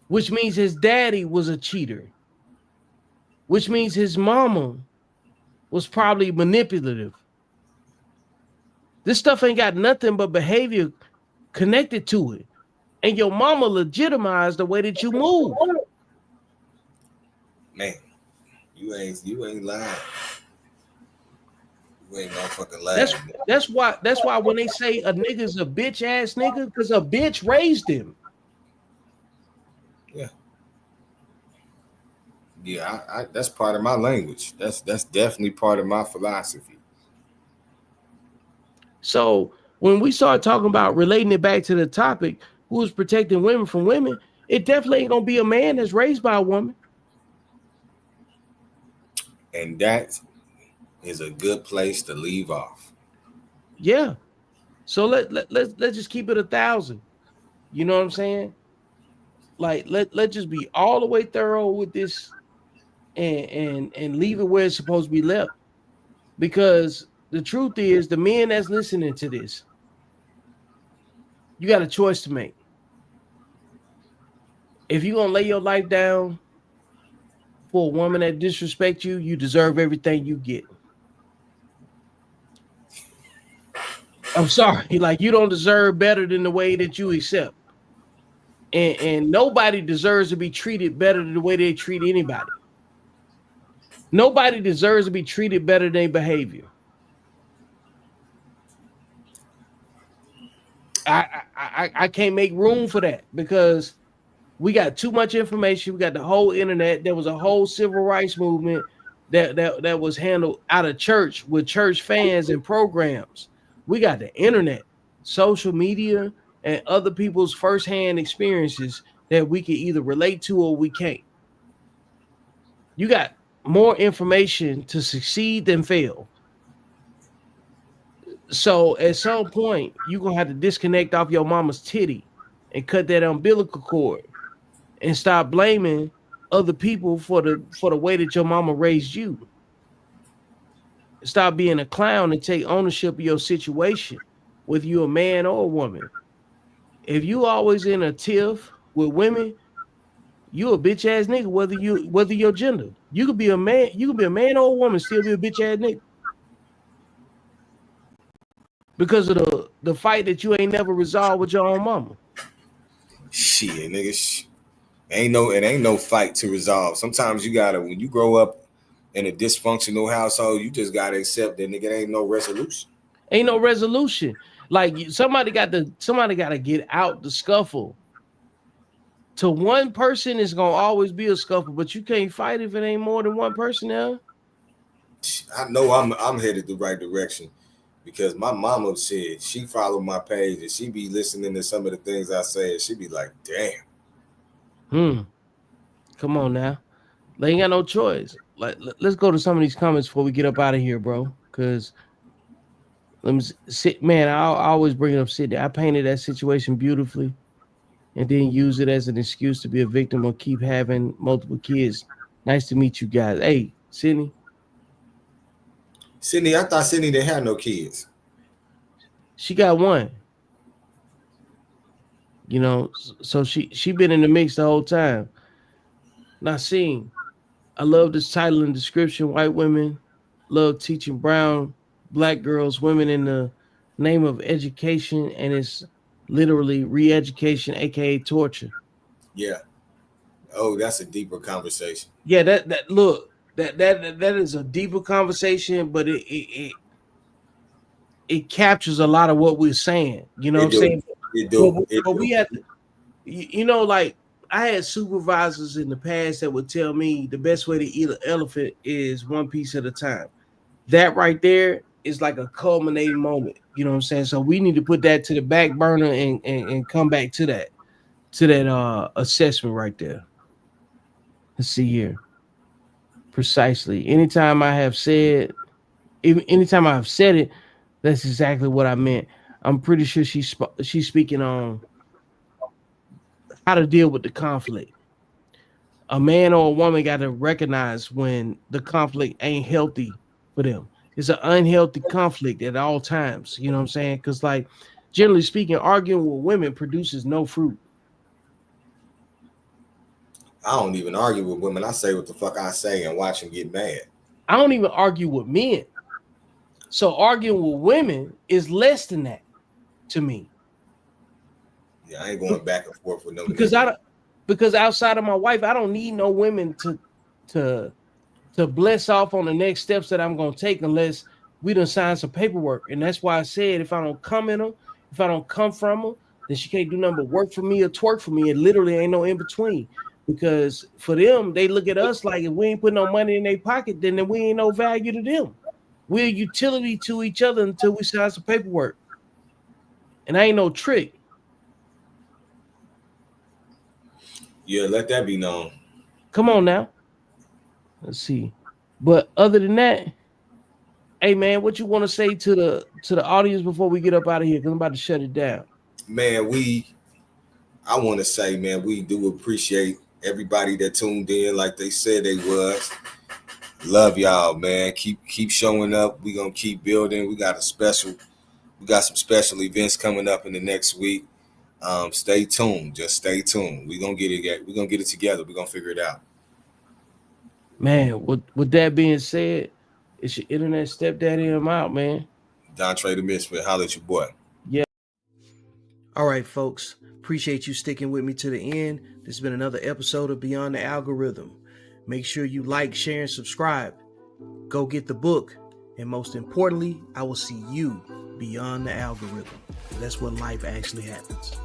Speaker 1: which means his daddy was a cheater, which means his mama was probably manipulative. This stuff ain't got nothing but behavior connected to it. And your mama legitimized the way that you move.
Speaker 2: Man, you ain't lying. You ain't gonna fucking lie.
Speaker 1: That's why when they say a nigga's a bitch ass nigga, because a bitch raised him.
Speaker 2: Yeah. Yeah, I that's part of my language. That's definitely part of my philosophy.
Speaker 1: So when we start talking about relating it back to the topic, who is protecting women from women, it definitely ain't gonna be a man that's raised by a woman.
Speaker 2: And that is a good place to leave off.
Speaker 1: Yeah. So let's just keep it 1,000. You know what I'm saying? Like let's just be all the way thorough with this and leave it where it's supposed to be left. Because the truth is, the men that's listening to this, you got a choice to make. If you're gonna lay your life down for a woman that disrespects you, you deserve everything you get. I'm sorry, like you don't deserve better than the way that you accept. And nobody deserves to be treated better than the way they treat anybody. Nobody deserves to be treated better than their behavior. I can't make room for that because we got too much information. We got the whole internet. There was a whole civil rights movement that was handled out of church with church fans and programs. We got the internet, social media, and other people's firsthand experiences that we can either relate to or we can't. You got more information to succeed than fail. So at some point, you're gonna have to disconnect off your mama's titty and cut that umbilical cord and stop blaming other people for the way that your mama raised you. Stop being a clown and take ownership of your situation, whether you're a man or a woman. If you always in a tiff with women, you a bitch ass nigga, whether your gender. You could be a man, or a woman, still be a bitch ass nigga. Because of the fight that you ain't never resolved with your own mama.
Speaker 2: Shit, nigga. It ain't no fight to resolve. Sometimes you gotta, when you grow up in a dysfunctional household, you just gotta accept that nigga ain't no resolution.
Speaker 1: Ain't no resolution. Like somebody got to get out the scuffle. To one person, it's gonna always be a scuffle, but you can't fight if it ain't more than one person now.
Speaker 2: I know I'm headed the right direction because my mama said she followed my page and she be listening to some of the things I say and she be like, damn.
Speaker 1: Come on now. They ain't got no choice. Like let's go to some of these comments before we get up out of here, bro. Cause let me sit, man. I always bring it up, Sydney. I painted that situation beautifully and then use it as an excuse to be a victim or keep having multiple kids. Nice to meet you guys. Hey, Sydney.
Speaker 2: Sydney, I thought Sydney didn't have no kids.
Speaker 1: She got one. You know, so she been in the mix the whole time. Naseem, I love this title and description. White women love teaching brown, black girls, women in the name of education, and it's literally re-education, aka torture.
Speaker 2: Yeah. Oh, that's a deeper conversation.
Speaker 1: Yeah, that is a deeper conversation, but it captures a lot of what we're saying. You know what I'm saying? But we have to, you know, like I had supervisors in the past that would tell me the best way to eat an elephant is one piece at a time. That right there is like a culminating moment. You know what I'm saying? So we need to put that to the back burner and come back to that assessment right there. Let's see here. Precisely. Anytime I have said it, that's exactly what I meant. I'm pretty sure she's speaking on how to deal with the conflict. A man or a woman got to recognize when the conflict ain't healthy for them. It's an unhealthy conflict at all times. You know what I'm saying? Because, like, generally speaking, arguing with women produces no fruit.
Speaker 2: I don't even argue with women. I say what the fuck I say and watch them get mad.
Speaker 1: I don't even argue with men. So arguing with women is less than that to me.
Speaker 2: Yeah, I ain't going back and forth with no
Speaker 1: because outside of my wife, I don't need no women to bless off on the next steps that I'm gonna take unless we done sign some paperwork. And that's why I said if I don't come in them, if I don't come from them, then she can't do nothing but work for me or twerk for me. It literally ain't no in between. Because for them, they look at us like if we ain't put no money in their pocket, then we ain't no value to them. We're a utility to each other until we sign some paperwork. And I ain't no trick.
Speaker 2: Yeah, let that be known.
Speaker 1: Come on now. Let's see. But other than that, hey man, what you want to say to the audience before we get up out of here? Because I'm about to shut it down.
Speaker 2: Man, I want to say, man, we do appreciate everybody that tuned in like they said they was. Love y'all, man. Keep showing up. We gonna keep building. We got some special events coming up in the next week. Stay tuned. Just stay tuned. We're gonna get it together. We're gonna figure it out.
Speaker 1: Man, with that being said, it's your internet stepdaddy and I'm out, man.
Speaker 2: Dontre the Misfit, holla at your boy.
Speaker 1: Yeah. All right, folks. Appreciate you sticking with me to the end. This has been another episode of Beyond the Algorithm. Make sure you like, share, and subscribe. Go get the book. And most importantly, I will see you beyond the algorithm. That's when life actually happens.